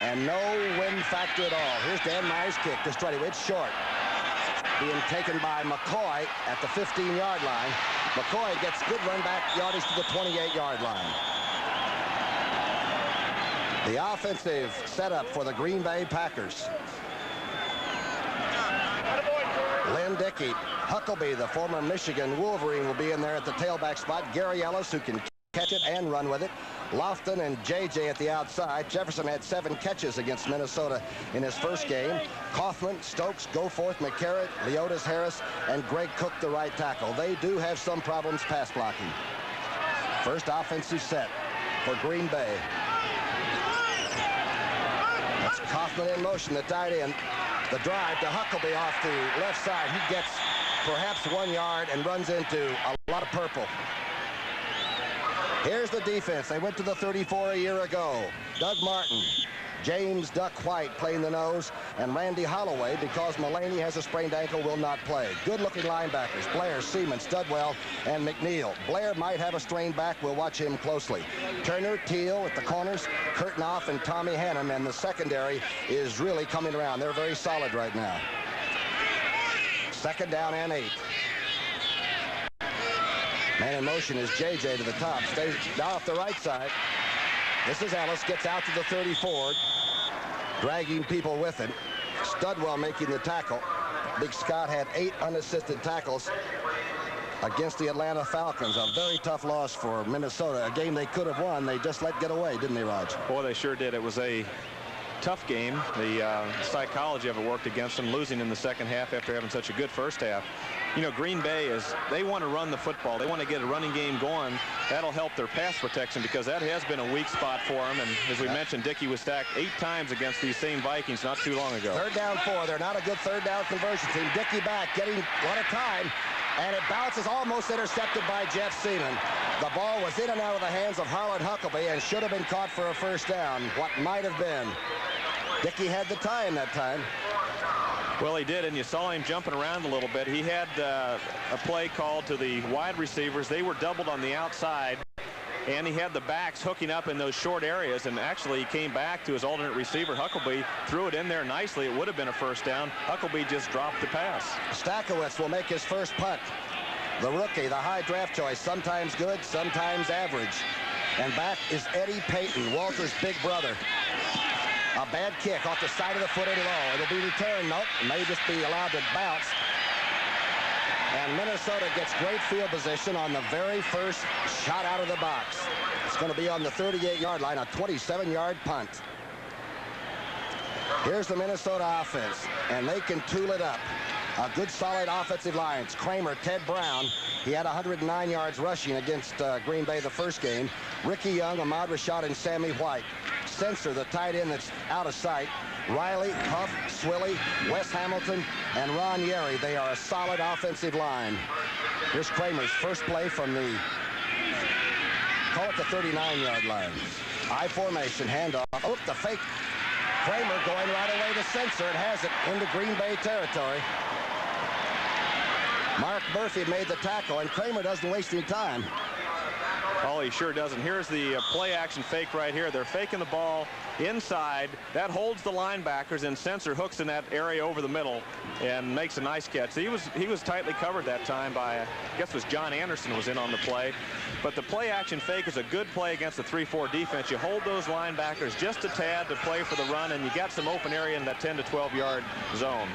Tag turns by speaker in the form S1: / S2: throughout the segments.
S1: and no wind factor at all. Here's Dan Meyer's kick to Strutty. It's short. Being taken by McCoy at the 15-yard line. McCoy gets good run back yardage to the 28-yard line. The offensive setup for the Green Bay Packers. Lynn Dickey, Huckabee, the former Michigan Wolverine, will be in there at the tailback spot. Gary Ellis, who can catch it and run with it. Lofton and J.J. at the outside. Jefferson had 7 catches against Minnesota in his first game. Kaufman, Stokes, Goforth, McCarrott, Leotis Harris, and Greg Cook, the right tackle. They do have some problems pass blocking. First offensive set for Green Bay. That's Kaufman in motion, the tight end. The drive to Huckabee off the left side. He gets perhaps 1 yard and runs into a lot of purple. Here's the defense. They went to the 34 a year ago. Doug Martin, James Duck White playing the nose, and Randy Holloway, because Mulaney has a sprained ankle, will not play. Good-looking linebackers, Blair, Seaman, Studwell, and McNeil. Blair might have a strained back. We'll watch him closely. Turner, Teal at the corners, Kurtnoff and Tommy Hannum, and the secondary is really coming around. They're very solid right now. 2nd down and 8. Man in motion is J.J. to the top. Stays down off the right side. This is Ellis. Gets out to the 34. Dragging people with him. Studwell making the tackle. Big Scott had 8 unassisted tackles against the Atlanta Falcons. A very tough loss for Minnesota. A game they could have won. They just let get away, didn't they, Raj?
S2: Boy, they sure did. It was a tough game. The psychology of it worked against them, losing in the second half after having such a good first half. You know, Green Bay they want to run the football. They want to get a running game going. That'll help their pass protection, because that has been a weak spot for them. And as we mentioned, Dickey was sacked 8 times against these same Vikings not too long ago.
S1: 3rd down 4. They're not a good 3rd down conversion team. Dickey back, getting a lot of time. And it bounces, almost intercepted by Jeff Seaman. The ball was in and out of the hands of Harlan Huckabee and should have been caught for a 1st down. What might have been. Dickey had the time that time.
S2: Well, he did, and you saw him jumping around a little bit. He had a play called to the wide receivers. They were doubled on the outside, and he had the backs hooking up in those short areas, and actually he came back to his alternate receiver, Huckabee, threw it in there nicely. It would have been a 1st down. Huckabee just dropped the pass.
S1: Stakowitz will make his first punt. The rookie, the high draft choice, sometimes good, sometimes average. And back is Eddie Payton, Walter's big brother. A bad kick off the side of the foot and low. It'll be returned. Nope. It may just be allowed to bounce. And Minnesota gets great field position on the very first shot out of the box. It's going to be on the 38-yard line, a 27-yard punt. Here's the Minnesota offense, and they can tool it up. A good, solid offensive line. It's Kramer, Ted Brown. He had 109 yards rushing against Green Bay the first game. Ricky Young, Ahmad Rashad, and Sammy White. Sensor, the tight end that's out of sight. Riley, Huff, Swilly, Wes Hamilton, and Ron Yerry. They are a solid offensive line. Here's Kramer's first play from the, call it the 39-yard line. I formation, handoff. Oh, the fake. Kramer going right away to Sensor and has it into Green Bay territory. Mark Murphy made the tackle, and Kramer doesn't waste any time.
S2: Oh, he sure doesn't. Here's the play action fake right here. They're faking the ball inside. That holds the linebackers, and Sensor hooks in that area over the middle and makes a nice catch. He was tightly covered that time by, I guess it was John Anderson was in on the play. But the play action fake is a good play against the 3-4 defense. You hold those linebackers just a tad to play for the run, and you got some open area in that 10 to 12-yard zone.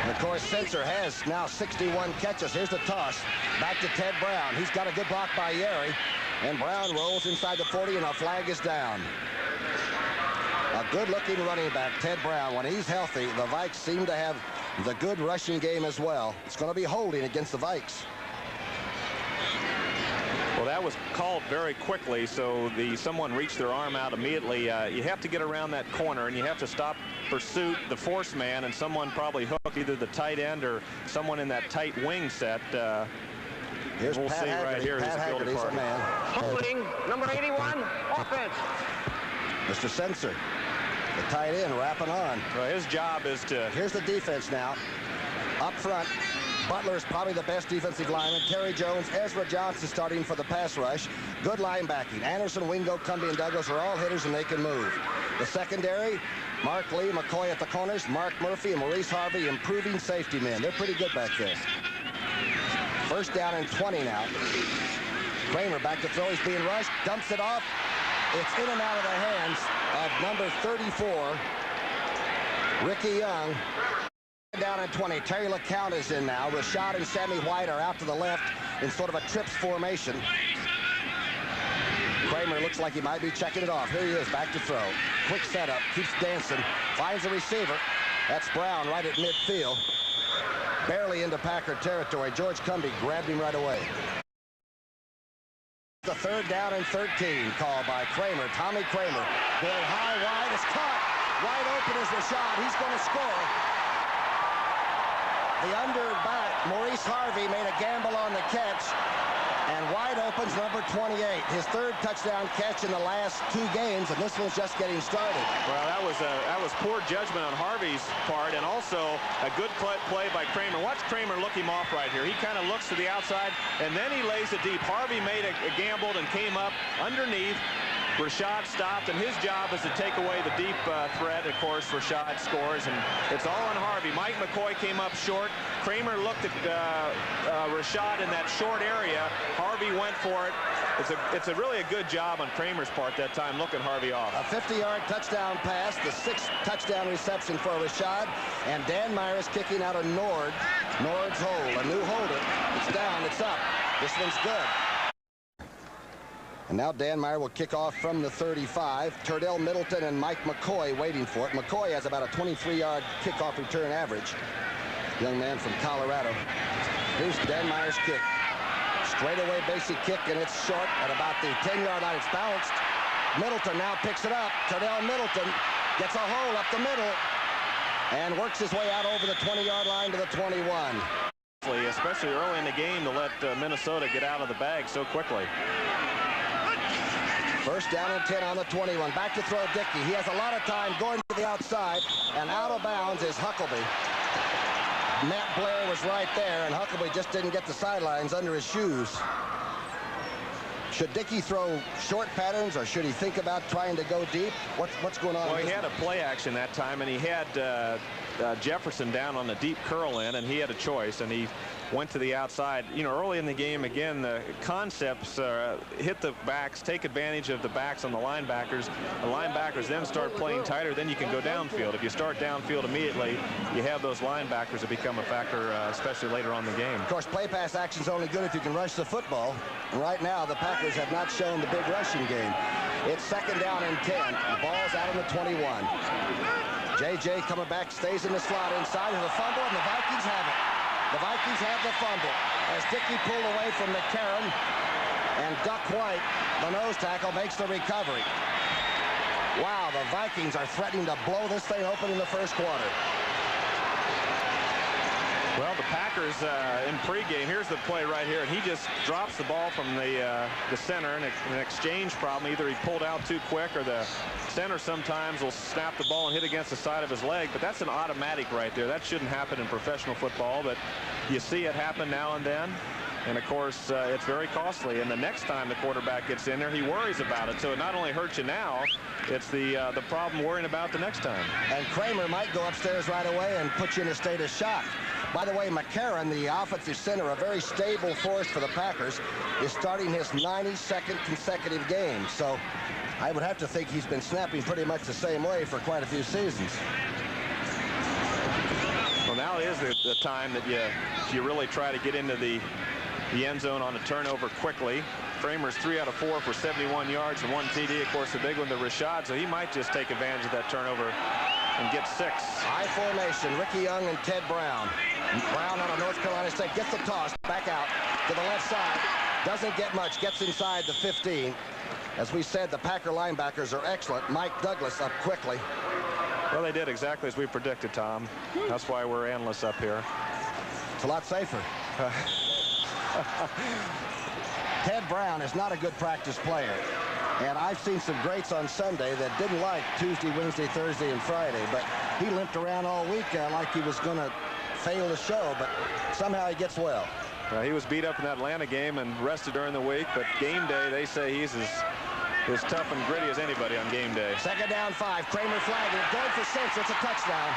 S1: And of course, Sensor has now 61 catches. Here's the toss. Back to Ted Brown. He's got a good block by Yerry. And Brown rolls inside the 40, and a flag is down. A good-looking running back, Ted Brown. When he's healthy, the Vikes seem to have the good rushing game as well. It's going to be holding against the Vikes.
S2: Well, that was called very quickly, so someone reached their arm out immediately. You have to get around that corner, and you have to stop pursuit, the force man, and someone probably hooked either the tight end or someone in that tight wing set.
S1: Here's
S2: we'll
S1: Pat
S2: see
S1: Haggerty.
S2: right here.
S1: Pat Haggerty's a man.
S3: Holding, number 81, offense.
S1: Mr. Sensor, the tight end, wrapping on.
S2: Well, his job is to...
S1: Here's the defense now. Up front, Butler is probably the best defensive lineman. Terry Jones, Ezra Johnson starting for the pass rush. Good linebacking. Anderson, Wingo, Cumby, and Douglas are all hitters, and they can move. The secondary, Mark Lee, McCoy at the corners, Mark Murphy and Maurice Harvey improving safety men. They're pretty good back there. First down and 20 now. Kramer back to throw. He's being rushed. Dumps it off. It's in and out of the hands of number 34, Ricky Young. Down and 20. Terry LeCount is in now. Rashad and Sammy White are out to the left in sort of a trips formation. Kramer looks like he might be checking it off. Here he is, back to throw. Quick setup, keeps dancing, finds a receiver. That's Brown right at midfield. Barely into Packer territory. George Cumby grabbed him right away. The third down and 13 called by Kramer. Tommy Kramer going high, wide, is caught. Wide open is Rashad. He's going to score. The underback, Maurice Harvey, made a gamble on the catch. And wide opens number 28. His third touchdown catch in the last 2 games, and this one's just getting started.
S2: Well, that was poor judgment on Harvey's part, and also a good play by Kramer. Watch Kramer look him off right here. He kind of looks to the outside, and then he lays it deep. Harvey made a gamble and came up underneath. Rashad stopped, and his job is to take away the deep threat. Of course, Rashad scores, and it's all on Harvey. Mike McCoy came up short. Kramer looked at Rashad in that short area. Harvey went for it. It's really a good job on Kramer's part that time, looking Harvey off.
S1: A 50-yard touchdown pass, the 6th touchdown reception for Rashad, and Dan Meyer is kicking out of Nord's hole, a new holder. It's down, it's up. This one's good. And now Dan Meyer will kick off from the 35. Turdell Middleton and Mike McCoy waiting for it. McCoy has about a 23-yard kickoff return average. Young man from Colorado. Here's Dan Meyer's kick. Straightaway basic kick, and it's short at about the 10-yard line. It's bounced. Middleton now picks it up. Turdell Middleton gets a hole up the middle and works his way out over the 20-yard line to the 21.
S2: Especially early in the game to let Minnesota get out of the bag so quickly.
S1: First down and 10 on the 21. Back to throw Dickey. He has a lot of time going to the outside, and out of bounds is Huckabee. Matt Blair was right there, and Huckabee just didn't get the sidelines under his shoes. Should Dickey throw short patterns, or should he think about trying to go deep? What's going on?
S2: Well, he had a play action that time, and he had Jefferson down on the deep curl in, and he had a choice, and he went to the outside. You know, early in the game, again, the concepts hit the backs, take advantage of the backs on the linebackers. The linebackers then start playing tighter, then you can go downfield. If you start downfield immediately, you have those linebackers that become a factor, especially later on in the game.
S1: Of course, play pass action is only good if you can rush the football. And right now, the Packers have not shown the big rushing game. It's second down and 10. The ball's out on the 21. J.J. coming back, stays in the slot inside. There's a fumble, and the Vikings have it. The Vikings have the fumble as Dickey pulled away from McCarron, and Duck White, the nose tackle, makes the recovery. Wow, the Vikings are threatening to blow this thing open in the first quarter.
S2: Well, the Packers in pregame, here's the play right here, and he just drops the ball from the center, and an exchange problem. Either he pulled out too quick, or the center sometimes will snap the ball and hit against the side of his leg, but that's an automatic right there. That shouldn't happen in professional football, but you see it happen now and then. And, of course, it's very costly. And the next time the quarterback gets in there, he worries about it. So it not only hurts you now, it's the problem worrying about the next time.
S1: And Kramer might go upstairs right away and put you in a state of shock. By the way, McCarron, the offensive center, a very stable force for the Packers, is starting his 92nd consecutive game. So I would have to think he's been snapping pretty much the same way for quite a few seasons.
S2: Well, now is the time that you really try to get into the end zone on a turnover quickly. Kramer's 3 out of 4 for 71 yards and 1 TD. Of course, the big one to Rashad, so he might just take advantage of that turnover and get 6.
S1: High formation, Ricky Young and Ted Brown. Brown out of North Carolina State gets the toss back out to the left side. Doesn't get much, gets inside the 15. As we said, the Packer linebackers are excellent. Mike Douglas up quickly.
S2: Well, they did exactly as we predicted, Tom. That's why we're analysts up here.
S1: It's a lot safer. Ted Brown is not a good practice player. And I've seen some greats on Sunday that didn't like Tuesday, Wednesday, Thursday, and Friday. But he limped around all week like he was going to fail the show. But somehow he gets well.
S2: He was beat up in that Atlanta game and rested during the week. But game day, they say he's as as tough and gritty as anybody on game day.
S1: Second down 5. Kramer flagging it. Going for Sensor. It's a touchdown.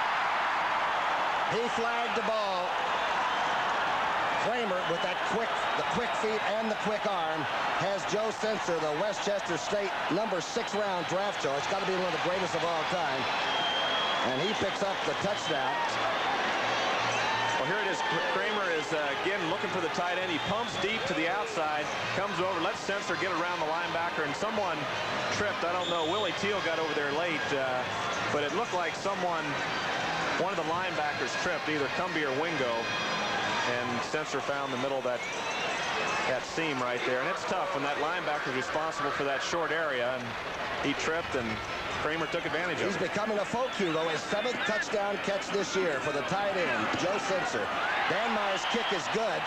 S1: He flagged the ball. Kramer, with the quick feet and the quick arm, has Joe Sensor, the Westchester State number 6 round draft choice. Got to be one of the greatest of all time. And he picks up the touchdown.
S2: Well, here it is. Kramer is, again, looking for the tight end. He pumps deep to the outside, comes over, lets Sensor get around the linebacker, and someone tripped. I don't know. Willie Teal got over there late, but it looked like one of the linebackers tripped, either Cumbie or Wingo, and Sensor found the middle of that seam right there. And it's tough when that linebacker is responsible for that short area, and he tripped, and Kramer took advantage of it.
S1: He's becoming a folk hero. His 7th touchdown catch this year for the tight end, Joe Sensor. Danmar's kick is good.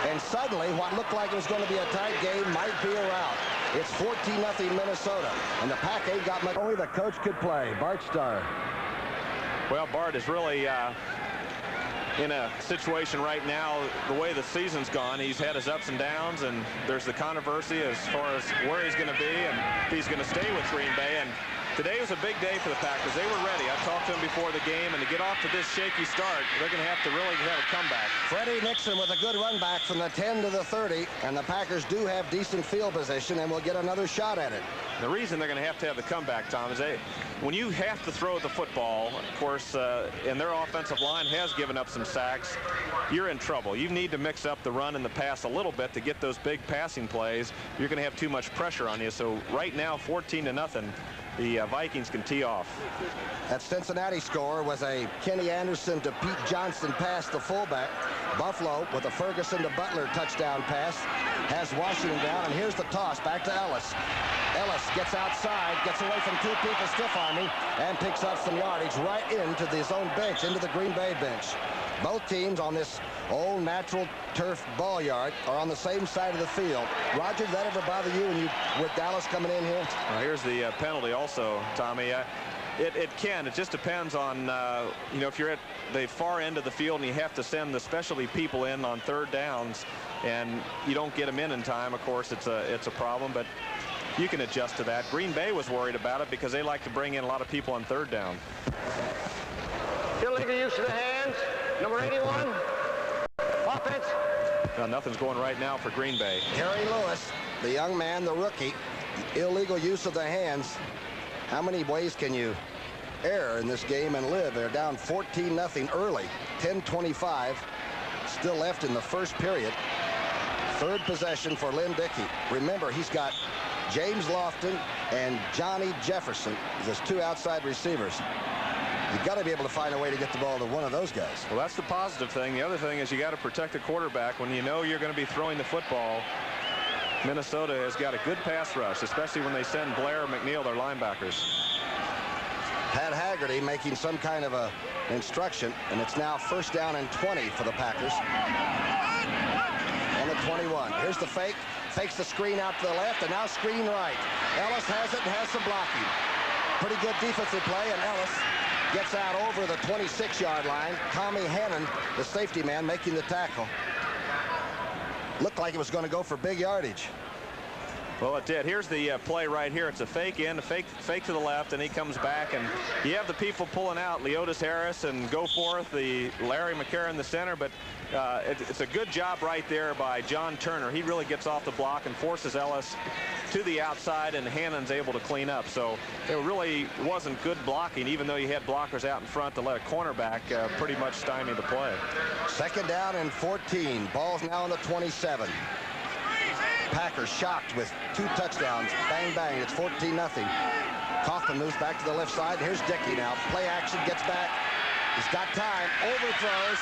S1: And suddenly, what looked like it was going to be a tight game might be a rout. It's 14-0 Minnesota. And the Pack ain't got much. Only the coach could play. Bart Starr.
S2: Well, Bart is really in a situation right now, the way the season's gone. He's had his ups and downs, and there's the controversy as far as where he's going to be and if he's going to stay with Green Bay. And today was a big day for the Packers. They were ready. I talked to them before the game, and to get off to this shaky start, they're going to have to really have a comeback.
S1: Freddie Nixon with a good run back from the 10 to the 30, and the Packers do have decent field position and will get another shot at it.
S2: The reason they're going to have the comeback, Tom, is when you have to throw the football, of course, and their offensive line has given up some sacks, you're in trouble. You need to mix up the run and the pass a little bit to get those big passing plays. You're going to have too much pressure on you. So right now, 14-0. The Vikings can tee off.
S1: That Cincinnati score was a Kenny Anderson to Pete Johnson pass, the fullback. Buffalo with a Ferguson to Butler touchdown pass has Washington down, and here's the toss back to Ellis. Ellis gets outside, gets away from 2 people stiff arming, and picks up some yardage right into his own bench, into the Green Bay bench. Both teams on this old natural turf ball yard are on the same side of the field. Roger, did that ever bother you when with Dallas coming in here?
S2: Well, here's the penalty also, Tommy. It can. It just depends on, if you're at the far end of the field and you have to send the specialty people in on 3rd downs and you don't get them in time, of course, it's a problem, but you can adjust to that. Green Bay was worried about it because they like to bring in a lot of people on 3rd down.
S3: Illegal use of the hands. Number 81. Offense.
S2: Now, nothing's going right now for Green Bay.
S1: Terry Lewis, the young man, the rookie, illegal use of the hands. How many ways can you err in this game and live? They're down 14-0 early. 10:25 still left in the first period. 3rd possession for Lynn Dickey. Remember, he's got James Lofton and Johnny Jefferson as 2 outside receivers. You've got to be able to find a way to get the ball to one of those guys.
S2: Well, that's the positive thing. The other thing is you got to protect the quarterback when you know you're going to be throwing the football. Minnesota has got a good pass rush, especially when they send Blair or McNeil, their linebackers.
S1: Pat Haggerty making some kind of a instruction, and it's now 1st down and 20 for the Packers. On the 21. Here's the fake. Fakes the screen out to the left, and now screen right. Ellis has it and has some blocking. Pretty good defensive play, and Ellis gets out over the 26-yard line. Tommy Hannon, the safety man, making the tackle. Looked like it was going to go for big yardage.
S2: Well, it did. Here's the play right here. It's a fake in, a fake to the left, and he comes back, and you have the people pulling out, Leotis Harris and Goforth, the Larry McCarron, the center, but it's a good job right there by John Turner. He really gets off the block and forces Ellis to the outside, and Hannon's able to clean up. So it really wasn't good blocking, even though you had blockers out in front to let a cornerback pretty much stymie the play.
S1: 2nd down and 14. Ball's now on the 27. Packers shocked with 2 touchdowns. Bang, bang. It's 14-0. Kaufman moves back to the left side. Here's Dickey now. Play action, gets back. He's got time. Overthrows.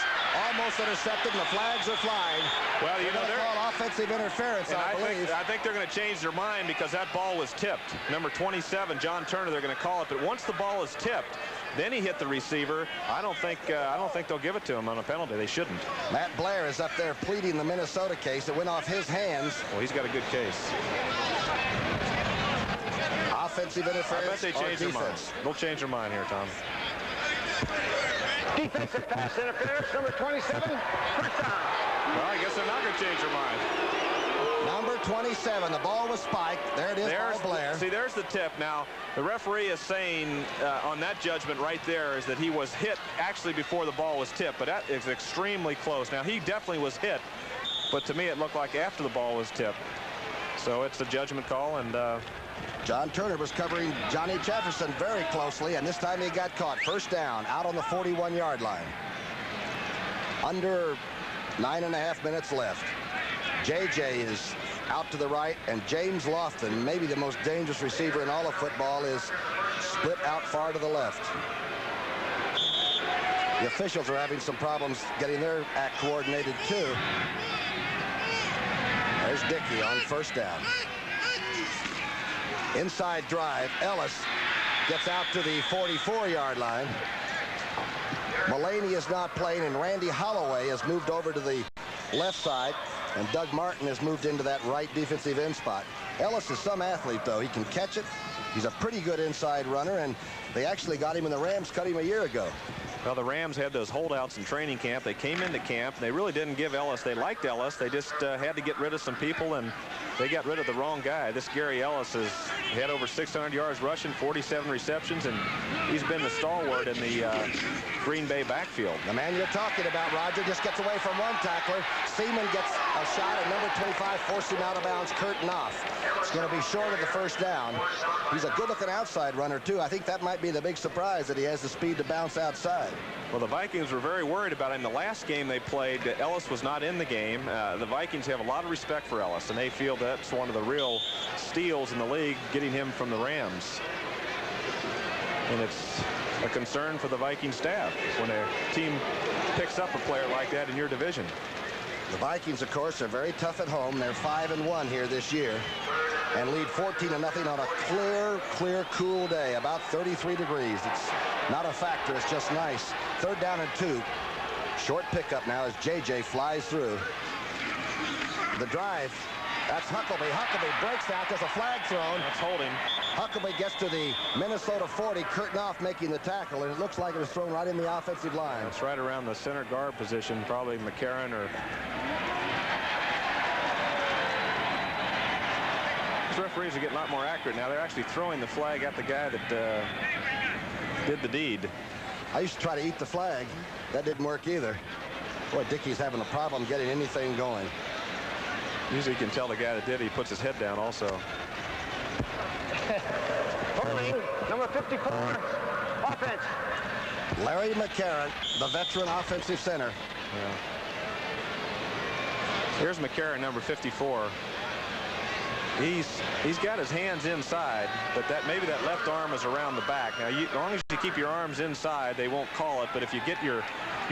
S1: Almost intercepted, and the flags are flying.
S2: Well,
S1: they're called offensive interference, I believe.
S2: I think they're going to change their mind because that ball was tipped. Number 27, John Turner, they're going to call it. But once the ball is tipped, then he hit the receiver. I don't think they'll give it to him on a penalty. They shouldn't.
S1: Matt Blair is up there pleading the Minnesota case. It went off his hands.
S2: Well, he's got a good case.
S1: Offensive interference.
S2: I bet they change their mind. They'll change their mind here, Tom.
S3: Defensive pass interference, number 27. 1st down.
S2: Well, I guess they're not going to change their mind.
S1: Number 27. The ball was spiked. There it is, Paul Blair.
S2: See, there's the tip. Now, the referee is saying on that judgment right there is that he was hit actually before the ball was tipped, but that is extremely close. Now, he definitely was hit, but to me it looked like after the ball was tipped. So it's a judgment call, and
S1: John Turner was covering Johnny Jefferson very closely, and this time he got caught. First down, out on the 41-yard line. Under 9.5 minutes left. JJ is out to the right, and James Lofton, maybe the most dangerous receiver in all of football, is split out far to the left. The officials are having some problems getting their act coordinated too. There's Dickey on first down. Inside drive. Ellis gets out to the 44-yard line. Mullaney is not playing, and Randy Holloway has moved over to the left side, and Doug Martin has moved into that right defensive end spot. Ellis is some athlete, though. He can catch it. He's a pretty good inside runner, and they actually got him, and the Rams cut him a year ago.
S2: Well, the Rams had those holdouts in training camp. They came into camp, and they really didn't give Ellis. They liked Ellis. They just had to get rid of some people, and they got rid of the wrong guy. This Gary Ellis has had over 600 yards rushing, 47 receptions, and he's been the stalwart in the Green Bay backfield.
S1: The man you're talking about, Roger, just gets away from one tackler. Seaman gets a shot at number 25, forced him out of bounds, curtain off. It's going to be short of the first down. He's a good-looking outside runner, too. I think that might be the big surprise, that he has the speed to bounce outside.
S2: Well, the Vikings were very worried about him. The last game they played, Ellis was not in the game. The Vikings have a lot of respect for Ellis, and they feel that's one of the real steals in the league, getting him from the Rams. And it's a concern for the Viking staff when a team picks up a player like that in your division.
S1: The Vikings, of course, are very tough at home. They're 5-1 here this year and lead 14-0 on a clear, cool day, about 33 degrees. It's not a factor. It's just nice. Third down and 2. Short pickup now as JJ flies through. The drive. That's Huckabee. Huckabee breaks out. There's a flag thrown.
S2: That's holding.
S1: Huckabee gets to the Minnesota 40. Curtin off making the tackle, and it looks like it was thrown right in the offensive line.
S2: It's right around the center guard position, probably McCarron or... These referees are getting a lot more accurate now. They're actually throwing the flag at the guy that did the deed.
S1: I used to try to eat the flag. That didn't work either. Boy, Dickey's having a problem getting anything going.
S2: Usually you can tell the guy that did it, he puts his head down also.
S3: Holding, number 54, offense.
S1: Larry McCarron, the veteran offensive center.
S2: Yeah. Here's McCarron, number 54. He's got his hands inside, but maybe that left arm is around the back. Now, as long as you keep your arms inside, they won't call it. But if you get your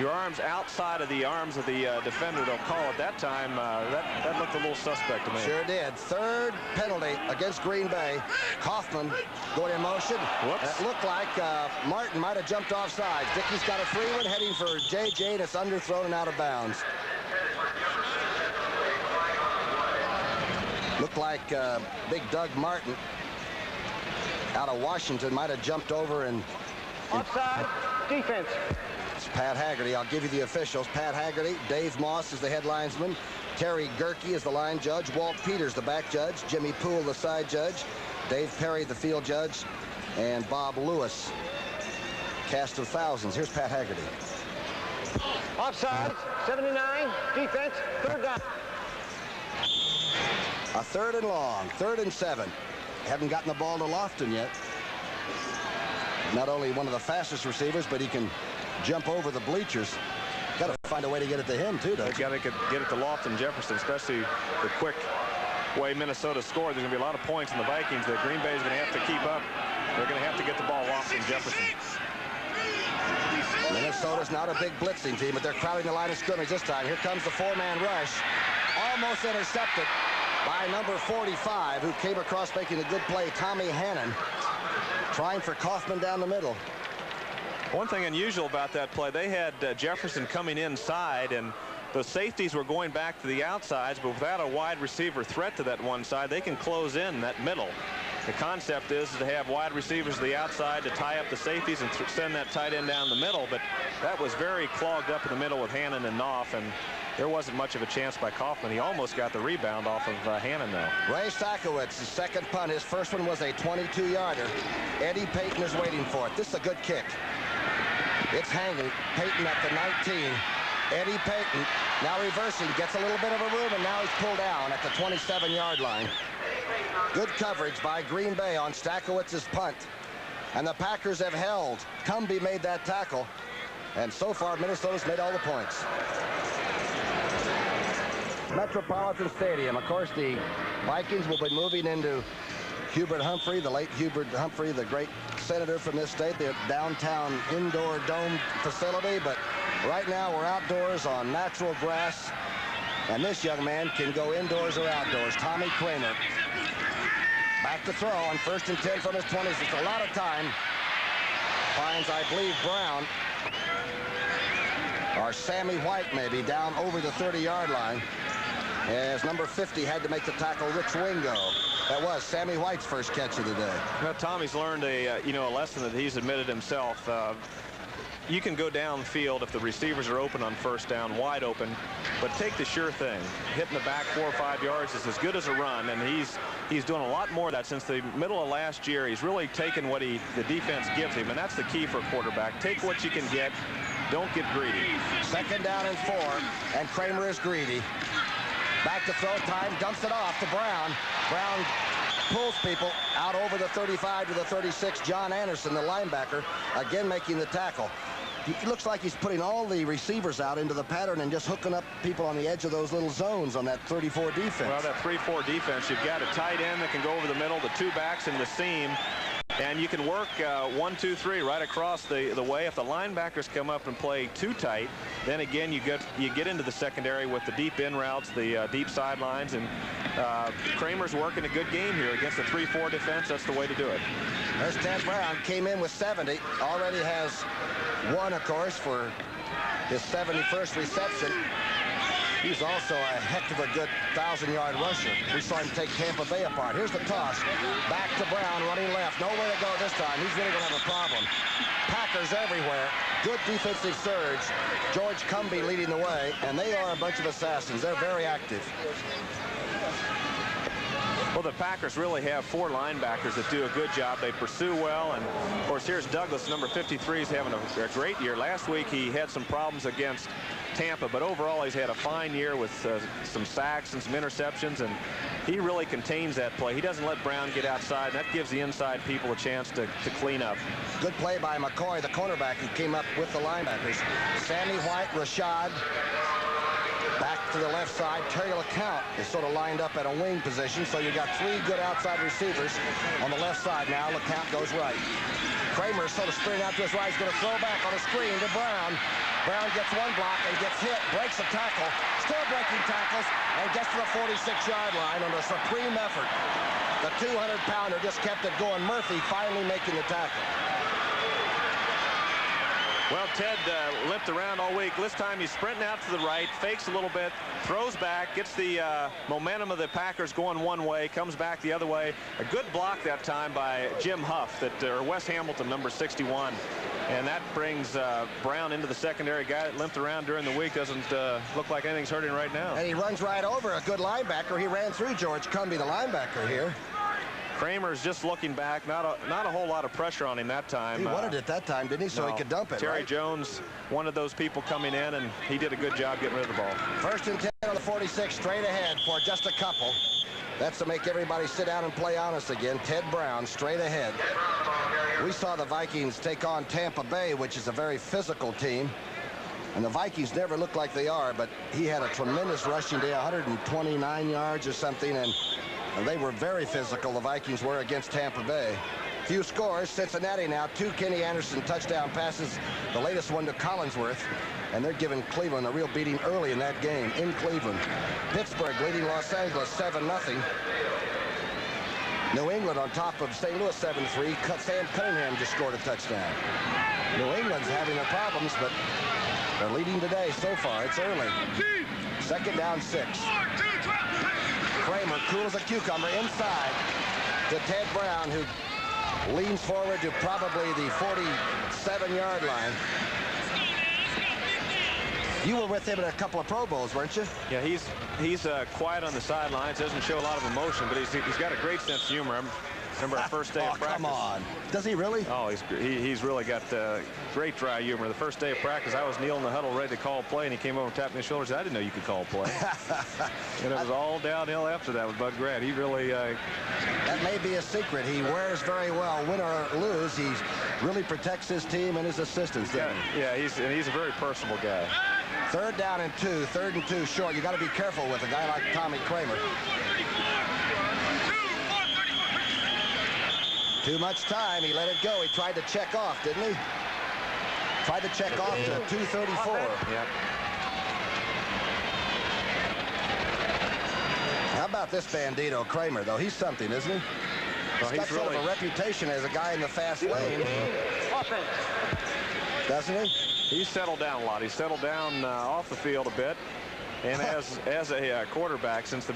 S2: arms outside of the arms of the defender, they'll call it. That time, that looked a little suspect to me.
S1: Sure did. Third penalty against Green Bay. Kaufman going in motion.
S2: Whoops.
S1: It looked like Martin might have jumped off sides. Dickey's got a free one heading for JJ, and it's underthrown and out of bounds. Looked like big Doug Martin out of Washington might have jumped over and...
S3: Offside, defense.
S1: It's Pat Haggerty. I'll give you the officials. Pat Haggerty, Dave Moss is the head linesman, Terry Gerke is the line judge, Walt Peters the back judge, Jimmy Poole the side judge, Dave Perry the field judge, and Bob Lewis. Cast of thousands. Here's Pat Haggerty.
S3: Offside, 79, defense, third down.
S1: A third and long, 3rd and 7. Haven't gotten the ball to Lofton yet. Not only one of the fastest receivers, but he can jump over the bleachers. Got to find a way to get it to him, too, don't you?
S2: Got to get it to Lofton Jefferson, especially the quick way Minnesota scored. There's going to be a lot of points in the Vikings that Green Bay is going to have to keep up. They're going to have to get the ball Lofton Jefferson.
S1: Minnesota's not a big blitzing team, but they're crowding the line of scrimmage this time. Here comes the 4-man rush. Almost intercepted by number 45, who came across making a good play, Tommy Hannon, trying for Kaufman down the middle.
S2: One thing unusual about that play, they had Jefferson coming inside, and the safeties were going back to the outsides, but without a wide receiver threat to that one side, they can close in that middle. The concept is to have wide receivers to the outside to tie up the safeties and send that tight end down the middle, but that was very clogged up in the middle with Hannon and Knopf, and there wasn't much of a chance by Kaufman. He almost got the rebound off of Hannon, though.
S1: Ray Sakowitz, his second punt. His first one was a 22-yarder. Eddie Payton is waiting for it. This is a good kick. It's hanging. Payton at the 19. Eddie Payton now reversing, gets a little bit of a room, and now he's pulled down at the 27-yard line. Good coverage by Green Bay on Stakowitz's punt. And the Packers have held. Cumbie made that tackle. And so far, Minnesota's made all the points. Metropolitan Stadium. Of course, the Vikings will be moving into Hubert Humphrey, the late Hubert Humphrey, the great senator from this state, the downtown indoor dome facility. But right now, we're outdoors on natural grass. And this young man can go indoors or outdoors. Tommy Kramer. Back to throw on 1st and 10 from his 20s. It's a lot of time. Finds, I believe, Brown. Or Sammy White, maybe, down over the 30-yard line. As number 50 had to make the tackle, Rich Wingo. That was Sammy White's first catch of the day.
S2: Well, Tommy's learned a lesson that he's admitted himself. You can go downfield if the receivers are open on first down, wide open, but take the sure thing. Hitting the back 4 or 5 yards is as good as a run, and he's doing a lot more of that since the middle of last year. He's really taken what the defense gives him, and that's the key for a quarterback. Take what you can get. Don't get greedy.
S1: 2nd down and 4, and Kramer is greedy. Back to throw time, dumps it off to Brown. Brown pulls people out over the 35 to the 36. John Anderson, the linebacker, again making the tackle. It looks like he's putting all the receivers out into the pattern and just hooking up people on the edge of those little zones on that 34 defense.
S2: Well, that 3-4 defense, you've got a tight end that can go over the middle, the 2 backs in the seam, and you can work 1, 2, 3 right across the way. If the linebackers come up and play too tight, then again you get into the secondary with the deep in routes, the deep sidelines, and Kramer's working a good game here against the 3-4 defense. That's the way to do it.
S1: There's Ted Brown, came in with 70, already has 1, of course, for his 71st reception. He's also a heck of a good 1,000-yard rusher. We saw him take Tampa Bay apart. Here's the toss. Back to Brown, running left. Nowhere to go this time. He's really going to have a problem. Packers everywhere. Good defensive surge. George Cumbie leading the way, and they are a bunch of assassins. They're very active.
S2: Well, the Packers really have 4 linebackers that do a good job. They pursue well, and of course here's Douglas, number 53, is having a great year. Last week he had some problems against Tampa, but overall he's had a fine year with some sacks and some interceptions, and he really contains that play. He doesn't let Brown get outside, and that gives the inside people a chance to clean up.
S1: Good play by McCoy, the cornerback, who came up with the linebackers. Sammy White, Rashad. Back to the left side. Terry LeCount is sort of lined up at a wing position, so you got 3 good outside receivers on the left side now. LeCount goes right. Kramer sort of sprinting out to his right. He's going to throw back on a screen to Brown. Brown gets 1 block and gets hit, breaks a tackle, still breaking tackles, and gets to the 46-yard line on a supreme effort. The 200-pounder just kept it going. Murphy finally making the tackle.
S2: Well, Ted limped around all week. This time he's sprinting out to the right, fakes a little bit, throws back, gets the momentum of the Packers going one way, comes back the other way. A good block that time by Jim Huff, or Wes Hamilton, number 61. And that brings Brown into the secondary. Guy that limped around during the week doesn't look like anything's hurting right now.
S1: And he runs right over a good linebacker. He ran through George Cumbie, the linebacker here.
S2: Kramer's just looking back. Not a whole lot of pressure on him that time.
S1: He wanted it that time, didn't he? So
S2: no.
S1: He could dump it.
S2: Terry
S1: right?
S2: Jones, one of those people coming in, and he did a good job getting rid of the ball.
S1: 1st and 10 on the 46, straight ahead for just a couple. That's to make everybody sit down and play honest again. Ted Brown, straight ahead. We saw the Vikings take on Tampa Bay, which is a very physical team. And the Vikings never look like they are, but he had a tremendous rushing day, 129 yards or something, and they were very physical, the Vikings were, against Tampa Bay. Few scores. Cincinnati now, 2 Kenny Anderson touchdown passes, the latest one to Collinsworth, and they're giving Cleveland a real beating early in that game in Cleveland. Pittsburgh leading Los Angeles 7-0. New England on top of St. Louis 7-3. Sam Cunningham just scored a touchdown. New England's having their problems, but they're leading today so far. It's early. 2nd down 6. Kramer, cool as a cucumber, inside. to Ted Brown, who leans forward to probably the 47-yard line. You were with him at a couple of Pro Bowls, weren't you?
S2: Yeah, he's quiet on the sidelines, doesn't show a lot of emotion, but he's got a great sense of humor. Remember our first day of practice.
S1: Come on. Does he really?
S2: Oh, he's really got great dry humor. The first day of practice, I was kneeling in the huddle ready to call a play, and he came over and tapped me on the shoulder and said, I didn't know you could call a play. And it was all downhill after that with Bud Grant. He really...
S1: That may be a secret. He wears very well. Win or lose, he really protects his team and his assistants.
S2: Yeah, he's a very personable guy.
S1: 3rd down and 2. 3rd and 2 short. You got to be careful with a guy like Tommy Kramer. Too much time. He let it go. He tried to check off, didn't he? Tried to check off to 2:34.
S2: Yeah.
S1: How about this bandito Kramer, though? He's something, isn't he?
S2: Well,
S1: he's got sort of a reputation as a guy in the fast lane. Doesn't he?
S2: He's settled down a lot. He's settled down off the field a bit. And as a quarterback, since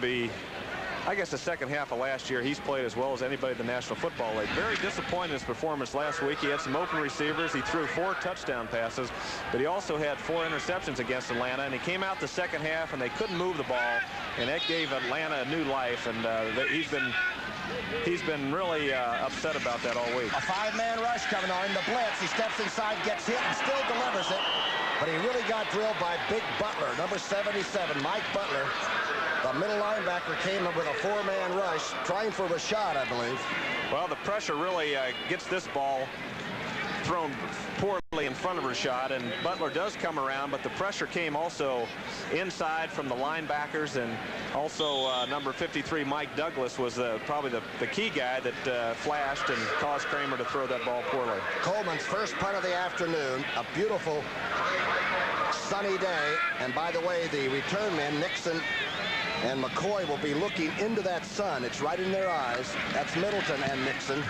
S2: I guess the second half of last year, he's played as well as anybody in the National Football League. Very disappointed in his performance last week. He had some open receivers. He threw 4 touchdown passes, but he also had 4 interceptions against Atlanta. And he came out the second half, and they couldn't move the ball, and that gave Atlanta a new life. And he's been really upset about that all week.
S1: A 5-man rush coming on in the blitz. He steps inside, gets hit, and still delivers it. But he really got drilled by Big Butler, number 77, Mike Butler. The middle linebacker came up with a 4-man rush, trying for Rashad, I believe.
S2: Well, the pressure really gets this ball thrown poorly in front of Rashad, and Butler does come around, but the pressure came also inside from the linebackers, and also number 53, Mike Douglas, was probably the key guy that flashed and caused Kramer to throw that ball poorly.
S1: Coleman's first punt of the afternoon, a beautiful sunny day, and by the way, the return men, Nixon and McCoy, will be looking into that sun. It's right in their eyes. That's Middleton and Nixon.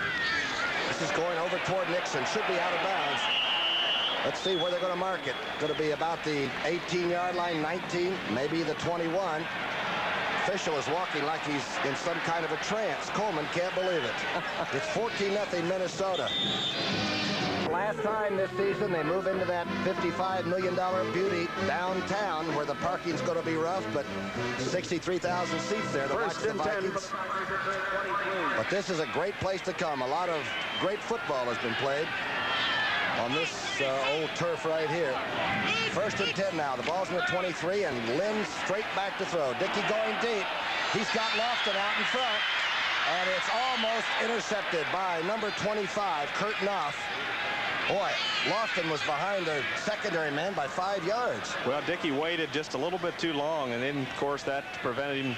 S1: This is going over toward Nixon. Should be out of bounds. Let's see where they're going to mark it. Going to be about the 18-yard line, 19, maybe the 21. Official is walking like he's in some kind of a trance. Coleman can't believe it. It's 14-0 Minnesota. Last time this season, they move into that $55 million beauty downtown where the parking's going to be rough, but 63,000 seats there to watch the Vikings. But this is a great place to come. A lot of great football has been played on this old turf right here. 1st and 10 now. The ball's in the 23, and Lynn straight back to throw. Dickey going deep. He's got Lofton out in front, and it's almost intercepted by number 25, Kurt Knopf. Boy, Lofton was behind their secondary man by 5 yards.
S2: Well, Dickey waited just a little bit too long, and then, of course, that prevented him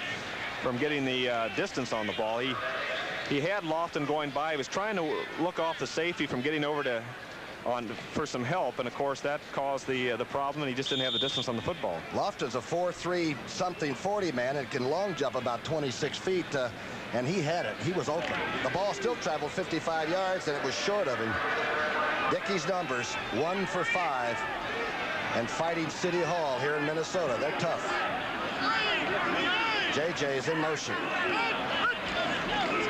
S2: from getting the distance on the ball. He had Lofton going by. He was trying to look off the safety from getting over for some help, and of course that caused the problem, and he just didn't have the distance on the football.
S1: Lofton's a 4'3" something 40 man and can long jump about 26 feet, and he had it. He was open. The ball still traveled 55 yards, and it was short of him. Dickey's numbers, 1 for 5, and fighting City Hall here in Minnesota. They're tough. JJ is in motion.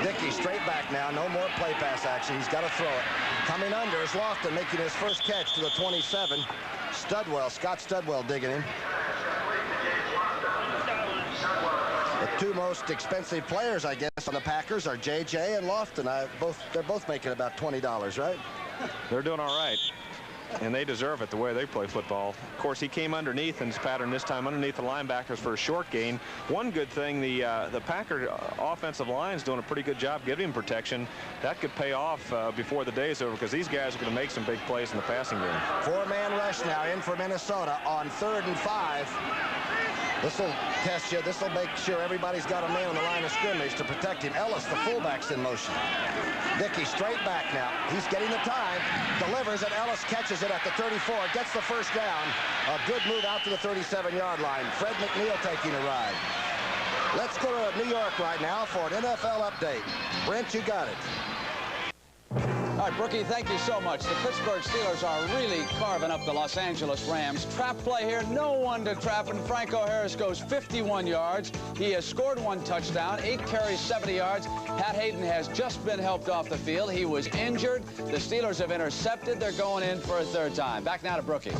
S1: Dickey straight back now. No more play pass action. He's got to throw it. Coming under is Lofton, making his first catch to the 27. Scott Studwell digging in. The 2 most expensive players, I guess, on the Packers are JJ and Lofton. They're both making about $20, right?
S2: They're doing all right, and they deserve it the way they play football. Of course, he came underneath in his pattern this time, underneath the linebackers for a short gain. One good thing, the Packer offensive line is doing a pretty good job giving him protection. That could pay off before the day is over, because these guys are going to make some big plays in the passing game. 4-man
S1: rush now in for Minnesota on 3rd and 5. This will test you. This will make sure everybody's got a man on the line of scrimmage to protect him. Ellis, the fullback's in motion. Dickey straight back now. He's getting the time. Delivers, and Ellis catches it at the 34. Gets the first down. A good move out to the 37-yard line. Fred McNeil taking a ride. Let's go to New York right now for an NFL update. Brent, you got it.
S4: All right, Brookie, thank you so much. The Pittsburgh Steelers are really carving up the Los Angeles Rams. Trap play here, no one to trap, and Franco Harris goes 51 yards. He has scored 1 touchdown, 8 carries, 70 yards. Pat Hayden has just been helped off the field. He was injured. The Steelers have intercepted. They're going in for a 3rd time. Back now to Brookie.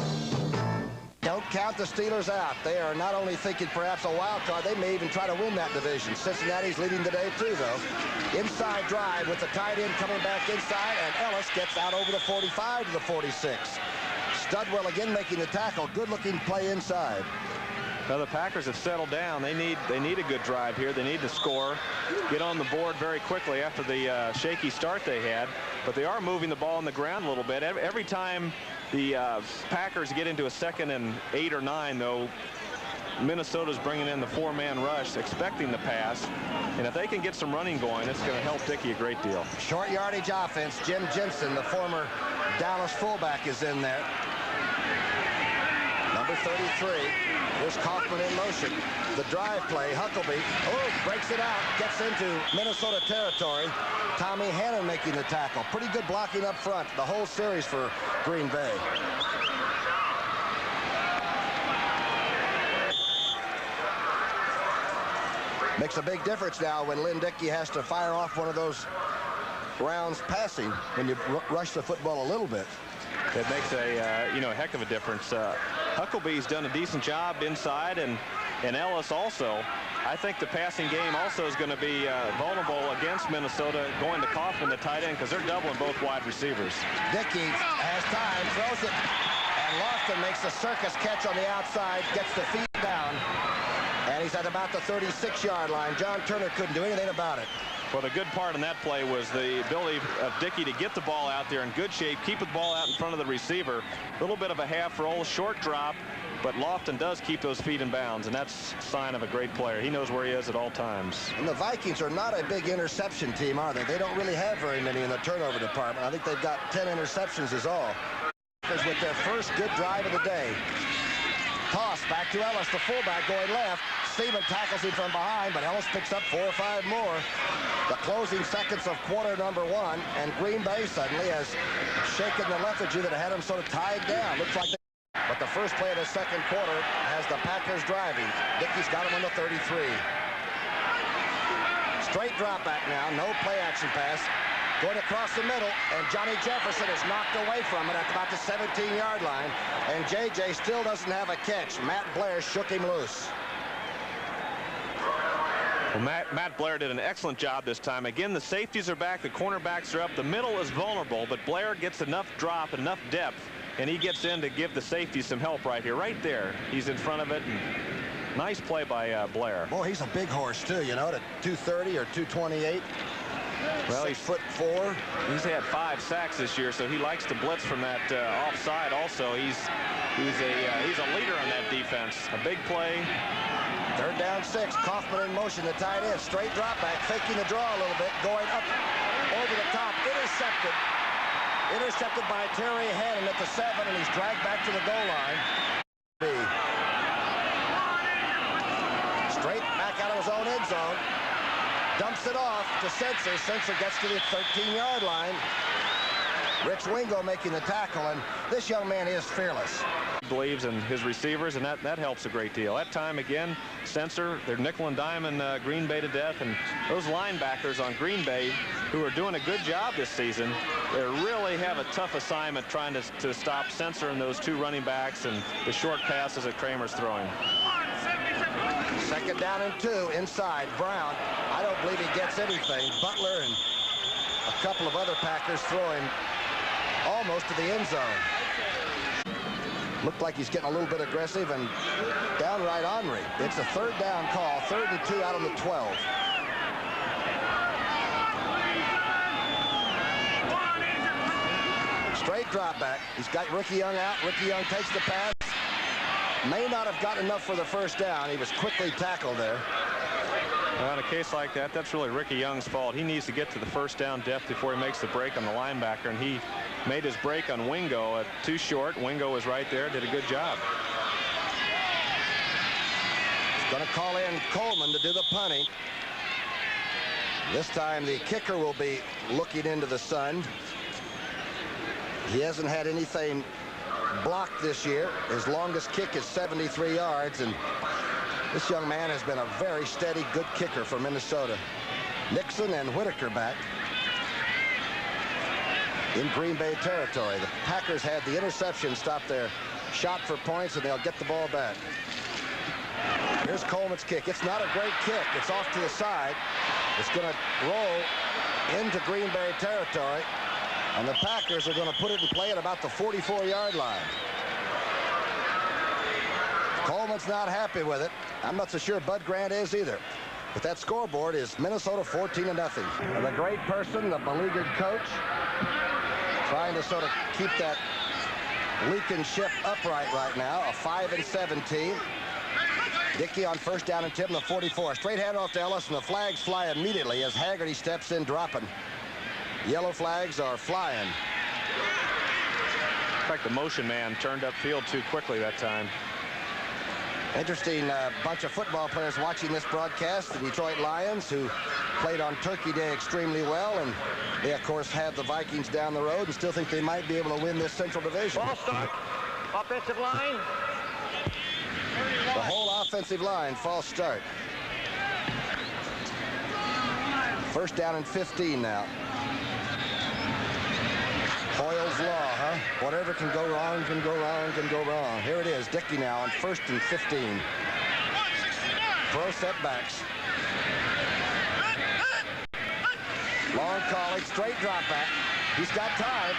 S1: Don't count the Steelers out. They are not only thinking perhaps a wild card, they may even try to win that division. Cincinnati's leading today too, though. Inside drive with the tight end coming back inside, and Ellis gets out over the 45 to the 46. Studwell again making the tackle. Good-looking play inside.
S2: Now the Packers have settled down. They need a good drive here. They need to score, get on the board very quickly after the shaky start they had. But they are moving the ball on the ground a little bit. Every time the Packers get into a 2nd and 8 or 9, though, Minnesota's bringing in the 4-man rush, expecting the pass. And if they can get some running going, it's going to help Dickey a great deal.
S1: Short yardage offense. Jim Jensen, the former Dallas fullback, is in there. Number 33. Here's Kaufman in motion. The drive play. Huckabee. Oh, breaks it out. Gets into Minnesota territory. Tommy Hannon making the tackle. Pretty good blocking up front the whole series for Green Bay. Makes a big difference now when Lynn Dickey has to fire off one of those rounds passing when you rush the football a little bit.
S2: It makes a heck of a difference. Hucklebee's done a decent job inside, and Ellis also. I think the passing game also is going to be vulnerable against Minnesota going to Kaufman, the tight end, because they're doubling both wide receivers.
S1: Dickey has time, throws it, and Lofton makes a circus catch on the outside, gets the feet down, and he's at about the 36-yard line. John Turner couldn't do anything about it.
S2: Well, the good part in that play was the ability of Dickey to get the ball out there in good shape, keep the ball out in front of the receiver. A little bit of a half roll, short drop, but Lofton does keep those feet in bounds, and that's a sign of a great player. He knows where he is at all times.
S1: And the Vikings are not a big interception team, are they? They don't really have very many in the turnover department. I think they've got 10 interceptions is all. With their first good drive of the day. Toss back to Ellis, the fullback going left. Steven tackles him from behind, but Ellis picks up 4 or 5 more. The closing seconds of quarter number 1, and Green Bay suddenly has shaken the lethargy that had them sort of tied down. Looks like but the first play of the 2nd quarter has the Packers driving. Dickey's got him on the 33. Straight drop back now, no play action pass. Going across the middle, and Johnny Jefferson is knocked away from it at about the 17-yard line, and J.J. still doesn't have a catch. Matt Blair shook him loose.
S2: Well, Matt Blair did an excellent job this time. Again, the safeties are back, the cornerbacks are up, the middle is vulnerable, but Blair gets enough drop, enough depth, and he gets in to give the safeties some help right here. Right there, he's in front of it. And nice play by Blair.
S1: Boy, he's a big horse, too, you know, at 230 or 228.
S2: Well, he's
S1: 6'4".
S2: He's had 5 sacks this year, so he likes to blitz from that offside. Also, he's a leader on that defense. A big play.
S1: 3rd down 6. Kaufman in motion. The tight end straight drop back, faking the draw a little bit, going up over the top. Intercepted by Terry Hannon at the 7, and he's dragged back to the goal line. Straight back out of his own end zone. Dumps it off to Sensor. Sensor gets to the 13-yard line. Rich Wingo making the tackle, and this young man is fearless.
S2: He believes in his receivers, and that helps a great deal. That time, again, Sensor, they're nickel and diming Green Bay to death, and those linebackers on Green Bay, who are doing a good job this season, they really have a tough assignment trying to stop Sensor and those 2 running backs and the short passes that Kramer's throwing.
S1: 2nd down and 2 inside. Brown, I don't believe he gets anything. Butler and a couple of other Packers throwing almost to the end zone. Looked like he's getting a little bit aggressive and downright ornery. It's a 3rd down call, 3rd and 2 out on the 12. Straight drop back. He's got Ricky Young out. Ricky Young takes the pass. May not have gotten enough for the 1st down. He was quickly tackled there.
S2: Well, in a case like that, that's really Ricky Young's fault. He needs to get to the 1st down depth before he makes the break on the linebacker, and he made his break on Wingo too short. Wingo was right there, did a good job.
S1: He's going to call in Coleman to do the punting. This time the kicker will be looking into the sun. He hasn't had anything blocked this year. His longest kick is 73 yards, and this young man has been a very steady, good kicker for Minnesota. Nixon and Whitaker back in Green Bay territory. The Packers had the interception stop their shot for points, and they'll get the ball back. Here's Coleman's kick. It's not a great kick. It's off to the side. It's going to roll into Green Bay territory, and the Packers are going to put it in play at about the 44-yard line. Coleman's not happy with it. I'm not so sure Bud Grant is either. But that scoreboard is Minnesota 14-0. And the great person, the beleaguered coach, trying to sort of keep that leaking ship upright right now. A 5-17. Dickey on first down and 10 from the 44. Straight handoff to Ellis, and the flags fly immediately as Haggerty steps in dropping. Yellow flags are flying.
S2: In fact, the motion man turned upfield too quickly that time.
S1: Interesting bunch of football players watching this broadcast. The Detroit Lions, who played on Turkey Day extremely well, and they, of course, have the Vikings down the road and still think they might be able to win this Central Division.
S3: Ball start. Offensive line.
S1: The whole offensive line, false start. First down and 15 now. Hoyle's law, huh? Whatever can go wrong, can go wrong, can go wrong. Here it is, Dickey now on first and 15. Throw setbacks. Long calling, straight drop back. He's got time.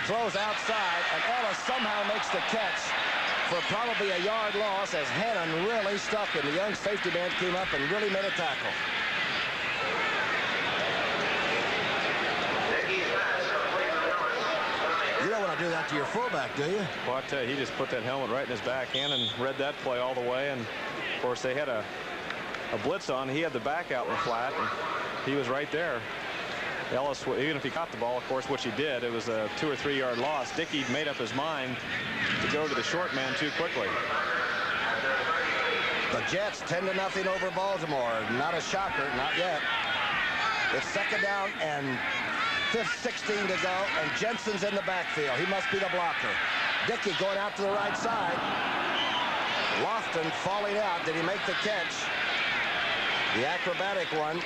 S1: Throws outside, and Ellis somehow makes the catch for probably a yard loss as Hannon really stuck him. The young safety man came up and really made a tackle. You don't want to do that to your fullback, do you?
S2: Well, I tell you, he just put that helmet right in his backhand and read that play all the way. And, of course, they had a blitz on. He had the back out in the flat, and he was right there. Ellis, even if he caught the ball, of course, which he did, it was a 2 or 3 yard loss. Dickey made up his mind to go to the short man too quickly.
S1: The Jets 10-0 over Baltimore. Not a shocker, not yet. It's second down and 16 to go, and Jensen's in the backfield. He must be the blocker. Dickey going out to the right side. Lofton falling out. Did he make the catch? The acrobatic one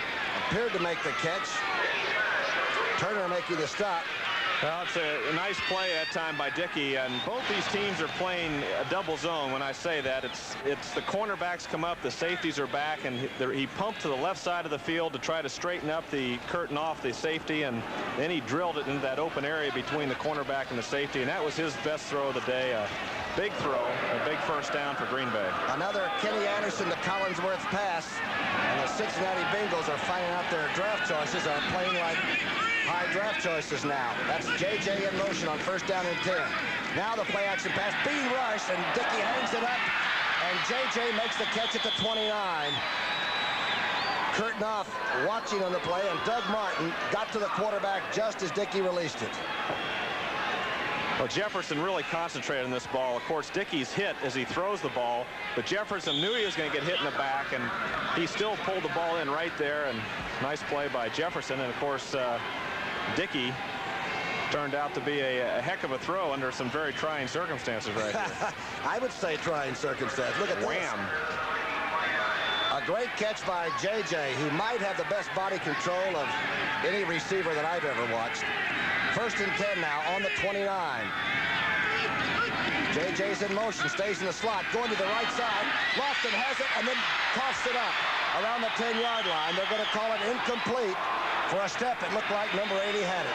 S1: appeared to make the catch. Turner making the stop.
S2: Well, it's a nice play that time by Dickey, and both these teams are playing a double zone. When I say that, it's the cornerbacks come up, the safeties are back, and he pumped to the left side of the field to try to straighten up the curtain off the safety, and then he drilled it into that open area between the cornerback and the safety, and that was his best throw of the day. A big throw, a big first down for Green Bay.
S1: Another Kenny Anderson to Collinsworth pass, and the Cincinnati Bengals are finding out their draft choices are playing like high draft choices now. That's J.J. in motion on first down and 10. Now the play action pass being rushed, and Dickey hangs it up, and J.J. makes the catch at the 29. Kurtnoff watching on the play, and Doug Martin got to the quarterback just as Dickey released it.
S2: Well, Jefferson really concentrated on this ball. Of course, Dickey's hit as he throws the ball, but Jefferson knew he was going to get hit in the back, and he still pulled the ball in right there, and nice play by Jefferson. And, of course, Dickey turned out to be a heck of a throw under some very trying circumstances right here.
S1: I would say trying circumstances. Look at this.
S2: Wham.
S1: A great catch by J.J., who might have the best body control of any receiver that I've ever watched. First and 10 now on the 29. J.J.'s in motion, stays in the slot, going to the right side. Lofton has it and then coughs it up around the 10-yard line. They're going to call it incomplete. For a step, it looked like number 80 had it.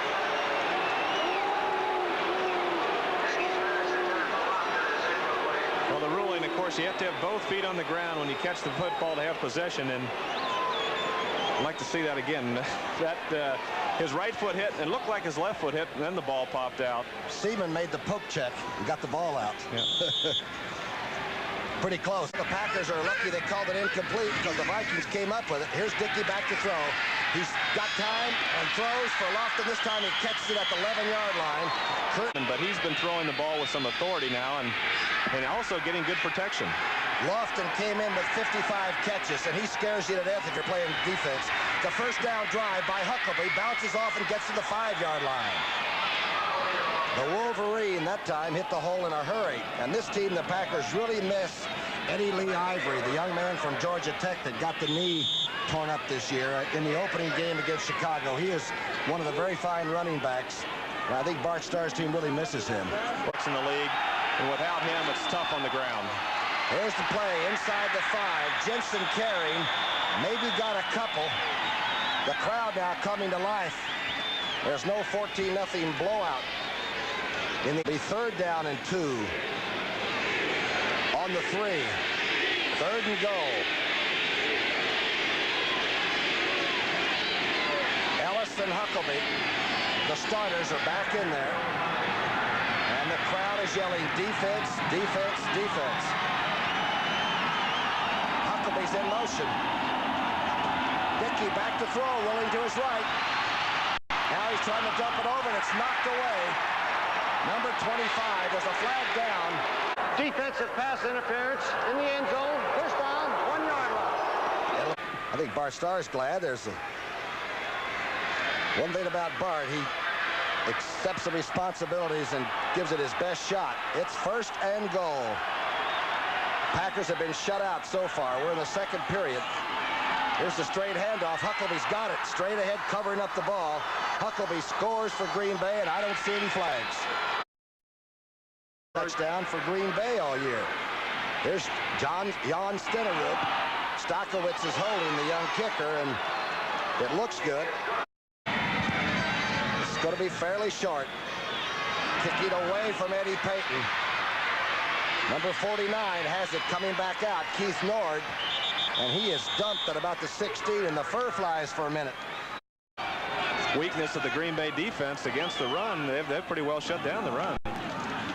S2: Well, the ruling, of course, you have to have both feet on the ground when you catch the football to have possession, and I'd like to see that again. His right foot hit and looked like his left foot hit, and then the ball popped out.
S1: Seaman made the poke check and got the ball out.
S2: Yeah.
S1: Pretty close. The Packers are lucky they called it incomplete because the Vikings came up with it. Here's Dickey back to throw. He's got time and throws for Lofton. This time he catches it at the 11-yard line.
S2: But he's been throwing the ball with some authority now, and also getting good protection.
S1: Lofton came in with 55 catches, and he scares you to death if you're playing defense. The first down drive by Huckabee bounces off and gets to the 5-yard line. The Wolverine that time hit the hole in a hurry. And this team, the Packers, really miss Eddie Lee Ivory, the young man from Georgia Tech that got the knee torn up this year in the opening game against Chicago. He is one of the very fine running backs. And I think Bart Starr's team really misses him.
S2: Works in the league, and without him, it's tough on the ground.
S1: Here's the play inside the 5. Jensen carrying, maybe got a couple. The crowd now coming to life. There's no 14-0 blowout. In the 3rd down and 2. On the 3. 3rd and goal. Ellis and Huckabee, the starters, are back in there. And the crowd is yelling defense, defense, defense. Huckabee's in motion. Dickey back to throw, rolling to his right. Now he's trying to dump it over, and it's knocked away. Number 25, there's a flag down.
S3: Defensive pass interference in the end zone. First down, 1 yard line.
S1: I think Bart Starr's glad. There's one thing about Bart, he accepts the responsibilities and gives it his best shot. It's 1st and goal. Packers have been shut out so far. We're in the 2nd period. Here's the straight handoff. Huckabee's got it. Straight ahead, covering up the ball. Huckabee scores for Green Bay, and I don't see any flags. Touchdown for Green Bay all year. Here's Jan Stenerud. Stokowitz is holding the young kicker, and it looks good. It's going to be fairly short. Kicking away from Eddie Payton. Number 49 has it coming back out. Keith Nord. And he is dumped at about the 16, and the fur flies for a minute.
S2: Weakness of the Green Bay defense against the run. They've pretty well shut down the run.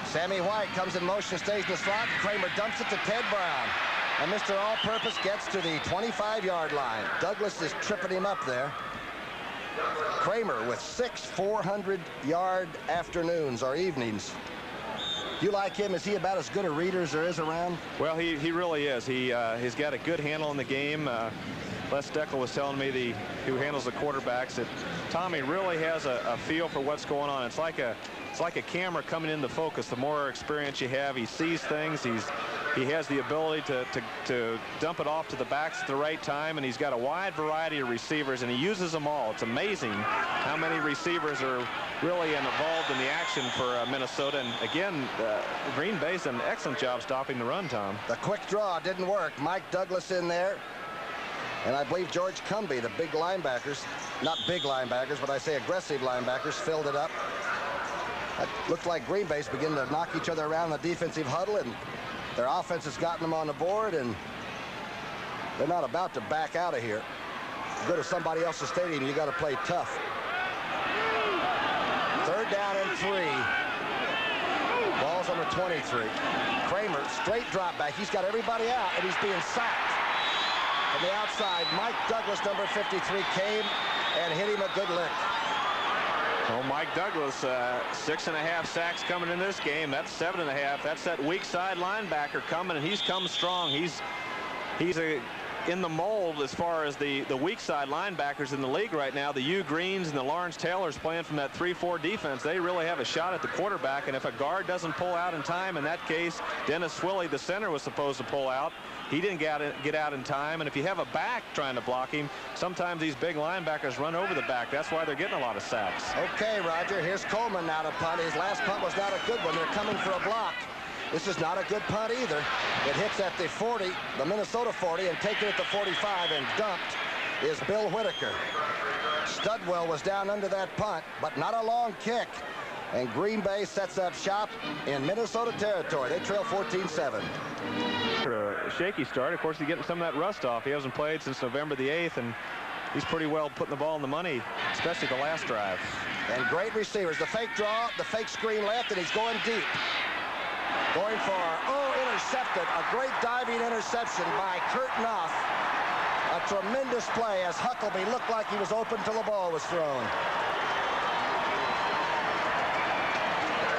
S1: Sammy White comes in motion, stays in the slot. Kramer dumps it to Ted Brown. And Mr. All-Purpose gets to the 25-yard line. Douglas is tripping him up there. Kramer with 6 400-yard afternoons or evenings. You like him? Is he about as good a reader as there is around?
S2: Well, he really is. He's got a good handle on the game. Les Steckel was telling me, who handles the quarterbacks, that Tommy really has a feel for what's going on. It's like a camera coming into focus. The more experience you have, he sees things. He has the ability to dump it off to the backs at the right time, and he's got a wide variety of receivers, and he uses them all. It's amazing how many receivers are really involved in the action for Minnesota. And again, Green Bay's done an excellent job stopping the run, Tom.
S1: The quick draw didn't work. Mike Douglas in there. And I believe George Cumbie, the big linebackers, not big linebackers, but I say aggressive linebackers, filled it up. It looked like Green Bay's beginning to knock each other around in the defensive huddle, and their offense has gotten them on the board, and they're not about to back out of here. Go to somebody else's stadium, you got to play tough. 3rd down and 3. Ball's on the 23. Kramer, straight drop back. He's got everybody out, and he's being sacked. From the outside, Mike Douglas, number 53, came and hit him a good lick.
S2: Well, Mike Douglas, 6.5 sacks coming in this game. That's 7.5. That's that weak side linebacker coming, and he's come strong. He's in the mold as far as the weak side linebackers in the league right now. The Hugh Greens and the Lawrence Taylors playing from that 3-4 defense. They really have a shot at the quarterback, and if a guard doesn't pull out in time, in that case, Dennis Swilley, the center, was supposed to pull out. He didn't get out in time, and if you have a back trying to block him, sometimes these big linebackers run over the back. That's why they're getting a lot of sacks.
S1: Okay, Roger, here's Coleman now to punt. His last punt was not a good one. They're coming for a block. This is not a good punt either. It hits at the 40, the Minnesota 40, and taken at the 45 and dumped is Bill Whitaker. Studwell was down under that punt, but not a long kick. And Green Bay sets up shop in Minnesota territory. They trail 14-7.
S2: A shaky start. Of course, he's getting some of that rust off. He hasn't played since November the 8th, and he's pretty well putting the ball in the money, especially the last drive.
S1: And great receivers. The fake draw, the fake screen left, and he's going deep. Going for, intercepted. A great diving interception by Kurt Knopf. A tremendous play as Huckabee looked like he was open till the ball was thrown.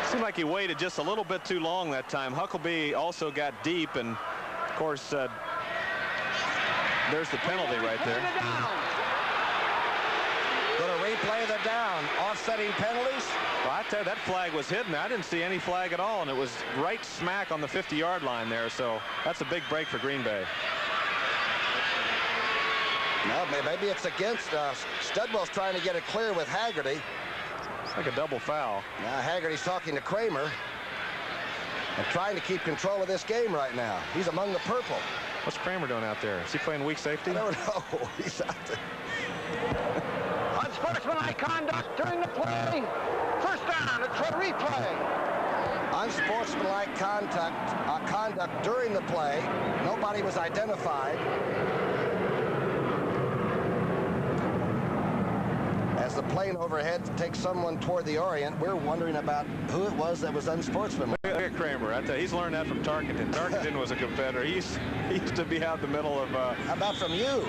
S2: Seemed like he waited just a little bit too long that time. Huckabee also got deep, and of course, there's the penalty right there.
S1: Going to replay the down. Offsetting penalties.
S2: Well, tell you, that flag was hidden. I didn't see any flag at all, and it was right smack on the 50-yard line there. So that's a big break for Green Bay.
S1: No, maybe it's against Studwell's trying to get it clear with Haggerty.
S2: It's like a double foul.
S1: Now Haggerty's talking to Kramer and trying to keep control of this game right now. He's among the purple.
S2: What's Kramer doing out there? Is he playing weak safety?
S1: I don't know. He's out there.
S3: Unsportsmanlike conduct during the play. First down. It's for replay.
S1: Unsportsmanlike conduct during the play. Nobody was identified. As the plane overhead takes someone toward the Orient, we're wondering about who it was that was unsportsmanlike.
S2: Look at Kramer. I tell you, he's learned that from Tarkenton. Tarkenton was a competitor. He used to be out in the middle of...
S1: How about from you?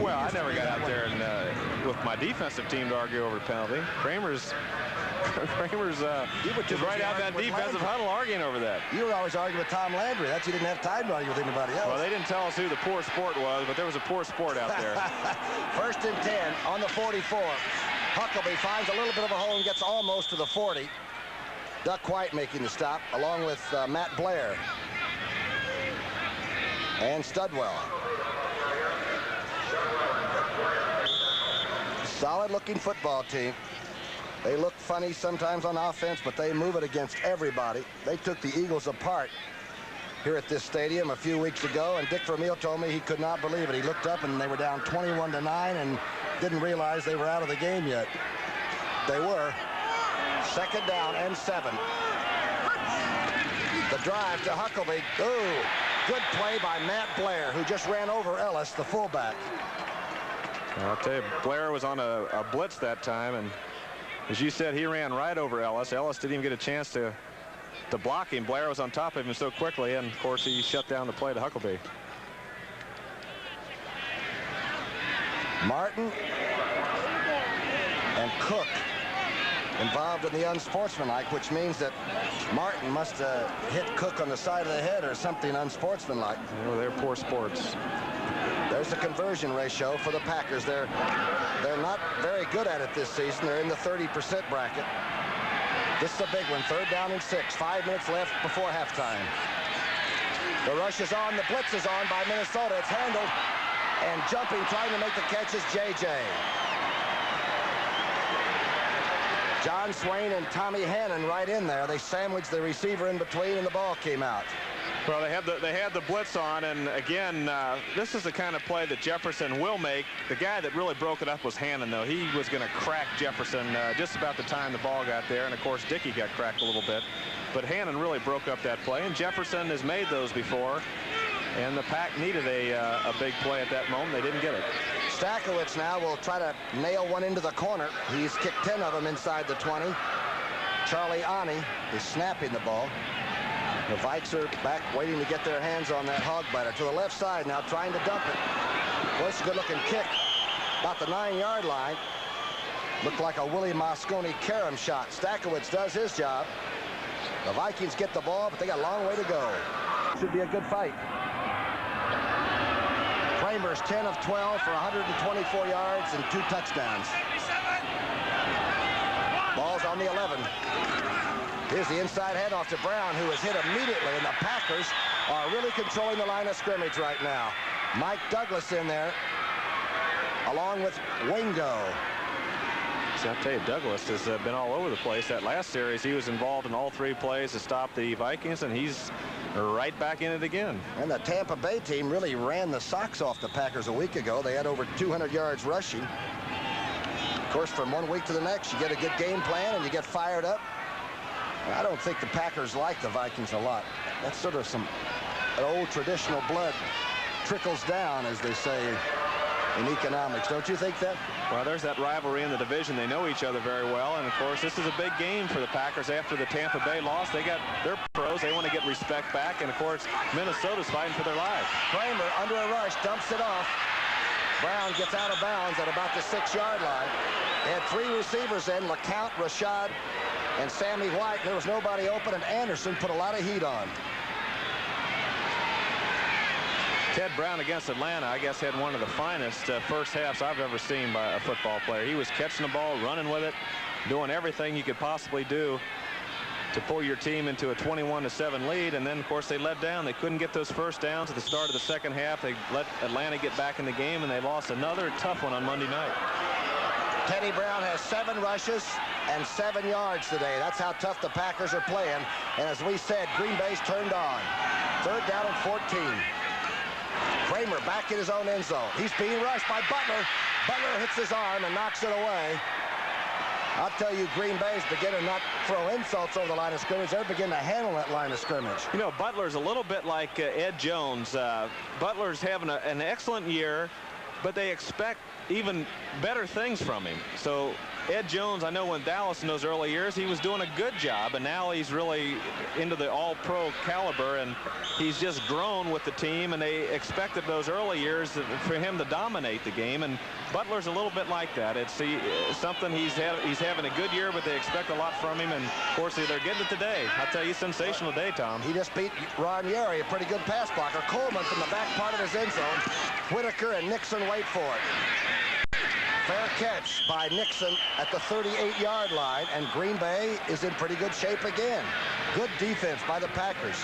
S2: Well, I never got out there and with my defensive team to argue over a penalty. Kramer's just right out that defensive huddle arguing over that.
S1: You were always arguing with Tom Landry. That's you didn't have time to argue with anybody else.
S2: Well, they didn't tell us who the poor sport was, but there was a poor sport out there.
S1: First and 10 on the 44. Huckabee finds a little bit of a hole and gets almost to the 40. Duck White making the stop, along with Matt Blair and Studwell. Solid-looking football team. They look funny sometimes on offense, but they move it against everybody. They took the Eagles apart here at this stadium a few weeks ago, and Dick Vermeil told me he could not believe it. He looked up, and they were down 21-9 and didn't realize they were out of the game yet. They were. Second down and 7. The drive to Huckabee. Ooh, good play by Matt Blair, who just ran over Ellis, the fullback.
S2: I'll tell you, Blair was on a blitz that time, and as you said, he ran right over Ellis. Ellis didn't even get a chance to block him. Blair was on top of him so quickly, and of course he shut down the play to Huckabee.
S1: Martin and Cook involved in the unsportsmanlike, which means that Martin must have hit Cook on the side of the head or something unsportsmanlike.
S2: Well, they're poor sports.
S1: There's the conversion ratio for the Packers. They're not very good at it this season. They're in the 30% bracket. This is a big one. Third down and 6. 5 minutes left before halftime. The rush is on. The blitz is on by Minnesota. It's handled. And jumping, trying to make the catch is J.J. John Swain and Tommy Hannon right in there. They sandwiched the receiver in between, and the ball came out.
S2: Well, they had the blitz on, and again, this is the kind of play that Jefferson will make. The guy that really broke it up was Hannon, though. He was going to crack Jefferson just about the time the ball got there, and of course Dickey got cracked a little bit. But Hannon really broke up that play, and Jefferson has made those before, and the Pack needed a big play at that moment. They didn't get it.
S1: Stakowicz now will try to nail one into the corner. He's kicked 10 of them inside the 20. Charlie Ani is snapping the ball. The Vikes are back waiting to get their hands on that hog biter. To the left side now, trying to dump it. Well, it's a good-looking kick. About the 9-yard line. Looked like a Willie Mosconi carom shot. Stakowicz does his job. The Vikings get the ball, but they got a long way to go. Should be a good fight. Kramer's 10 of 12 for 124 yards and 2 touchdowns. Ball's on the 11. Here's the inside handoff to Brown, who is hit immediately, and the Packers are really controlling the line of scrimmage right now. Mike Douglas in there, along with Wingo.
S2: So I'll tell you, Douglas has been all over the place. That last series, he was involved in all 3 plays to stop the Vikings, and he's right back in it again.
S1: And the Tampa Bay team really ran the socks off the Packers a week ago. They had over 200 yards rushing. Of course, from one week to the next, you get a good game plan and you get fired up. I don't think the Packers like the Vikings a lot. That's sort of some old traditional blood trickles down, as they say in economics. Don't you think that?
S2: Well, there's that rivalry in the division. They know each other very well, and of course this is a big game for the Packers after the Tampa Bay loss. They got their pros. They want to get respect back, and of course Minnesota's fighting for their lives.
S1: Kramer under a rush dumps it off. Brown gets out of bounds at about the 6-yard line. They had 3 receivers in, LeCount, Rashad, and Sammy White. There was nobody open, and Anderson put a lot of heat on.
S2: Ted Brown against Atlanta, I guess, had one of the finest first halves I've ever seen by a football player. He was catching the ball, running with it, doing everything you could possibly do to pull your team into a 21-7 lead, and then of course they let down. They couldn't get those first downs at the start of the second half. They let Atlanta get back in the game, and they lost another tough one on Monday night.
S1: Teddy Brown has 7 rushes and 7 yards today. That's how tough the Packers are playing. And as we said, Green Bay's turned on. 3rd down and 14. Kramer back in his own end zone. He's being rushed by Butler. Butler hits his arm and knocks it away. I'll tell you, Green Bay's beginning to not throw insults over the line of scrimmage. They're beginning to handle that line of scrimmage.
S2: You know, Butler's a little bit like Ed Jones. Butler's having an excellent year, but they expect even better things from him. So Ed Jones, I know when Dallas in those early years, he was doing a good job, and now he's really into the all-pro caliber, and he's just grown with the team, and they expected those early years for him to dominate the game, and Butler's a little bit like that. It's something he's having a good year, but they expect a lot from him, and of course they're getting it today. I'll tell you, sensational day, Tom.
S1: He just beat Ron Yeri, a pretty good pass blocker. Coleman from the back part of his end zone. Whitaker and Nixon wait for it. Fair catch by Nixon at the 38-yard line, and Green Bay is in pretty good shape again. Good defense by the Packers.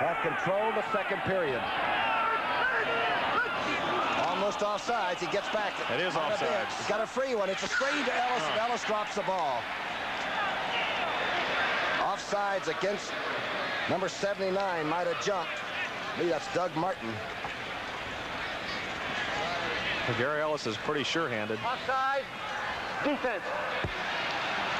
S1: Have controlled the second period. Almost offsides. He gets back.
S2: It is offsides.
S1: He's got a free one. It's a screen to Ellis, and Ellis drops the ball. Offsides against number 79. Might have jumped. Maybe that's Doug Martin.
S2: Gary Ellis is pretty sure-handed.
S3: Offside. Defense.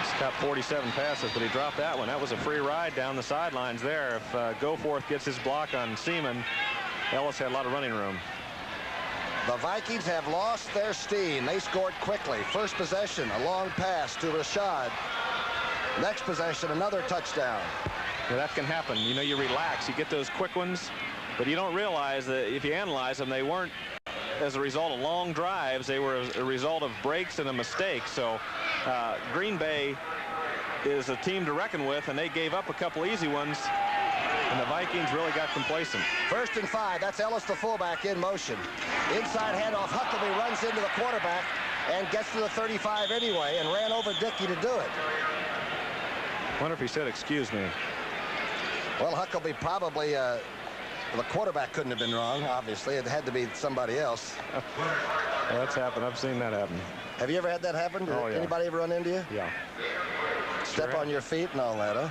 S2: He's got 47 passes, but he dropped that one. That was a free ride down the sidelines there. If Goforth gets his block on Seaman, Ellis had a lot of running room.
S1: The Vikings have lost their steam. They scored quickly. First possession, a long pass to Rashad. Next possession, another touchdown.
S2: Yeah, that can happen. You know, you relax. You get those quick ones, but you don't realize that if you analyze them, they weren't as a result of long drives. They were a result of breaks and a mistake. So Green Bay is a team to reckon with, and they gave up a couple easy ones, and the Vikings really got complacent. 1st and 5.
S1: That's Ellis, the fullback, in motion. Inside handoff. Huckabee runs into the quarterback and gets to the 35 anyway and ran over Dickey to do it.
S2: Wonder if he said, "Excuse me."
S1: Well, Huckabee probably, the quarterback couldn't have been wrong, obviously. It had to be somebody else.
S2: Well, that's happened. I've seen that happen.
S1: Have you ever had that happen?
S2: Oh, yeah.
S1: Anybody ever run into you?
S2: Yeah.
S1: Step
S2: Sure
S1: on your feet and all that, huh?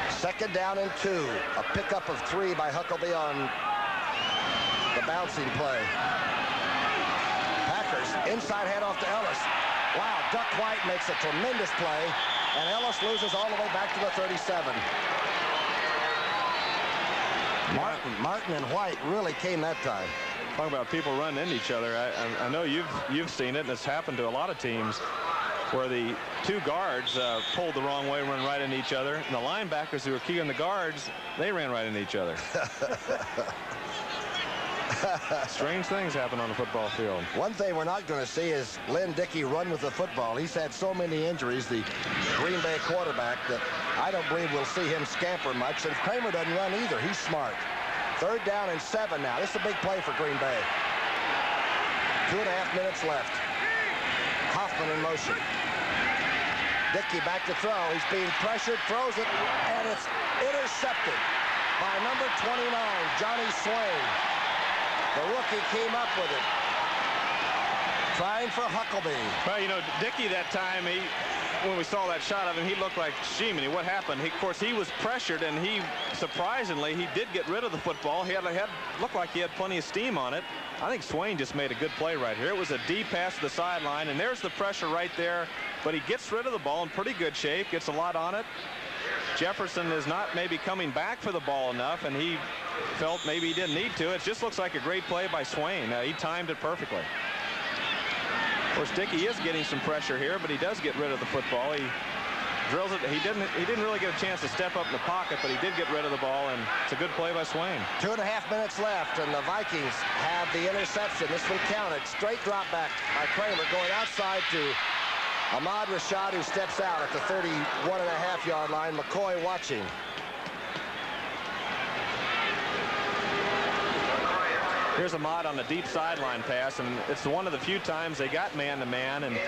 S1: 2nd down and 2. A pickup of 3 by Huckabee on the bouncing play. Packers, inside handoff to Ellis. Wow, Duck White makes a tremendous play, and Ellis loses all the way back to the 37. Martin and White really came that time.
S2: Talking about people running into each other. I know you've seen it, and it's happened to a lot of teams where the 2 guards pulled the wrong way and run right into each other, and the linebackers who were key on the guards, they ran right into each other. Strange things happen on the football field.
S1: One thing we're not going to see is Lynn Dickey run with the football. He's had so many injuries, the Green Bay quarterback, that I don't believe we'll see him scamper much. And Kramer doesn't run either. He's smart. 3rd down and 7 now. This is a big play for Green Bay. 2.5 minutes left. Hoffman in motion. Dickey back to throw. He's being pressured, throws it, and it's intercepted by number 29, Johnny Swain. The rookie came up with it. Trying for Huckabee.
S2: Well, you know, Dickey that time, when we saw that shot of him, he looked like Sheeman. What happened? Of course, he was pressured, and surprisingly, he did get rid of the football. He looked like he had plenty of steam on it. I think Swain just made a good play right here. It was a deep pass to the sideline, and there's the pressure right there. But he gets rid of the ball in pretty good shape, gets a lot on it. Jefferson is not maybe coming back for the ball enough, and he felt maybe he didn't need to. It just looks like a great play by Swain. He timed it perfectly. Of course, Dickey is getting some pressure here, but he does get rid of the football. He drills it. He didn't really get a chance to step up in the pocket, but he did get rid of the ball, and it's a good play by Swain. 2.5 minutes left, and the Vikings have the interception. This one counted. Straight drop back by Kramer going outside to Ahmad Rashad, who steps out at the 31.5-yard line. McCoy watching. Here's Ahmad on the deep sideline pass, and it's one of the few times they got man-to-man and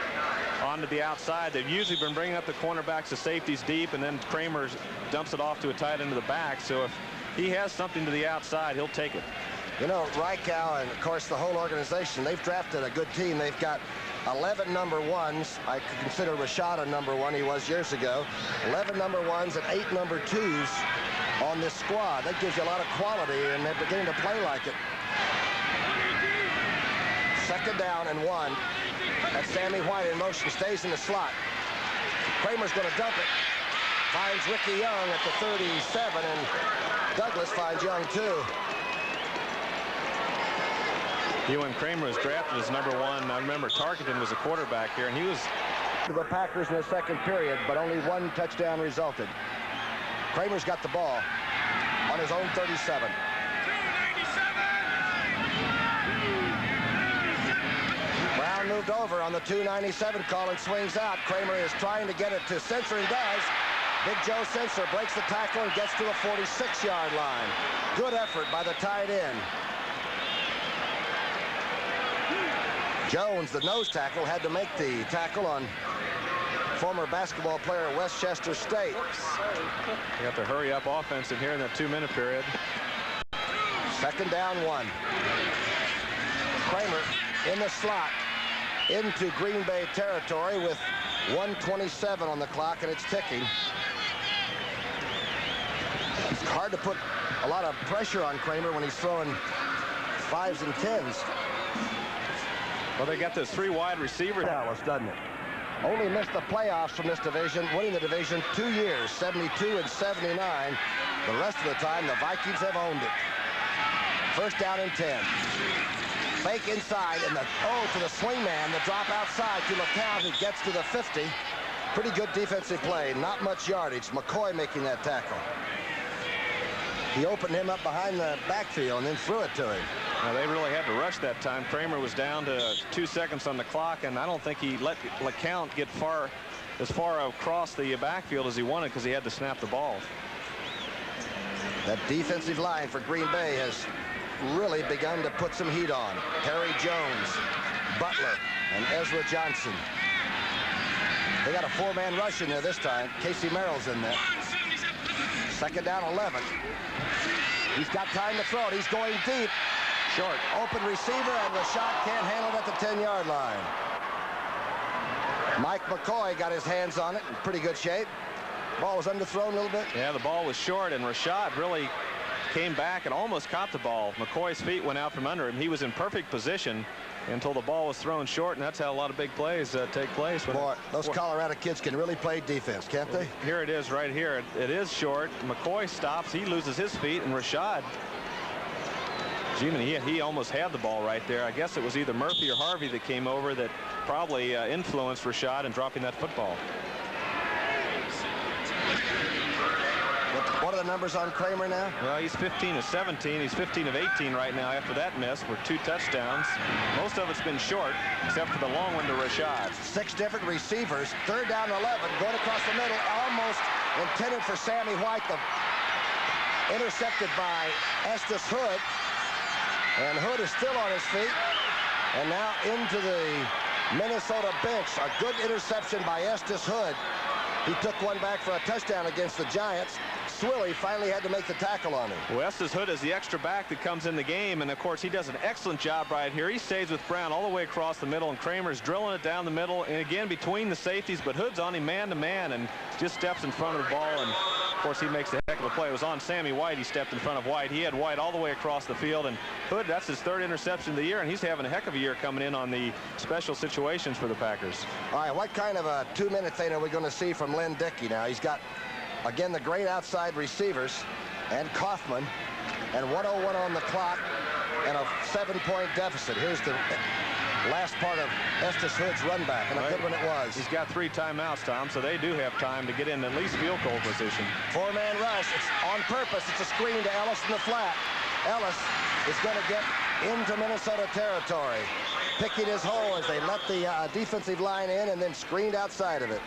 S2: onto the outside. They've usually been bringing up the cornerbacks to safeties deep, and then Kramer dumps it off to a tight end to the back. So if he has something to the outside, he'll take it.
S1: You know, Reichow and, of course, the whole organization, they've drafted a good team. They've got 11 number ones. I could consider Rashad a number one. He was years ago. 11 number ones and 8 number twos on this squad. That gives you a lot of quality, and they're beginning to play like it. Second down and 1. That's Sammy White in motion, stays in the slot. Kramer's going to dump it. Finds Ricky Young at the 37, and Douglas finds Young too.
S2: When Kramer was drafted as number 1, I remember Tarkenton was a quarterback here, and he was
S1: to the Packers in the second period, but only 1 touchdown resulted. Kramer's got the ball on his own 37. Brown moved over on the 297 call and swings out. Kramer is trying to get it to Sensor and does. Big Joe Sensor breaks the tackle and gets to the 46-yard line. Good effort by the tight end. Jones, the nose tackle, had to make the tackle on former basketball player at Westchester State.
S2: You have to hurry up offense in here in that 2-minute period.
S1: Second down 1. Kramer in the slot into Green Bay territory with 1:27 on the clock, and it's ticking. It's hard to put a lot of pressure on Kramer when he's throwing 5s and 10s.
S2: Well, they got those 3 wide receivers.
S1: Dallas, doesn't it? Only missed the playoffs from this division, winning the division 2 years, 72 and 79. The rest of the time, the Vikings have owned it. First down and 10. Fake inside, and to the swing man, the drop outside to LeCount, who gets to the 50. Pretty good defensive play, not much yardage. McCoy making that tackle. He opened him up behind the backfield and then threw it to him.
S2: Now, they really had to rush that time. Kramer was down to 2 seconds on the clock, and I don't think he let LeCount get as far across the backfield as he wanted because he had to snap the ball.
S1: That defensive line for Green Bay has really begun to put some heat on. Harry Jones, Butler, and Ezra Johnson. They got a 4-man rush in there this time. Casey Merrill's in there. Second down 11. He's got time to throw it. He's going deep. Short. Open receiver, and Rashad can't handle it at the 10-yard line. Mike McCoy got his hands on it in pretty good shape. Ball was underthrown a little bit.
S2: Yeah, the ball was short, and Rashad really came back and almost caught the ball. McCoy's feet went out from under him. He was in perfect position until the ball was thrown short, and that's how a lot of big plays take place.
S1: Boy, those Colorado kids can really play defense, can't they?
S2: Here it is right here. It is short. McCoy stops. He loses his feet, and Rashad, he almost had the ball right there. I guess it was either Murphy or Harvey that came over that probably influenced Rashad in dropping that football.
S1: What are the numbers on Kramer now?
S2: Well, he's 15 of 17. He's 15 of 18 right now after that miss for 2 touchdowns. Most of it's been short, except for the long one to Rashad.
S1: 6 different receivers. Third down 11. Going across the middle. Almost intended for Sammy White. Intercepted by Estes Hood. And Hood is still on his feet. And now into the Minnesota bench. A good interception by Estes Hood. He took one back for a touchdown against the Giants. Swilly finally had to make the tackle on him.
S2: Well, Estes Hood is the extra back that comes in the game, and of course he does an excellent job right here. He stays with Brown all the way across the middle, and Kramer's drilling it down the middle and again between the safeties, but Hood's on him man-to-man and just steps in front of the ball, and of course he makes a heck of a play. It was on Sammy White. He stepped in front of White. He had White all the way across the field, and Hood, that's his 3rd interception of the year, and he's having a heck of a year coming in on the special situations for the Packers.
S1: All right, what kind of a 2-minute thing are we going to see from Lynn Dickey now? He's got, again, the great outside receivers and Kaufman, and 1:01 on the clock and a 7-point deficit. Here's the last part of Estes Hood's run back, and a good one it was.
S2: He's got 3 timeouts, Tom, so they do have time to get in at least field goal position.
S1: 4-man rush. It's on purpose. It's a screen to Ellis in the flat. Ellis is going to get into Minnesota territory, picking his hole as they let the defensive line in and then screened outside of it.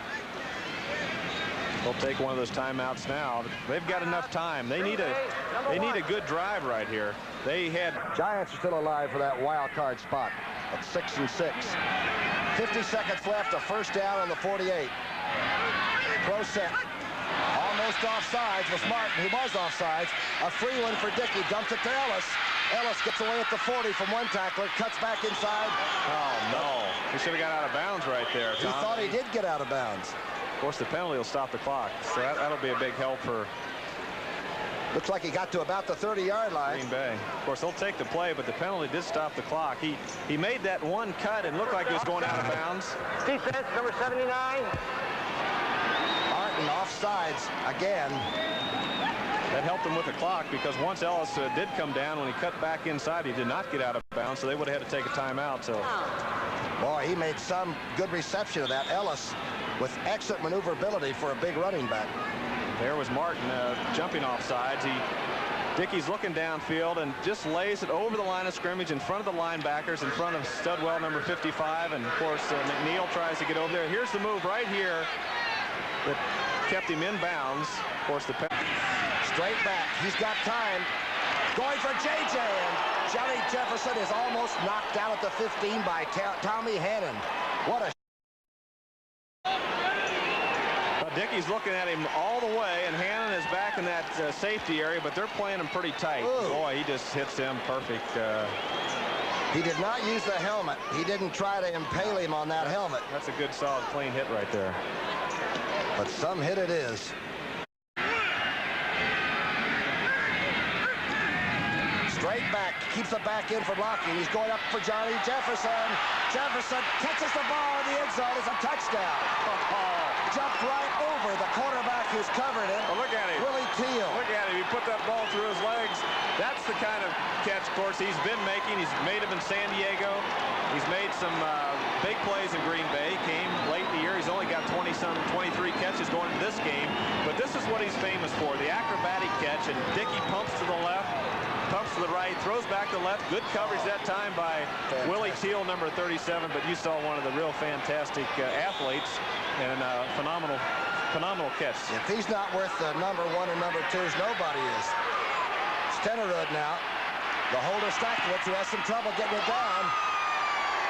S2: They'll take one of those timeouts now. They've got enough time. They need a good drive right here. They had
S1: Giants are still alive for that wild card spot at 6-6. 50 seconds left, a first down on the 48. Throw set. Almost offsides was Martin, who was offsides. A free one for Dickey. Dumps it to Ellis. Ellis gets away at the 40 from one tackler. Cuts back inside.
S2: Oh, no. He should have got out of bounds right there, Tom.
S1: He thought he did get out of bounds.
S2: Of course, the penalty will stop the clock. So that'll be a big help for
S1: Looks like he got to about the 30-yard line.
S2: Green Bay. Of course, they'll take the play, but the penalty did stop the clock. He made that one cut and looked like he was going out of bounds.
S3: Defense, number 79.
S1: Martin offsides again.
S2: That helped him with the clock because once Ellis did come down, when he cut back inside, he did not get out of bounds, so they would have had to take a timeout. So,
S1: boy, he made some good reception of that. Ellis with excellent maneuverability for a big running back.
S2: There was Martin jumping off sides. Dickey's looking downfield and just lays it over the line of scrimmage in front of the linebackers, in front of Studwell, number 55, and of course McNeil tries to get over there. Here's the move right here that kept him in bounds. Of course, the
S1: straight back. He's got time. Going for J.J. and Johnny Jefferson is almost knocked out at the 15 by Tommy Hannon. What a
S2: Dickey's looking at him all the way, and Hannon is back in that safety area, but they're playing him pretty tight.
S1: Ooh.
S2: Boy, he just hits him perfect.
S1: He did not use the helmet. He didn't try to impale him on that helmet.
S2: That's a good, solid, clean hit right there.
S1: But some hit it is. Straight back, keeps it back in for blocking. He's going up for Johnny Jefferson. Jefferson catches the ball in the end zone. It's a touchdown. Jumped right over the quarterback who's covered it.
S2: Oh, look at him.
S1: Willie Teal.
S2: Look at him. He put that ball through his legs. That's the kind of catch, of course, he's been making. He's made them in San Diego. He's made some big plays in Green Bay. He came late in the year. He's only got 23 catches going into this game. But this is what he's famous for, the acrobatic catch. And Dickey pumps to the left, pumps to the right, throws back to the left. Good coverage that time by Willie Teal, number 37. But you saw one of the real fantastic athletes and phenomenal catch.
S1: If he's not worth the number 1 and number 2s, nobody is. Stenerud now. The holder Stacklewitz, who has some trouble getting it down.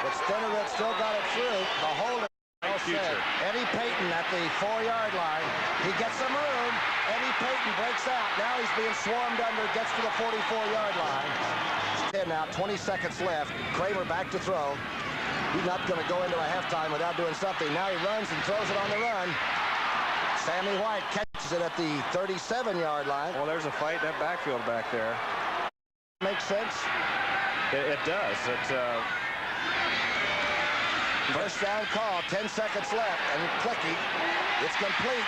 S1: But Stenerud still got it through. The holder. Eddie Payton at the 4-yard line. He gets some room. Eddie Payton breaks out. Now he's being swarmed under. Gets to the 44-yard line. And now 20 seconds left. Kramer back to throw. He's not going to go into a halftime without doing something. Now he runs and throws it on the run. Sammy White catches it at the 37-yard line.
S2: Well, there's a fight in that backfield back there.
S1: Makes sense?
S2: It does. It's
S1: first down call, 10 seconds left, and Clicky, it's complete.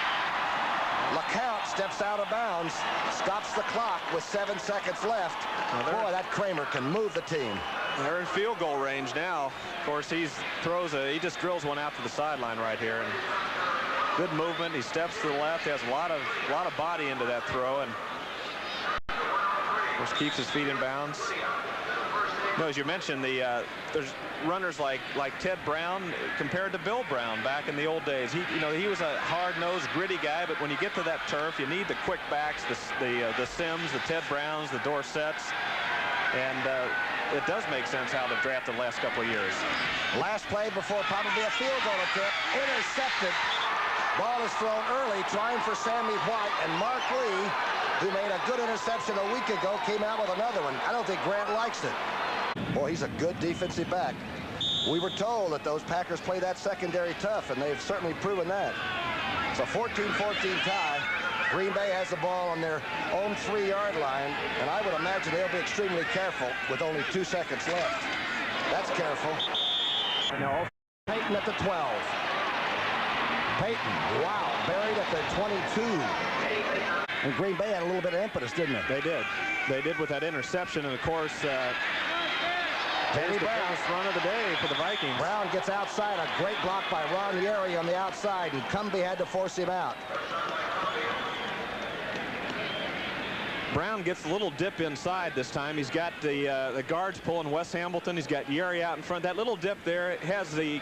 S1: LeCount steps out of bounds, stops the clock with 7 seconds left. Boy, that Kramer can move the team.
S2: They're in field goal range now. Of course, he just drills one out to the sideline right here. And good movement. He steps to the left. He has a lot of body into that throw, and of course keeps his feet in bounds. No, as you mentioned, there's runners like Ted Brown compared to Bill Brown back in the old days. He was a hard-nosed, gritty guy, but when you get to that turf, you need the quick backs, the Sims, the Ted Browns, the Dorsets, and it does make sense how they've drafted the last couple of years.
S1: Last play before probably a field goal attempt. Intercepted. Ball is thrown early, trying for Sammy White, and Mark Lee, who made a good interception a week ago, came out with another one. I don't think Grant likes it. Boy, he's a good defensive back. We were told that those Packers play that secondary tough, and they've certainly proven that. It's a 14-14 tie. Green Bay has the ball on their own 3-yard line, and I would imagine they'll be extremely careful with only 2 seconds left. That's careful. No, Payton at the 12. Payton, wow, buried at the 22. And Green Bay had a little bit of impetus, didn't it?
S2: They did. They did with that interception, and of course,
S1: Teddy Brown.
S2: Biggest run of the day for the Vikings.
S1: Brown gets outside. A great block by Ron Yeri on the outside, and Cumbie had to force him out.
S2: Brown gets a little dip inside this time. He's got the guards pulling Wes Hamilton. He's got Yeri out in front. That little dip there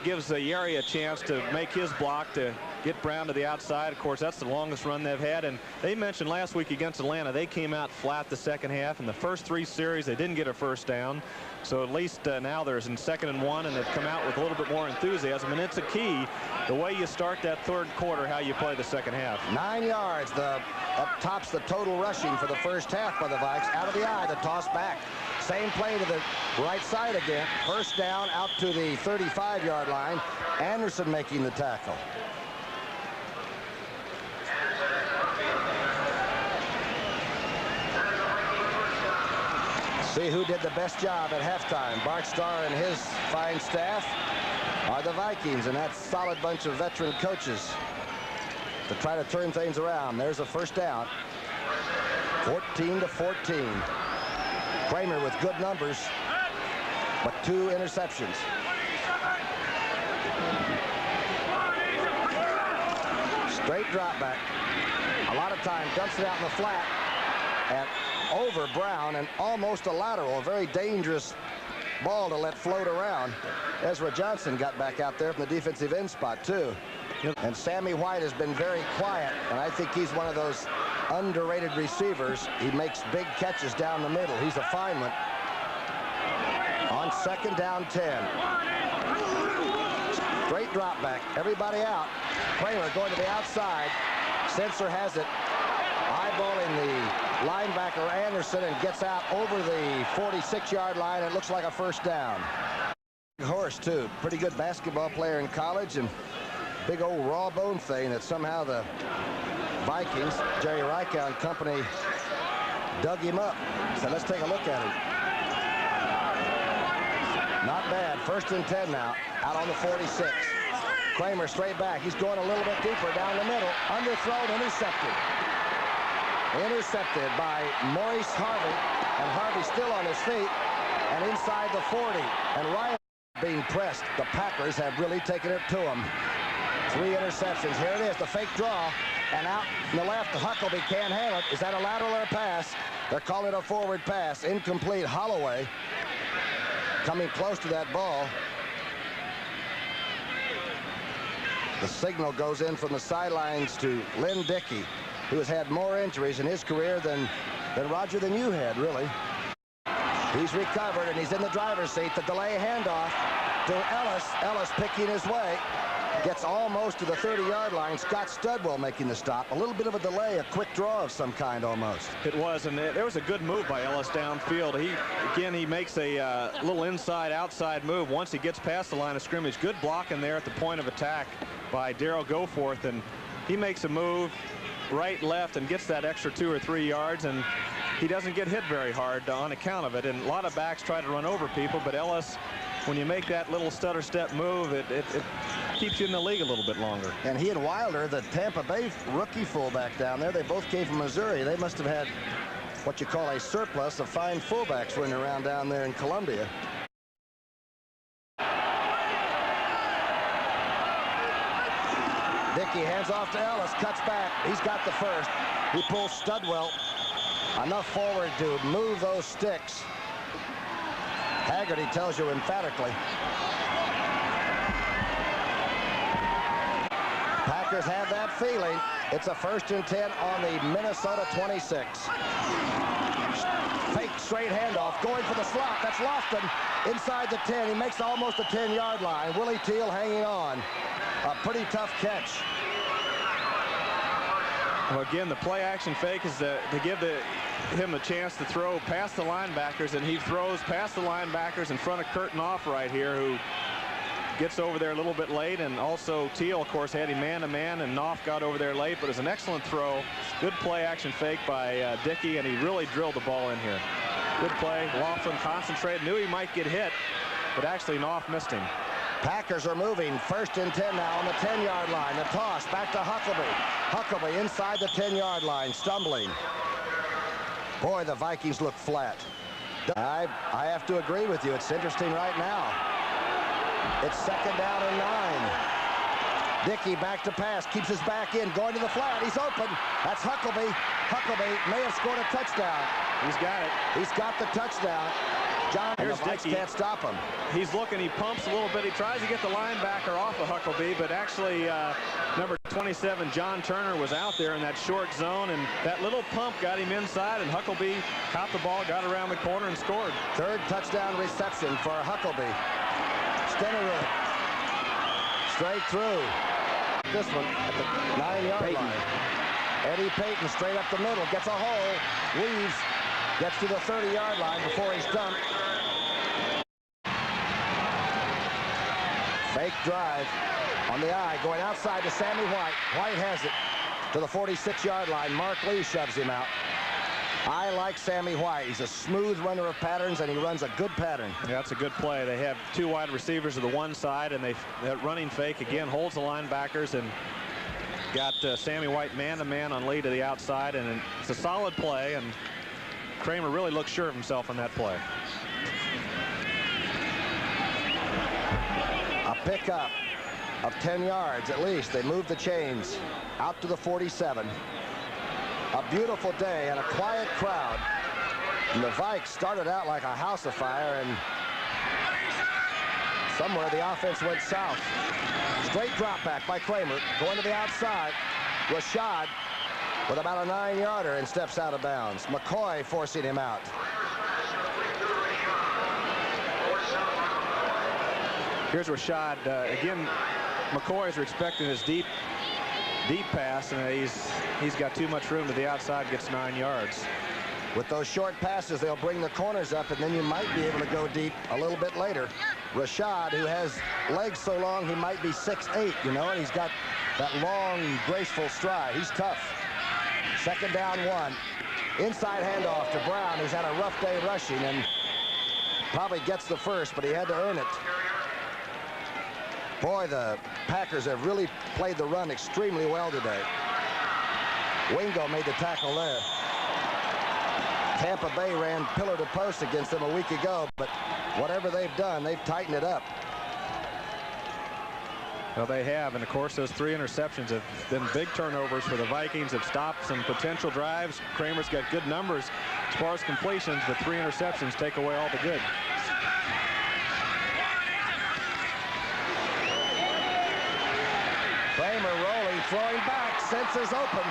S2: gives Yeri a chance to make his block to get Brown to the outside. Of course, that's the longest run they've had. And they mentioned last week against Atlanta, they came out flat the second half. In the first 3 series, they didn't get a first down. So at least now there's in 2nd and 1, and they've come out with a little bit more enthusiasm. And it's a key, the way you start that 3rd quarter, how you play the second half.
S1: 9 yards. That tops the total rushing for the first half by the Vikes. Out of the eye, the toss back. Same play to the right side again. First down out to the 35-yard line. Anderson making the tackle. See who did the best job at halftime. Bart Starr and his fine staff are the Vikings, and that's a solid bunch of veteran coaches to try to turn things around. There's a first down. 14-14. Kramer with good numbers, but 2 interceptions. Straight drop back. A lot of time dumps it out in the flat and over Brown, and almost a lateral. A very dangerous ball to let float around. Ezra Johnson got back out there from the defensive end spot too. And Sammy White has been very quiet, and I think he's one of those underrated receivers. He makes big catches down the middle. He's a fine one. On 2nd down 10. Straight drop back. Everybody out. Kramer going to the outside. Sensor has it. Eyeballing the linebacker Anderson and gets out over the 46-yard line. It looks like a first down. Horse too. Pretty good basketball player in college, and big old raw bone thing that somehow the Vikings, Jerry Reicha and company, dug him up. So let's take a look at him. Not bad. 1st and 10 now. Out on the 46. Kramer straight back. He's going a little bit deeper down the middle. Underthrown, intercepted. Intercepted by Maurice Harvey. And Harvey still on his feet. And inside the 40. And Ryan being pressed. The Packers have really taken it to him. 3 interceptions. Here it is, the fake draw. And out in the left, Huckabee can't handle it. Is that a lateral or a pass? They're calling it a forward pass. Incomplete. Holloway coming close to that ball. The signal goes in from the sidelines to Lynn Dickey, who has had more injuries in his career than Roger than you had, really. He's recovered, and he's in the driver's seat. The delay handoff to Ellis. Ellis picking his way. Gets almost to the 30-yard line. Scott Studwell making the stop. A little bit of a delay, a quick draw of some kind almost.
S2: It was, and there was a good move by Ellis downfield. He makes a little inside-outside move once he gets past the line of scrimmage. Good blocking there at the point of attack by Darryl Goforth, and he makes a move right, left, and gets that extra 2 or 3 yards, and he doesn't get hit very hard on account of it. And a lot of backs try to run over people, but Ellis, when you make that little stutter step move, it keeps you in the league a little bit longer.
S1: And he and Wilder, the Tampa Bay rookie fullback down there, they both came from Missouri. They must have had what you call a surplus of fine fullbacks running around down there in Columbia. Dickey hands off to Ellis, cuts back. He's got the first. He pulls Studwell enough forward to move those sticks. Haggerty tells you emphatically. Packers have that feeling. It's a 1st and 10 on the Minnesota 26. Fake straight handoff, going for the slot. That's Lofton inside the 10. He makes almost a 10-yard line. Willie Teal hanging on. A pretty tough catch.
S2: Well, again, the play action fake is to give him a chance to throw past the linebackers, and he throws past the linebackers in front of Kurt Knopf right here, who gets over there a little bit late. And also Teal, of course, had him man-to-man, and Knopf got over there late, but it's an excellent throw. Good play action fake by Dickey, and he really drilled the ball in here. Good play. Laughlin concentrated, knew he might get hit, but actually Knopf missed him.
S1: Packers are moving. 1st and 10 now on the 10-yard line. The toss back to Huckabee. Huckabee inside the 10-yard line, stumbling. Boy, the Vikings look flat. I have to agree with you. It's interesting right now. It's 2nd down and 9. Dickey back to pass, keeps his back in, going to the flat. He's open. That's Huckabee. Huckabee may have scored a touchdown.
S2: He's got it.
S1: He's got the touchdown. John, and the
S2: Here's
S1: Vikes
S2: Dickey.
S1: can't stop him.
S2: He's looking, he pumps a little bit. He tries to get the linebacker off of Huckabee, but actually number 27, John Turner, was out there in that short zone, and that little pump got him inside, and Huckabee caught the ball, got around the corner, and scored.
S1: Third touchdown reception for Huckabee. Stenerud. Straight through. This one at the 9-yard line. Eddie Payton straight up the middle, gets a hole, weaves, gets to the 30-yard line before he's dumped. Fake drive on the eye, going outside to Sammy White. White has it to the 46-yard line. Mark Lee shoves him out. I like Sammy White. He's a smooth runner of patterns, and he runs a good pattern.
S2: Yeah, that's a good play. They have two wide receivers to the one side, and that running fake again holds the linebackers and got Sammy White man-to-man on Lee to the outside, and it's a solid play, and Kramer really looks sure of himself on that play.
S1: A pickup of 10 yards at least. They move the chains out to the 47. A beautiful day and a quiet crowd. And the Vikes started out like a house of fire, and somewhere the offense went south. Straight drop back by Kramer, going to the outside. Rashad with about a 9-yarder and steps out of bounds. McCoy forcing him out.
S2: Here's Rashad. Again, McCoy is expecting his deep pass, and he's got too much room to the outside, gets 9 yards.
S1: With those short passes, they'll bring the corners up, and then you might be able to go deep a little bit later. Rashad, who has legs so long, he might be 6'8", you know, and he's got that long, graceful stride. He's tough. Second down 1. Inside handoff to Brown, who's had a rough day rushing, and probably gets the first, but he had to earn it. Boy, the Packers have really played the run extremely well today. Wingo made the tackle there. Tampa Bay ran pillar to post against them a week ago, but whatever they've done, they've tightened it up.
S2: Well, they have, and of course those 3 interceptions have been big turnovers for the Vikings, have stopped some potential drives. Kramer's got good numbers as far as completions, but 3 interceptions take away all the good.
S1: Kramer rolling, throwing back, senses open.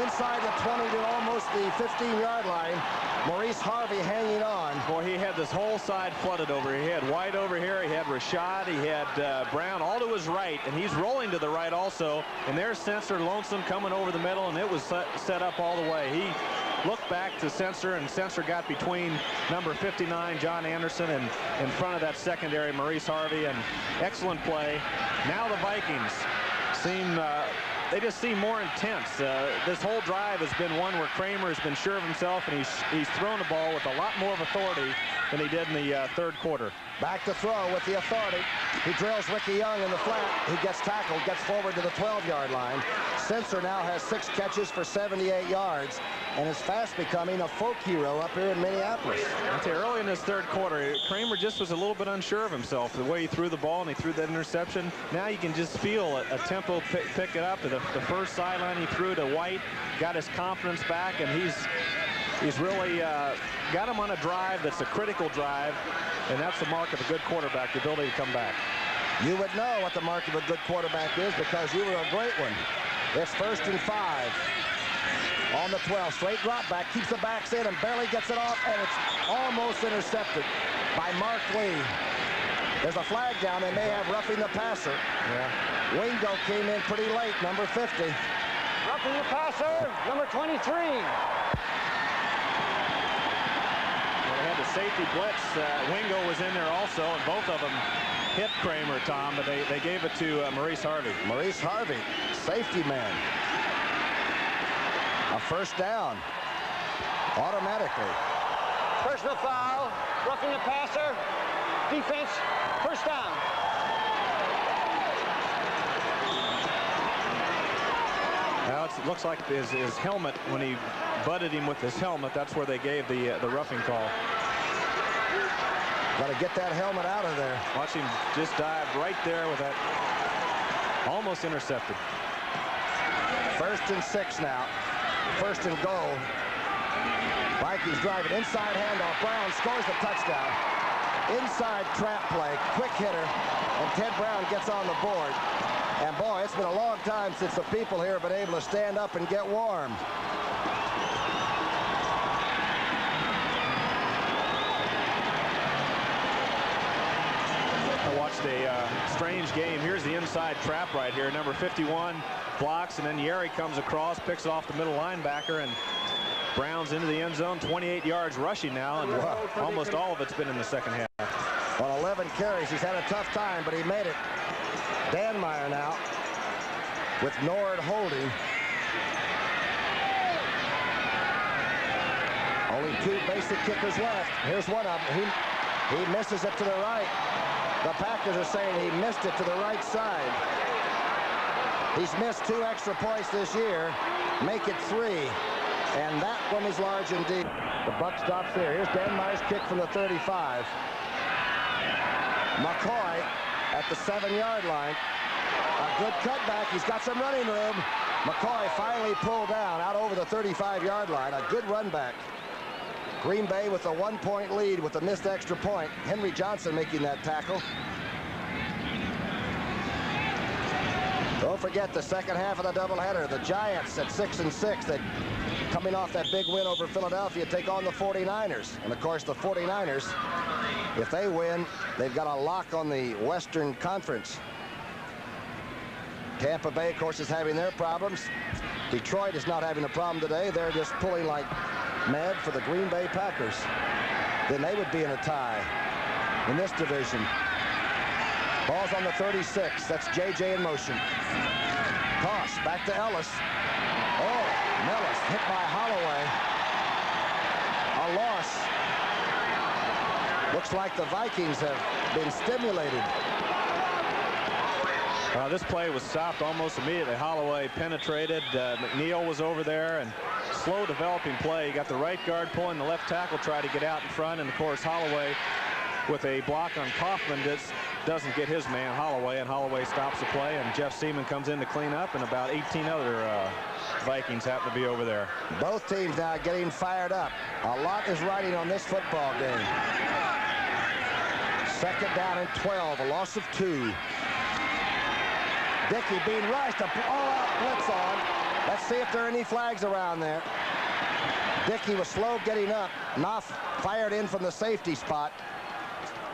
S1: Inside the 20 to almost the 15-yard line. Maurice Harvey hanging on.
S2: Boy, he had this whole side flooded over. He had White over here. He had Rashad. He had Brown all to his right, and he's rolling to the right also. And there's Sensor Lonesome coming over the middle, and it was set up all the way. He looked back to Sensor, and Sensor got between number 59, John Anderson, and in front of that secondary, Maurice Harvey. And excellent play. Now the Vikings seem they just seem more intense. This whole drive has been one where Kramer has been sure of himself, and he's thrown the ball with a lot more of authority than he did in the third quarter.
S1: Back to throw with the authority. He drills Ricky Young in the flat. He gets tackled, gets forward to the 12-yard line. Sensor now has 6 catches for 78 yards and is fast becoming a folk hero up here in Minneapolis.
S2: I'd say early in this third quarter, Kramer just was a little bit unsure of himself. The way he threw the ball and he threw that interception. Now you can just feel a tempo pick it up. The first sideline he threw to White got his confidence back, and he's really got him on a drive that's a critical drive, and that's the mark of a good quarterback, the ability to come back.
S1: You would know what the mark of a good quarterback is because you were a great one. It's 1st and 5. On the 12, straight drop back, keeps the backs in and barely gets it off, and it's almost intercepted by Mark Lee. There's a flag down. They may have roughing the passer.
S2: Yeah.
S1: Wingo came in pretty late, number 50.
S3: Roughing the passer, number 23.
S2: They had the safety blitz. Wingo was in there also, and both of them hit Kramer, Tom, but they gave it to Maurice Harvey.
S1: Maurice Harvey, safety man. A first down, automatically.
S3: Personal foul, roughing the passer, defense, first down.
S2: Now it looks like his helmet, when he butted him with his helmet, that's where they gave the roughing call.
S1: Got to get that helmet out of there.
S2: Watch him just dive right there with that. Almost intercepted.
S1: 1st and 6 now. 1st and goal. Vikings drive it inside handoff. Brown scores the touchdown. inside trap play, quick hitter, and Ted Brown gets on the board. And boy, it's been a long time since the people here have been able to stand up and get warm.
S2: I watched a strange game. Here's the inside trap right here. Number 51 blocks, and then Yeri comes across, picks it off the middle linebacker, and Brown's into the end zone. 28 yards rushing now, and almost all of it's been in the second half.
S1: On 11 carries, he's had a tough time, but he made it. Danmeyer now with Nord holding. Only 2 basic kickers left. Here's one of them. He misses it to the right. The Packers are saying he missed it to the right side. He's missed 2 extra points this year. Make it 3. And that one is large indeed. The buck stops there. Here's Danmeyer's kick from the 35. McCoy at the 7-yard line. A good cutback. He's got some running room. McCoy finally pulled down out over the 35-yard line. A good run back. Green Bay with a 1-point lead with a missed extra point. Henry Johnson making that tackle. Don't forget the second half of the doubleheader. The Giants at 6-6. They coming off that big win over Philadelphia take on the 49ers. And of course the 49ers, if they win, they've got a lock on the Western Conference. Tampa Bay, of course, is having their problems. Detroit is not having a problem today. They're just pulling like mad for the Green Bay Packers. Then they would be in a tie in this division. Ball's on the 36. That's JJ in motion. Toss back to Ellis. Oh, Nellis hit by Holloway. A loss. Looks like the Vikings have been stimulated.
S2: This play was stopped almost immediately. Holloway penetrated. McNeil was over there, and slow developing play. You got the right guard pulling the left tackle, try to get out in front, and of course Holloway with a block on Kaufman doesn't get his man Holloway, and Holloway stops the play, and Jeff Seaman comes in to clean up, and about 18 other Vikings happen to be over there.
S1: Both teams now getting fired up. A lot is riding on this football game. Second down and 12, a loss of 2. Dickey being rushed, a all-out blitz on. Let's see if there are any flags around there. Dickey was slow getting up. Knopf fired in from the safety spot.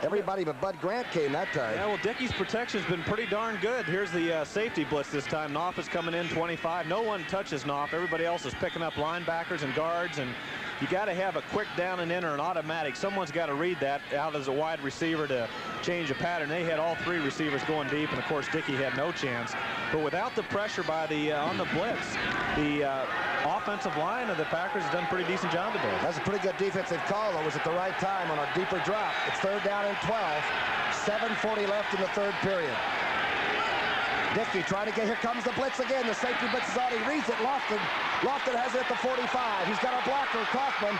S1: Everybody but Bud Grant came that time.
S2: Yeah, well, Dickey's protection's been pretty darn good. Here's the safety blitz this time. Knopf is coming in 25. No one touches Knopf. Everybody else is picking up linebackers and guards, and you got to have a quick down and in or an automatic. Someone's got to read that out as a wide receiver to change a pattern. They had all 3 receivers going deep, and of course Dickey had no chance. But without the pressure by the on the blitz, the offensive line of the Packers has done a pretty decent job today.
S1: That's a pretty good defensive call. It was at the right time on a deeper drop. It's third down and 12. 7:40 left in the third period. Dickey trying to get, here comes the blitz again. The safety blitz is on. He reads it. Lofton has it at the 45. He's got a blocker, Kaufman.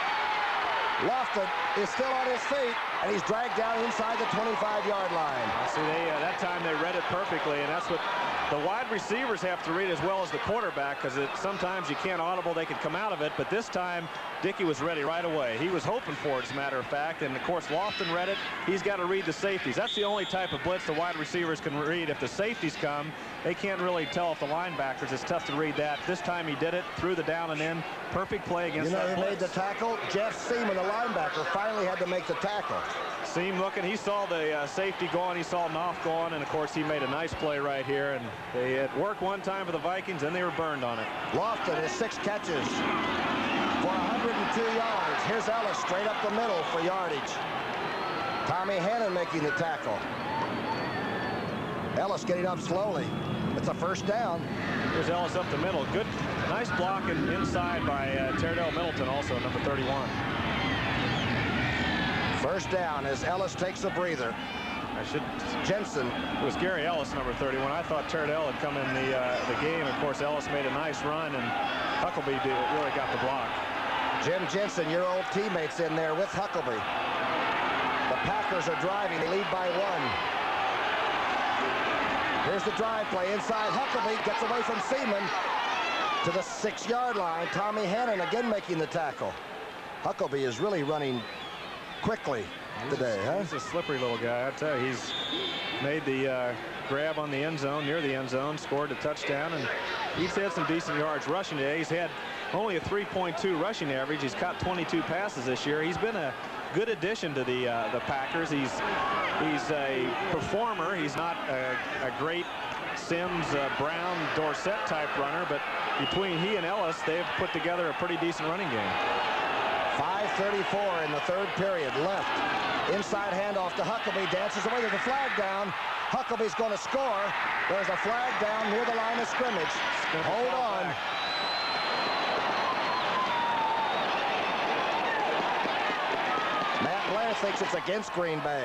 S1: Lofton is still on his feet, and he's dragged down inside the 25-yard line.
S2: See, that time they read it perfectly, and that's what the wide receivers have to read as well as the quarterback, because sometimes you can't audible, they can come out of it, but this time Dickey was ready right away. He was hoping for it, as a matter of fact, and of course Lofton read it. He's got to read the safeties. That's the only type of blitz the wide receivers can read. If the safeties come, they can't really tell if the linebackers. It's tough to read that. This time he did it, threw the down and in. Perfect play against that blitz.
S1: Who made the tackle? Jeff Seaman, the linebacker, finally had to make the tackle.
S2: Seam looking. He saw the safety going. He saw Knopf going, and of course he made a nice play right here. And they had worked one time for the Vikings, and they were burned on it.
S1: Lofton has 6 catches for 102 yards. Here's Ellis straight up the middle for yardage. Tommy Hannon making the tackle. Ellis getting up slowly. It's a first down.
S2: Here's Ellis up the middle. Good, nice block and inside by Teardale Middleton, also number 31.
S1: First down as Ellis takes a breather. Jensen.
S2: It was Gary Ellis, number 31. I thought Teardale had come in the game. Of course, Ellis made a nice run, and Huckleby really got the block.
S1: Jim Jensen, your old teammates in there with Huckleby. The Packers are driving. They lead by 1. Here's the drive play inside. Huckleby gets away from Seaman to the 6-yard line. Tommy Hannon again making the tackle. Huckleby is really running quickly. today, huh?
S2: He's a slippery little guy. I tell you, he's made the grab on the end zone, near the end zone, scored a touchdown, and he's had some decent yards rushing today. He's had only a 3.2 rushing average. He's caught 22 passes this year. He's been a good addition to the Packers. He's a performer. He's not a great Sims, Brown, Dorsett type runner, but between he and Ellis, they've put together a pretty decent running game.
S1: 5:34 in the third period left. Inside handoff to Huckabee, dances away. There's a flag down. Huckabee's going to score. There's a flag down near the line of scrimmage. Hold on. Matt Blair thinks it's against Green Bay.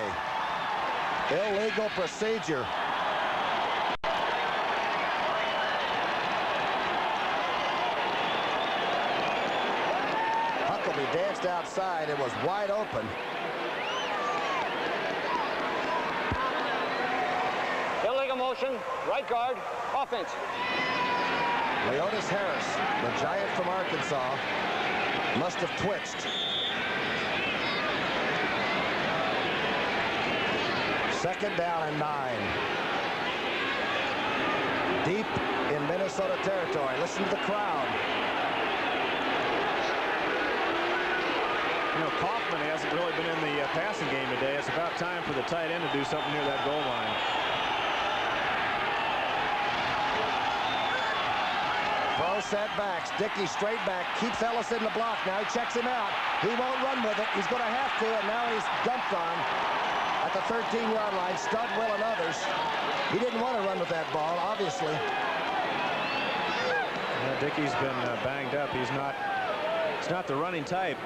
S1: Illegal procedure. Huckabee danced outside. It was wide open.
S3: Illegal motion, right guard, offense.
S1: Leotis Harris, the giant from Arkansas, must have twitched. Second down and 9. Deep in Minnesota territory. Listen to the crowd.
S2: You know, Kaufman hasn't really been in the passing game today. It's about time for the tight end to do something near that goal line.
S1: Throw setbacks. Dickey straight back. Keeps Ellis in the block. Now he checks him out. He won't run with it. He's going to have to, and now he's dumped on at the 13-yard line. Studwell and others. He didn't want to run with that ball, obviously.
S2: Yeah, Dickey's been banged up. He's not the running type.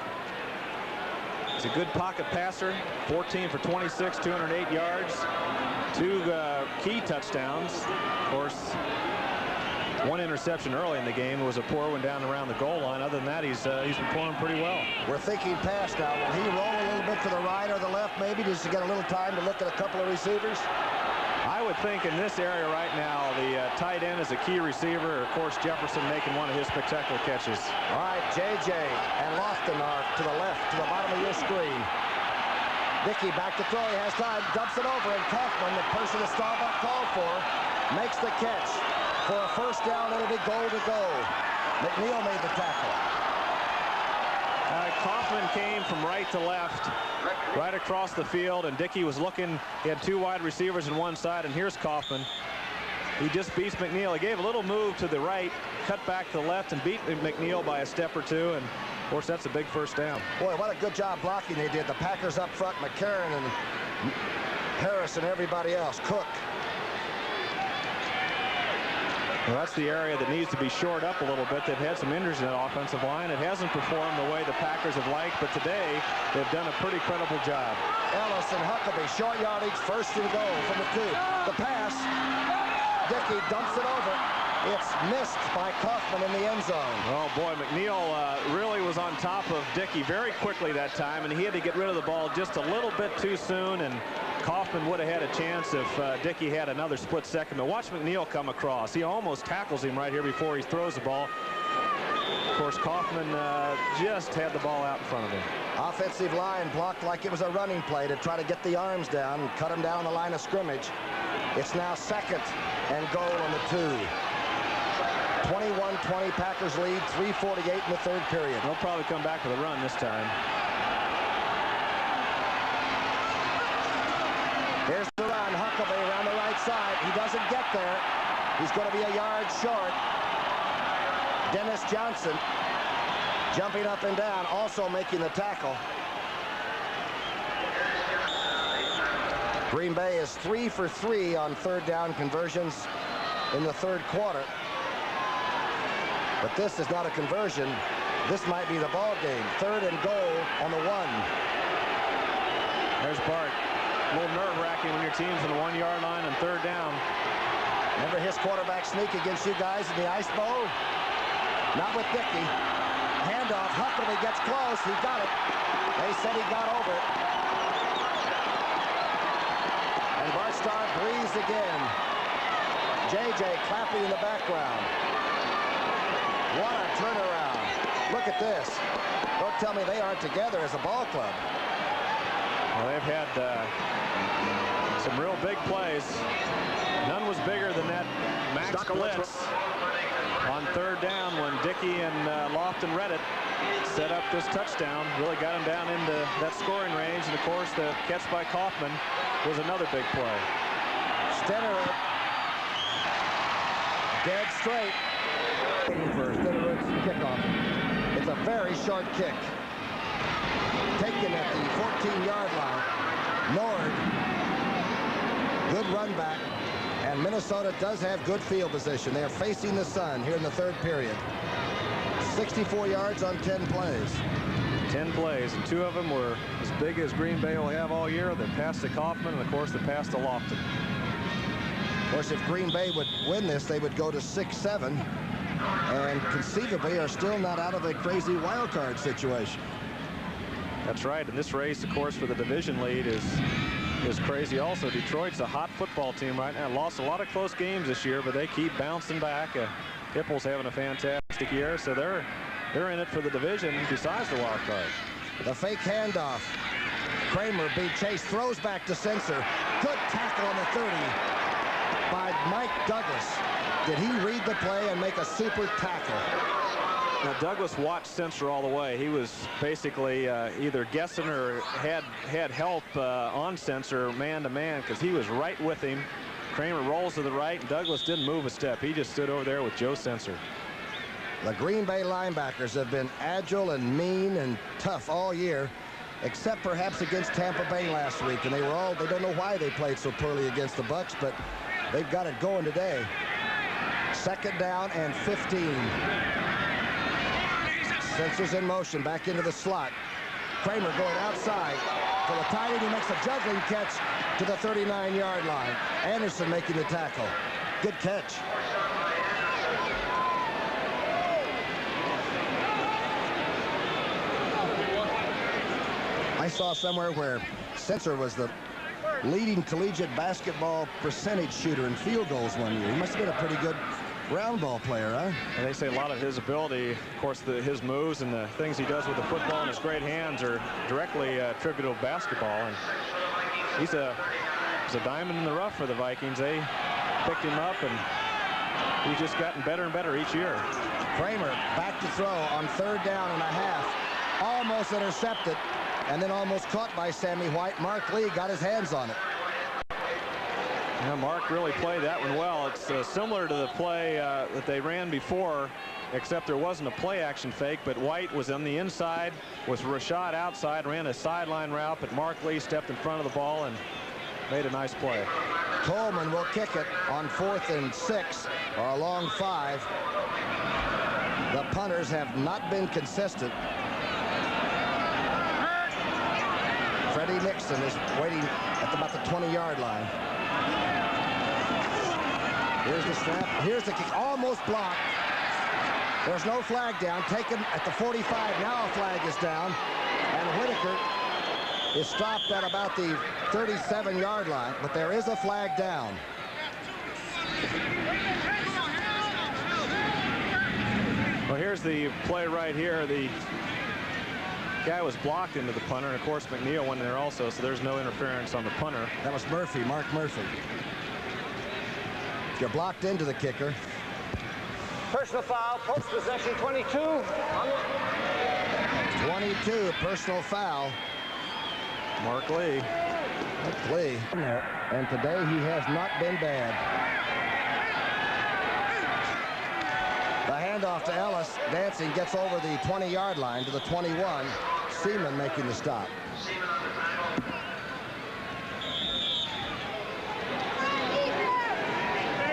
S2: He's a good pocket passer. 14 for 26, 208 yards. 2 key touchdowns. Of course, 1 interception early in the game. It was a poor one down around the goal line. Other than that, he's performing pretty well.
S1: We're thinking pass now. Will he roll a little bit to the right or the left, maybe, just to get a little time to look at a couple of receivers?
S2: I would think in this area right now, the tight end is a key receiver. Of course, Jefferson making one of his spectacular catches.
S1: All right, J.J. and Lofton are to the left, to the bottom of your screen. Dickey back to throw. He has time, dumps it over, and Kaufman, the person that Staubach called for, makes the catch. For a first down, it'll be goal to go. McNeil made the tackle.
S2: Kaufman came from right to left, right across the field, and Dickey was looking. He had 2 wide receivers on one side, and here's Kaufman. He just beats McNeil. He gave a little move to the right, cut back to the left, and beat McNeil by a step or 2, and of course that's a big first down.
S1: Boy, what a good job blocking they did. The Packers up front, McCarron and Harris and everybody else. Cook.
S2: Well, that's the area that needs to be shored up a little bit. They've had some injuries in that offensive line. It hasn't performed the way the Packers have liked, but today they've done a pretty credible job.
S1: Ellis and Huckabee, short yardage, first and goal from the 2. The pass, Dickey dumps it over. It's missed by Kaufman in the end zone.
S2: Oh, boy, McNeil really was on top of Dickey very quickly that time, and he had to get rid of the ball just a little bit too soon, and Kaufman would have had a chance if Dickey had another split second. But watch McNeil come across. He almost tackles him right here before he throws the ball. Of course, Kaufman just had the ball out in front of him.
S1: Offensive line blocked like it was a running play to try to get the arms down and cut him down the line of scrimmage. It's now second and goal on the 2. 21-20 Packers lead, 3:48 in the third period.
S2: They'll probably come back with a run this time.
S1: Here's the run. Huckabee around the right side. He doesn't get there. He's going to be a yard short. Dennis Johnson jumping up and down, also making the tackle. Green Bay is 3 for 3 on third down conversions in the third quarter. But this is not a conversion. This might be the ball game. Third and goal on the 1.
S2: There's Bart. A little nerve-wracking when your team's on the 1-yard line on third down.
S1: Remember his quarterback sneak against you guys in the Ice Bowl? Not with Dickey. Handoff. Huckabee gets close. He got it. They said he got over it. And Bart Starr breathes again. J.J. clapping in the background. What a turnaround. Look at this. Don't tell me they aren't together as a ball club.
S2: Well, they've had some real big plays. None was bigger than that max blitz on third down when Dickey and Lofton Reddit set up this touchdown. Really got him down into that scoring range. And, of course, the catch by Kaufman was another big play.
S1: Stenerud dead straight for Stenerud's kickoff. It's a very short kick. Taken at the 14-yard line. Nord, good run back. And Minnesota does have good field position. They are facing the sun here in the third period. 64 yards on 10 plays.
S2: 10 plays, and 2 of them were as big as Green Bay will have all year. The pass to Kaufman, and, of course, the pass to Lofton.
S1: Of course, if Green Bay would win this, they would go to 6-7 and conceivably are still not out of a crazy wild card situation.
S2: That's right, and this race, of course, for the division lead is crazy also. Detroit's a hot football team right now. Lost a lot of close games this year, but they keep bouncing back. Hippel's having a fantastic year, so they're in it for the division besides the wild card.
S1: The fake handoff. Kramer beat Chase, throws back to Sensor. Good tackle on the 30 by Mike Douglas. Did he read the play and make a super tackle?
S2: Now, Douglas watched Sensor all the way. He was basically either guessing or had help on Sensor man-to-man because he was right with him. Kramer rolls to the right, and Douglas didn't move a step. He just stood over there with Joe Sensor.
S1: The Green Bay linebackers have been agile and mean and tough all year, except perhaps against Tampa Bay last week. And they don't know why they played so poorly against the Bucs, but they've got it going today. Second down and 15. Sensor's in motion, back into the slot. Kramer going outside for the tight end. He makes a juggling catch to the 39-yard line. Anderson making the tackle. Good catch. I saw somewhere where Sensor was the leading collegiate basketball percentage shooter in field goals one year. He must have been a pretty good round ball player, huh?
S2: And they say a lot of his ability, of course, his moves and the things he does with the football and his great hands are directly attributable to basketball. And he's a diamond in the rough for the Vikings. They picked him up, and he's just gotten better and better each year.
S1: Kramer back to throw on third down and a half. Almost intercepted, and then almost caught by Sammy White. Mark Lee got his hands on it.
S2: Yeah, Mark really played that one well. It's similar to the play that they ran before, except there wasn't a play action fake, but White was on the inside, was Rashad outside, ran a sideline route, but Mark Lee stepped in front of the ball and made a nice play.
S1: Coleman will kick it on 4th and 6, or a long 5. The punters have not been consistent. Freddie Nixon is waiting at about the 20-yard line. Here's the snap. Here's the kick. Almost blocked. There's no flag down. Taken at the 45. Now a flag is down. And Whitaker is stopped at about the 37-yard line. But there is a flag down.
S2: Well, here's the play right here. The guy was blocked into the punter. And, of course, McNeil went in there also, so there's no interference on the punter.
S1: That was Murphy, Mark Murphy. You're blocked into the kicker.
S3: Personal foul, post possession 22.
S1: 22, personal foul.
S2: Mark Lee.
S1: Mark Lee. And today he has not been bad. The handoff to Ellis. Dancing gets over the 20-yard line to the 21. Seaman making the stop.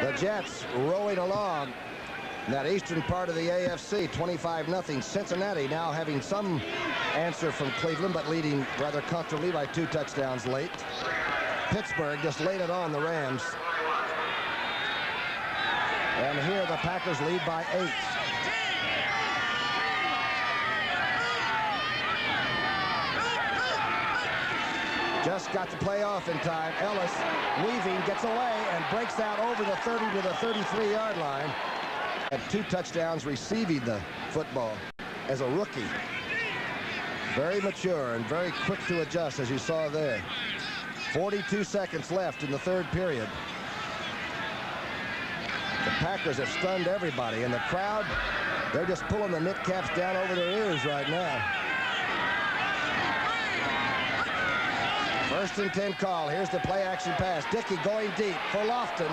S1: The Jets rolling along in that eastern part of the AFC, 25-0. Cincinnati now having some answer from Cleveland, but leading rather comfortably by 2 touchdowns late. Pittsburgh just laid it on the Rams. And here the Packers lead by 8. Just got the play off in time. Ellis weaving, gets away, and breaks out over the 30 to the 33-yard line. Had 2 touchdowns receiving the football as a rookie. Very mature and very quick to adjust, as you saw there. 42 seconds left in the third period. The Packers have stunned everybody, and the crowd, they're just pulling the knit caps down over their ears right now. First and 10 call. Here's the play action pass. Dickey going deep for Lofton.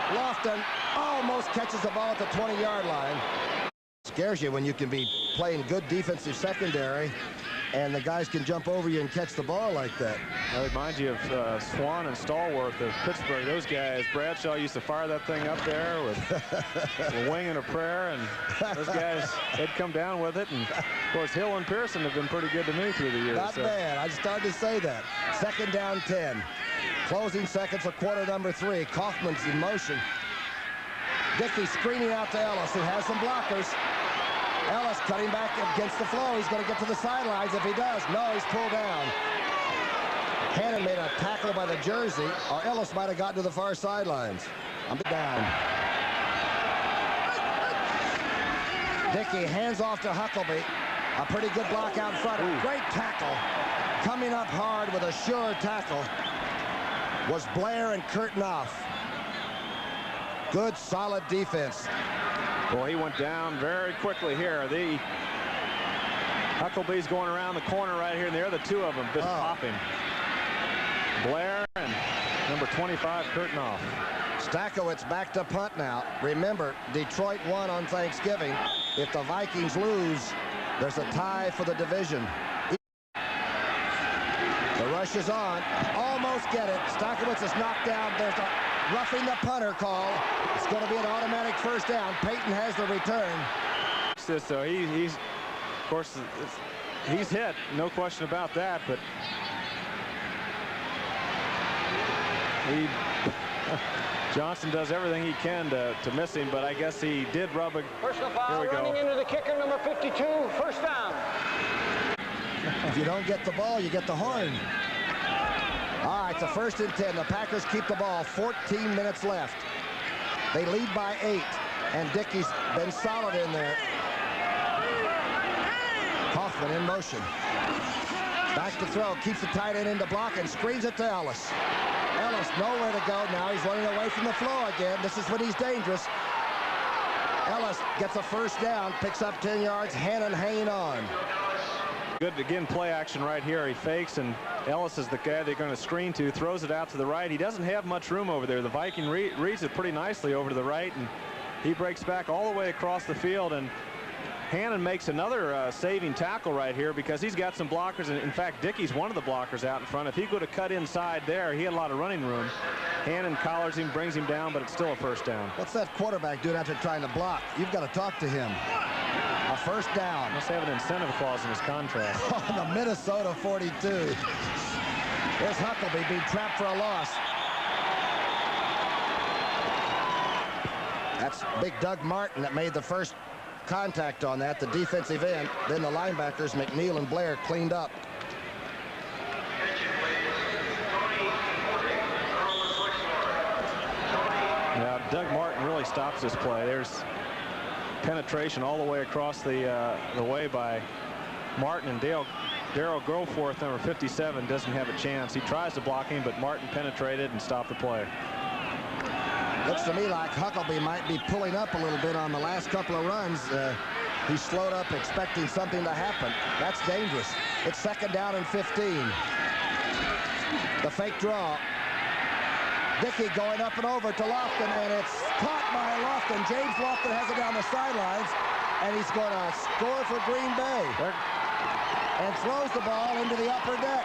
S1: Lofton almost catches the ball at the 20-yard line. Scares you when you can be playing good defensive secondary and the guys can jump over you and catch the ball like that.
S2: That reminds you of Swan and Stallworth of Pittsburgh. Those guys, Bradshaw used to fire that thing up there with a wing and a prayer, and those guys, they'd come down with it. And of course, Hill and Pearson have been pretty good to me through the years.
S1: Not bad. I started to say that. Second down 10. Closing seconds for quarter number 3. Kaufman's in motion. Dickey screening out to Ellis, who has some blockers. Ellis cutting back against the flow. He's going to get to the sidelines if he does. No, he's pulled down. Hannon made a tackle by the jersey, or Ellis might have gotten to the far sidelines. I'm down. Dickey hands off to Huckleby. A pretty good block out front. A great tackle. Coming up hard with a sure tackle was Blair and Kurtnoff. Good, solid defense.
S2: Boy, he went down very quickly here. Huckleby's going around the corner right here, and there are the two of them just popping. Blair and number 25, Kurtnoff.
S1: Stakowicz back to punt now. Remember, Detroit won on Thanksgiving. If the Vikings lose, there's a tie for the division. The rush is on. Almost get it. Stakowicz is knocked down. There's a roughing the punter call. It's going to be an automatic first down. Payton has the return.
S2: So he's, of course, he's hit. No question about that. But Johnson does everything he can to miss him, but I guess he did rub a...
S3: Personal foul running into the kicker, number 52. First down.
S1: If you don't get the ball, you get the horn. All right, it's a first and 10. The Packers keep the ball. 14 minutes left. They lead by 8, and Dickey's been solid in there. Kaufman in motion. Back to throw. Keeps the tight end into block and screens it to Ellis. Ellis nowhere to go now. He's running away from the flow again. This is when he's dangerous. Ellis gets a first down, picks up 10 yards. Hannon hanging on.
S2: Good, again, play action right here. He fakes, and Ellis is the guy they're going to screen to, throws it out to the right. He doesn't have much room over there. The Viking reads it pretty nicely over to the right, and he breaks back all the way across the field, and Hannon makes another saving tackle right here because he's got some blockers, and in fact, Dickey's one of the blockers out in front. If he could have cut inside there, he had a lot of running room. Hannon collars him, brings him down, but it's still a first down.
S1: What's that quarterback doing after trying to block? You've got to talk to him. A first down.
S2: Must have an incentive clause in his contract.
S1: On the Minnesota 42. There's Huckleby being trapped for a loss. That's big Doug Martin that made the first contact on that, the defensive end. Then the linebackers, McNeil and Blair, cleaned up.
S2: Now, Doug Martin really stops this play. There's penetration all the way across the way by Martin, and Daryl Groforth, number 57, doesn't have a chance. He tries to block him, but Martin penetrated and stopped the play.
S1: Looks to me like Huckleby might be pulling up a little bit on the last couple of runs. He slowed up expecting something to happen. That's dangerous. It's second down and 15. The fake draw. Dickey going up and over to Lofton, and it's caught by Lofton. James Lofton has it down the sidelines, and he's going to score for Green Bay. And throws the ball into the upper deck.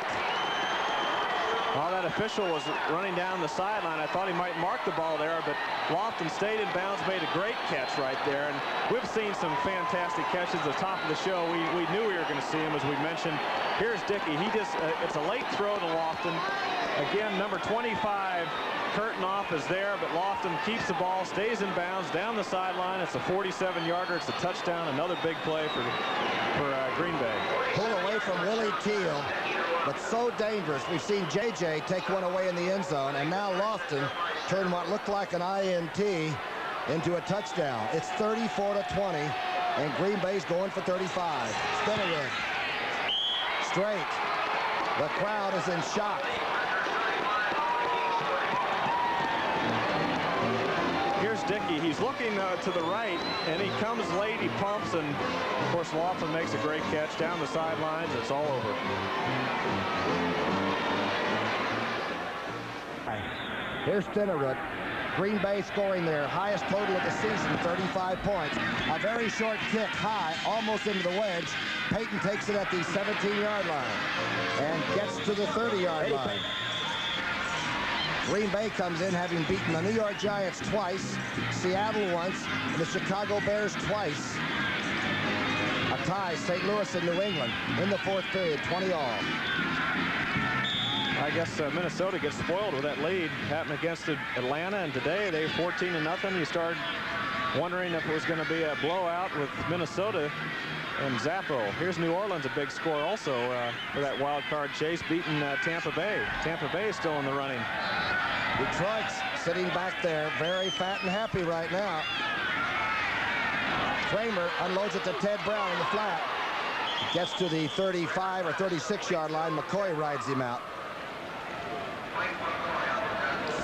S2: While that official was running down the sideline, I thought he might mark the ball there, but Lofton stayed in bounds, made a great catch right there. And we've seen some fantastic catches at the top of the show. We knew we were going to see him, as we mentioned. Here's Dickey. He just, it's a late throw to Lofton. Again, number 25, Kurtnoff is there, but Lofton keeps the ball, stays in bounds, down the sideline. It's a 47-yarder. It's a touchdown. Another big play for Green Bay.
S1: Pull away from Willie Teal, but so dangerous. We've seen J.J. take one away in the end zone, and now Lofton turned what looked like an INT into a touchdown. It's 34-20, and Green Bay's going for 35. Spinnerud straight. The crowd is in shock.
S2: Here's Dickey. He's looking to the right, and he comes late. He pumps, and of course Laughlin makes a great catch down the sidelines. It's all over.
S1: Here's Finnerud. Green Bay scoring their highest total of the season, 35 points. A very short kick high, almost into the wedge. Payton takes it at the 17-yard line and gets to the 30-yard line. Green Bay comes in having beaten the New York Giants twice, Seattle once, and the Chicago Bears twice. A tie, St. Louis and New England in the fourth period, 20 all.
S2: I guess Minnesota gets spoiled with that lead. Happened against Atlanta, and today they're 14-0. You start wondering if it was going to be a blowout with Minnesota and Zappo. Here's New Orleans, a big score also for that wild card chase, beating Tampa Bay. Tampa Bay is still in the running.
S1: Detroit's sitting back there, very fat and happy right now. Kramer unloads it to Ted Brown in the flat. Gets to the 35 or 36-yard line. McCoy rides him out.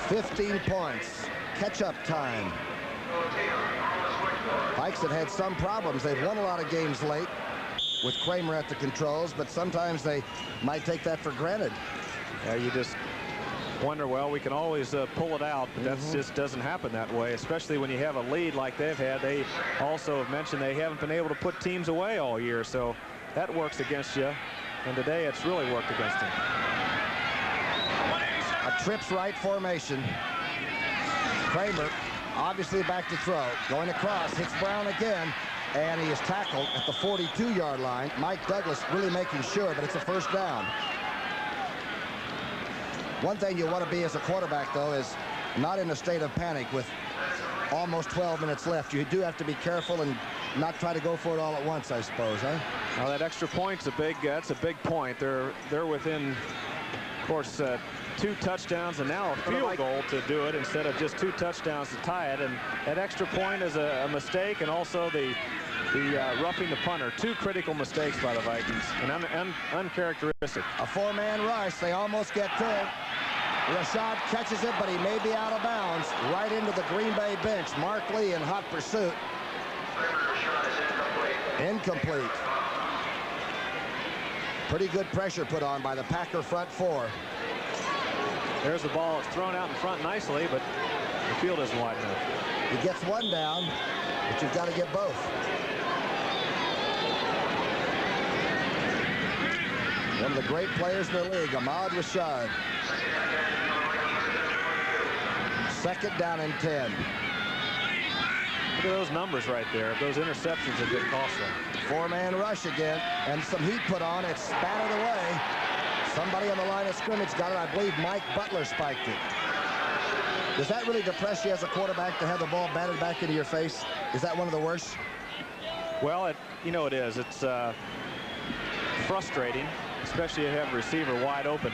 S1: 15 points. Catch-up time. Vikes have had some problems. They've won a lot of games late with Kramer at the controls, but sometimes they might take that for granted.
S2: Yeah, you just wonder, well, we can always pull it out, but that just doesn't happen that way, especially when you have a lead like they've had. They also have mentioned they haven't been able to put teams away all year, so that works against you, and today it's really worked against them.
S1: A trips right formation. Kramer obviously back to throw, going across, hits Brown again, and he is tackled at the 42-yard line. Mike Douglas really making sure, but it's a first down. One thing you want to be as a quarterback, though, is not in a state of panic with almost 12 minutes left. You do have to be careful and not try to go for it all at once, I suppose, huh?
S2: Well, that extra point's that's a big point. They're within, of course, 2 touchdowns and now a field goal to do it instead of just 2 touchdowns to tie it. And that extra point is a mistake, and also the roughing the punter. 2 critical mistakes by the Vikings, and uncharacteristic.
S1: A 4-man rush. They almost get to it. Rashad catches it, but he may be out of bounds. Right into the Green Bay bench. Mark Lee in hot pursuit. Incomplete. Pretty good pressure put on by the Packer front 4.
S2: There's the ball. It's thrown out in front nicely, but the field isn't wide enough.
S1: He gets one down, but you've got to get both. One of the great players in the league, Ahmad Rashad. Second down and 10.
S2: Look at those numbers right there. Those interceptions have been costly.
S1: 4-man rush again, and some heat put on. It's spattered away. Somebody on the line of scrimmage got it. I believe Mike Butler spiked it. Does that really depress you as a quarterback to have the ball batted back into your face? Is that one of the worst?
S2: Well, it is. It's frustrating, especially if you have a receiver wide open.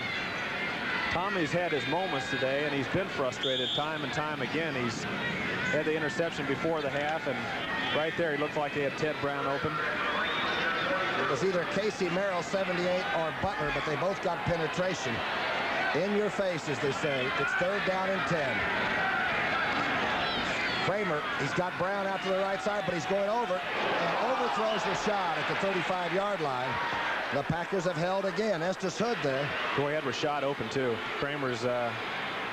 S2: Tommy's had his moments today, and he's been frustrated time and time again. He's had the interception before the half, and right there he looked like he had Ted Brown open.
S1: It was either Casey Merrill, 78, or Butler, but they both got penetration. In your face, as they say. It's third down and 10. Kramer, he's got Brown out to the right side, but he's going over and overthrows Rashad at the 35-yard line. The Packers have held again. Estes Hood there.
S2: Boy, he had Rashad open, too. Kramer's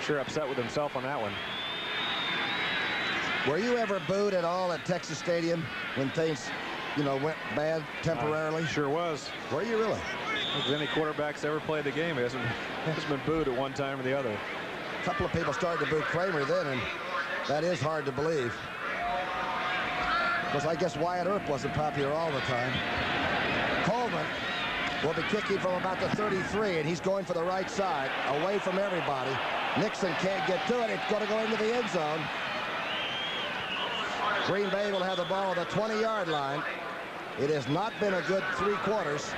S2: sure upset with himself on that one.
S1: Were you ever booed at all at Texas Stadium when things, went bad temporarily?
S2: Sure was.
S1: Were you really?
S2: If any quarterback's ever played the game, he hasn't been booed at one time or the other.
S1: A couple of people started to boo Kramer then, and that is hard to believe. Because I guess Wyatt Earp wasn't popular all the time. Coleman will be kicking from about the 33, and he's going for the right side, away from everybody. Nixon can't get to it. It's going to go into the end zone. Green Bay will have the ball at the 20-yard line. It has not been a good 3 quarters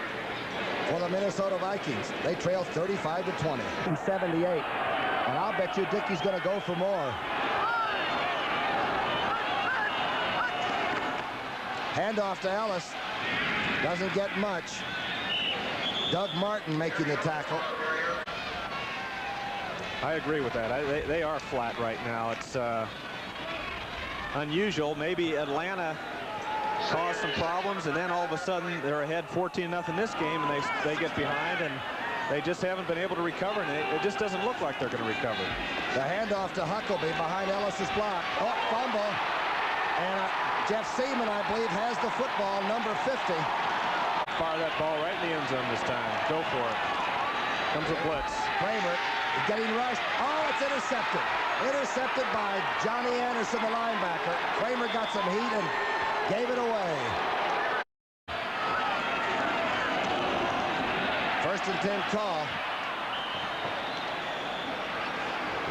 S1: for the Minnesota Vikings. They trail 35-20 in 78. And I'll bet you Dickey's going to go for more. Handoff to Ellis. Doesn't get much. Doug Martin making the tackle.
S2: I agree with that. They are flat right now. It's unusual. Maybe Atlanta caused some problems, and then all of a sudden they're ahead 14-0 this game, and they get behind, and they just haven't been able to recover, and it just doesn't look like they're going to recover.
S1: The handoff to Huckabee behind Ellis's block. Oh, fumble. And Jeff Seaman, I believe, has the football, number 50.
S2: Fire that ball right in the end zone this time. Go for it. Comes a blitz.
S1: Kramer is getting rushed. Oh, it's intercepted. Intercepted by Johnny Anderson, the linebacker. Kramer got some heat and gave it away. First and 10 call.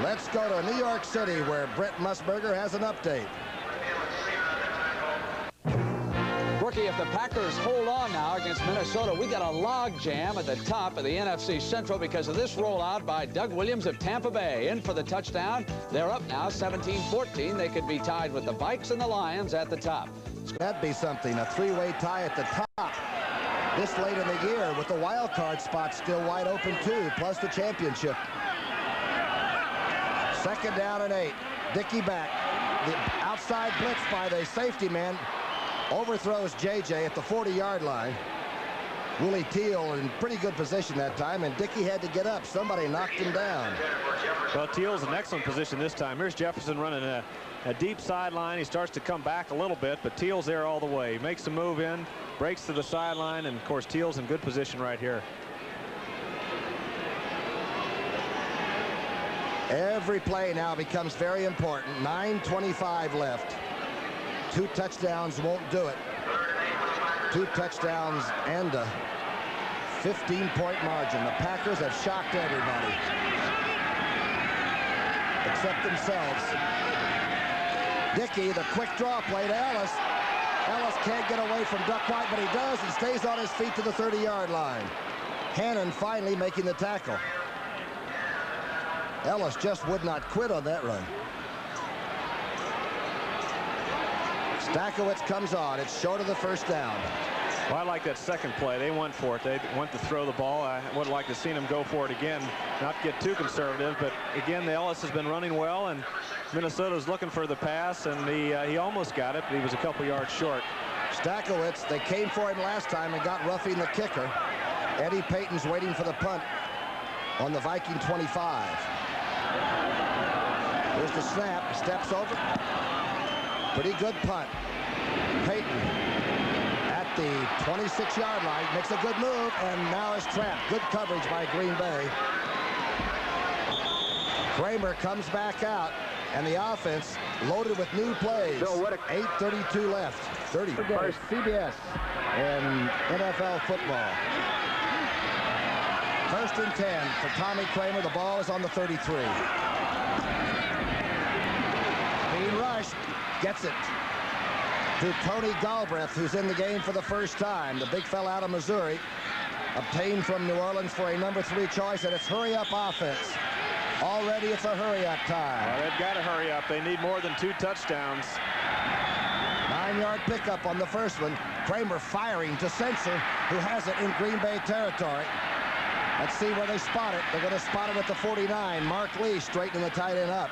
S1: Let's go to New York City, where Brent Musburger has an update.
S4: Rookie, if the Packers hold on now against Minnesota, we got a log jam at the top of the NFC Central because of this rollout by Doug Williams of Tampa Bay. In for the touchdown. They're up now 17-14. They could be tied with the Vikes and the Lions at the top.
S1: That'd be something, a three-way tie at the top. This late in the year with the wild card spot still wide open too, plus the championship. Second down and 8. Dickey back. The outside blitz by the safety man. Overthrows JJ at the 40-yard line. Willie Teal in pretty good position that time, and Dickey had to get up. Somebody knocked him down.
S2: Well, Teal's in excellent position this time. Here's Jefferson running a deep sideline. He starts to come back a little bit, but Teal's there all the way. He makes a move in, breaks to the sideline, and, of course, Teal's in good position right here.
S1: Every play now becomes very important. 9:25 left. 2 touchdowns won't do it. 2 touchdowns and a 15-point margin. The Packers have shocked everybody except themselves. Dickey, the quick draw play to Ellis. Ellis can't get away from Duck White, but he does and stays on his feet to the 30-yard line. Hannon finally making the tackle. Ellis just would not quit on that run. Stakowitz comes on. It's short of the first down.
S2: Well, I like that second play. They went for it. They went to throw the ball. I would like to see them go for it again. Not get too conservative, but again, the Ellis has been running well, and Minnesota's looking for the pass, and he almost got it, but he was a couple yards short.
S1: Stakowitz, they came for him last time and got roughing the kicker. Eddie Payton's waiting for the punt on the Viking 25. Here's the snap. He steps over. Pretty good punt. Payton at the 26-yard line makes a good move and now is trapped. Good coverage by Green Bay. Kramer comes back out, and the offense loaded with new plays. 8:32 left. 30. First CBS and NFL football. First and 10 for Tommy Kramer. The ball is on the 33. Being rushed. Gets it to Tony Galbraith, who's in the game for the first time. The big fella out of Missouri, obtained from New Orleans for a number 3 choice, and it's hurry-up offense. Already it's a hurry-up time.
S2: Well, they've got to hurry up. They need more than 2 touchdowns.
S1: 9-yard pickup on the first one. Kramer firing to Censor, who has it in Green Bay territory. Let's see where they spot it. They're going to spot it at the 49. Mark Lee straightening the tight end up.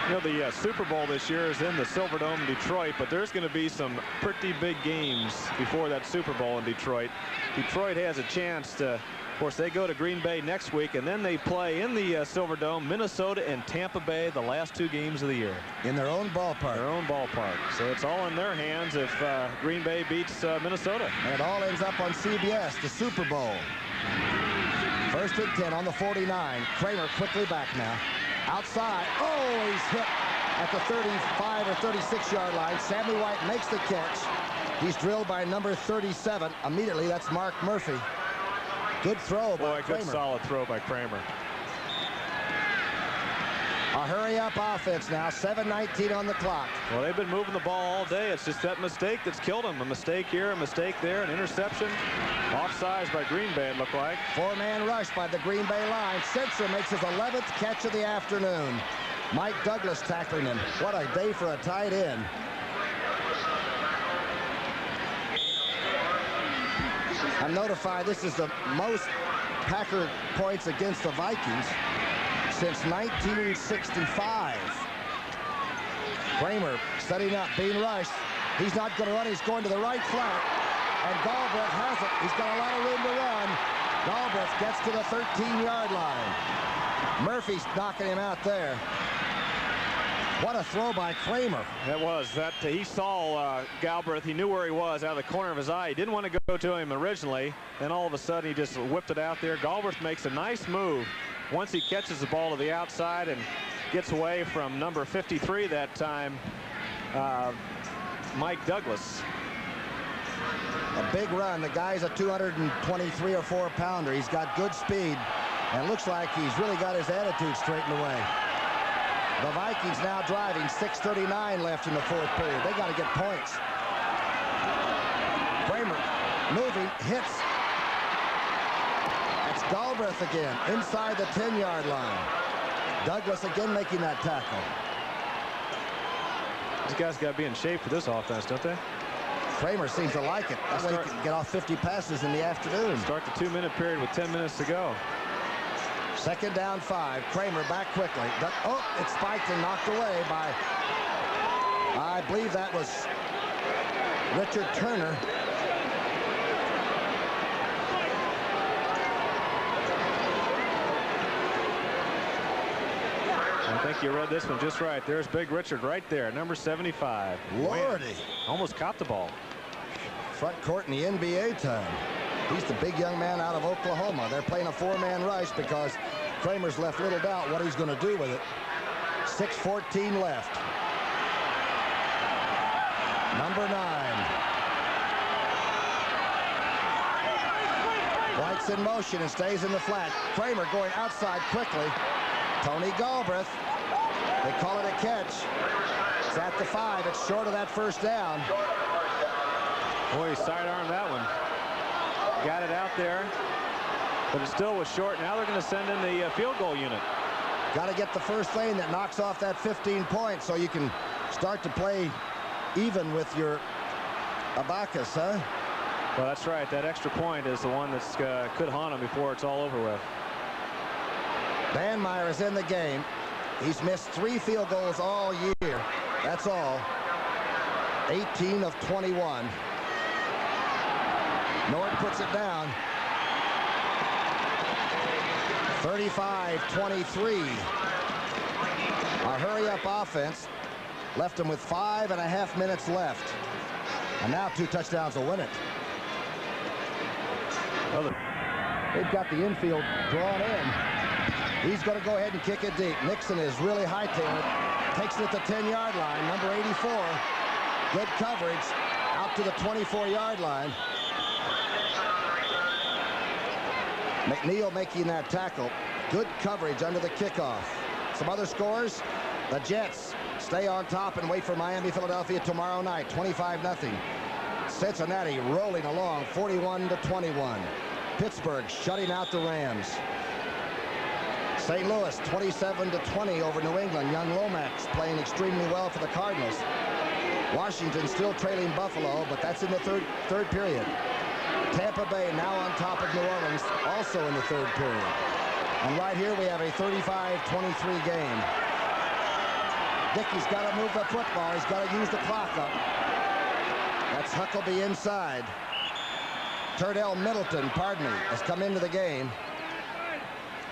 S2: You know, the Super Bowl this year is in the Silverdome in Detroit, but there's going to be some pretty big games before that Super Bowl in Detroit. Detroit has a chance to, of course, they go to Green Bay next week, and then they play in the Silverdome, Minnesota and Tampa Bay, the last 2 games of the year.
S1: In their own ballpark.
S2: Their own ballpark. So it's all in their hands if Green Bay beats Minnesota.
S1: And it all ends up on CBS, the Super Bowl. First and 10 on the 49. Kramer quickly back now. Outside. Oh, he's hit at the 35 or 36-yard line. Sammy White makes the catch. He's drilled by number 37. Immediately, that's Mark Murphy. Good throw by Kramer.
S2: Good solid throw by Kramer.
S1: A hurry-up offense now. 7:19 on the clock.
S2: Well, they've been moving the ball all day. It's just that mistake that's killed them. A mistake here, a mistake there, an interception. Offsides by Green Bay, it looked like.
S1: 4-man rush by the Green Bay line. Censor makes his 11th catch of the afternoon. Mike Douglas tackling him. What a day for a tight end. I'm notified this is the most Packer points against the Vikings since 1965. Kramer setting up, being rushed. He's not going to run. He's going to the right flat. And Galbraith has it. He's got a lot of room to run. Galbraith gets to the 13-yard line. Murphy's knocking him out there. What a throw by Kramer.
S2: It was. He saw Galbraith. He knew where he was out of the corner of his eye. He didn't want to go to him originally. Then all of a sudden he just whipped it out there. Galbraith makes a nice move once he catches the ball to the outside and gets away from number 53 that time, Mike Douglas.
S1: A big run. The guy's a 223 or 4 pounder. He's got good speed and looks like he's really got his attitude straightened away. The Vikings now driving, 6:39 left in the fourth period. They got to get points. Kramer moving, hits. That's Galbraith again, inside the 10-yard line. Douglas again making that tackle.
S2: These guys got to be in shape for this offense, don't they?
S1: Kramer seems to like it. That way he can get off 50 passes in the afternoon.
S2: Start the 2-minute period with 10 minutes to go.
S1: Second down 5. Kramer back quickly. Oh, it's spiked and knocked away by, I believe that was Richard Turner.
S2: I think you read this one just right. There's Big Richard right there, number 75.
S1: Lordy.
S2: Almost caught the ball.
S1: Front court in the NBA time. He's the big young man out of Oklahoma. They're playing a 4-man rush because Kramer's left little doubt what he's going to do with it. 6:14 left. Number 9. White's in motion and stays in the flat. Kramer going outside quickly. Tony Galbraith. They call it a catch. It's at the 5. It's short of that first down.
S2: Boy, he sidearmed that one. Got it out there, but it still was short. Now they're going to send in the field goal unit.
S1: Got to get the first thing that knocks off that 15 points so you can start to play even with your Abacus, huh?
S2: Well, that's right. That extra point is the one that's could haunt him before it's all over with.
S1: Van Meyer is in the game. He's missed 3 field goals all year. That's all. 18 of 21. Nord puts it down. 35-23. A hurry-up offense left them with 5.5 minutes left. And now 2 touchdowns will win it. Well, they've got the infield drawn in. He's going to go ahead and kick it deep. Nixon is really hightailing it. Takes it at the 10-yard line. Number 84. Good coverage out to the 24-yard line. McNeil making that tackle. Good coverage under the kickoff. Some other scores. The Jets stay on top and wait for Miami, Philadelphia tomorrow night. 25-0. Cincinnati rolling along 41-21. Pittsburgh shutting out the Rams. St. Louis 27-20 over New England. Young Lomax playing extremely well for the Cardinals. Washington still trailing Buffalo, but that's in the third period. Tampa Bay now on top of New Orleans, also in the third period. And right here we have a 35-23 game. Dickey's got to move the football. He's got to use the clock up. That's Huckabee inside. Turdell Middleton, has come into the game.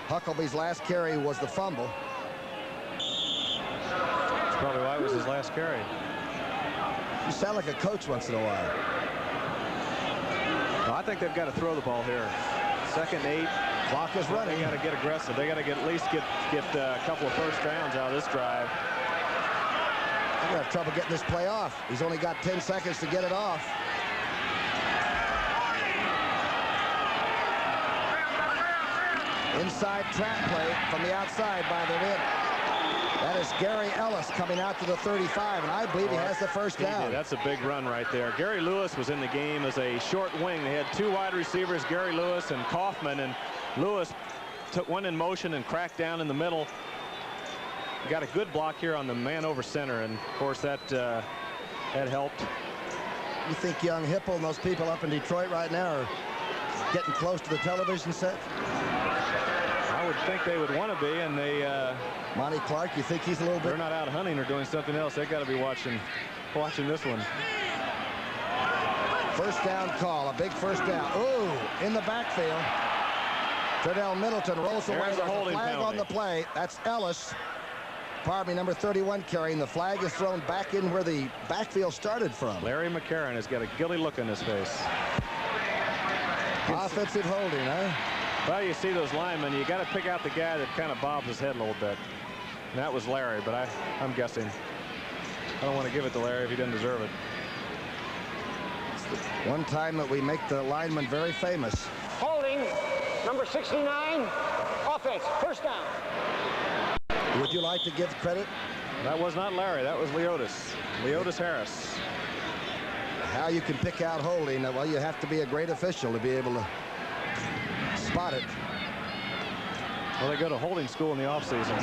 S1: Huckabee's last carry was the fumble.
S2: That's probably why it was his last carry.
S1: You sound like a coach once in a while.
S2: Well, I think they've got to throw the ball here. 2nd 8.
S1: Clock is running.
S2: They got to get aggressive. They got to at least get a couple of first downs out of this drive.
S1: I'm going to have trouble getting this play off. He's only got 10 seconds to get it off. Inside trap play from the outside by the mid. That is Gary Ellis coming out to the 35, and I believe he has the first down.
S2: That's a big run right there. Gary Lewis was in the game as a short wing. They had 2 wide receivers, Gary Lewis and Kaufman, and Lewis took one in motion and cracked down in the middle. Got a good block here on the man over center, and of course that helped.
S1: You think young Hipple and those people up in Detroit right now are getting close to the television set?
S2: I would think they would want to be, and they...
S1: Monty Clark, you think he's a little bit...
S2: They're not out hunting or doing something else. They've got to be watching this one.
S1: First down call, a big first down. Ooh, in the backfield. Tredell Middleton rolls away.
S2: There's a holding
S1: flag
S2: penalty
S1: on the play. That's Ellis. Pardon me, number 31 carrying. The flag is thrown back in where the backfield started from.
S2: Larry McCarron has got a guilty look on his face.
S1: Offensive holding, huh?
S2: Well, you see those linemen, you got to pick out the guy that kind of bobs his head a little bit. And that was Larry, but I'm guessing. I don't want to give it to Larry if he doesn't deserve it.
S1: One time that we make the lineman very famous.
S3: Holding, number 69, offense, first down.
S1: Would you like to give credit?
S2: That was not Larry. That was Leotis. Leotis Harris.
S1: How you can pick out holding, well, you have to be a great official to be able to spot it.
S2: Well, they go to holding school in the offseason.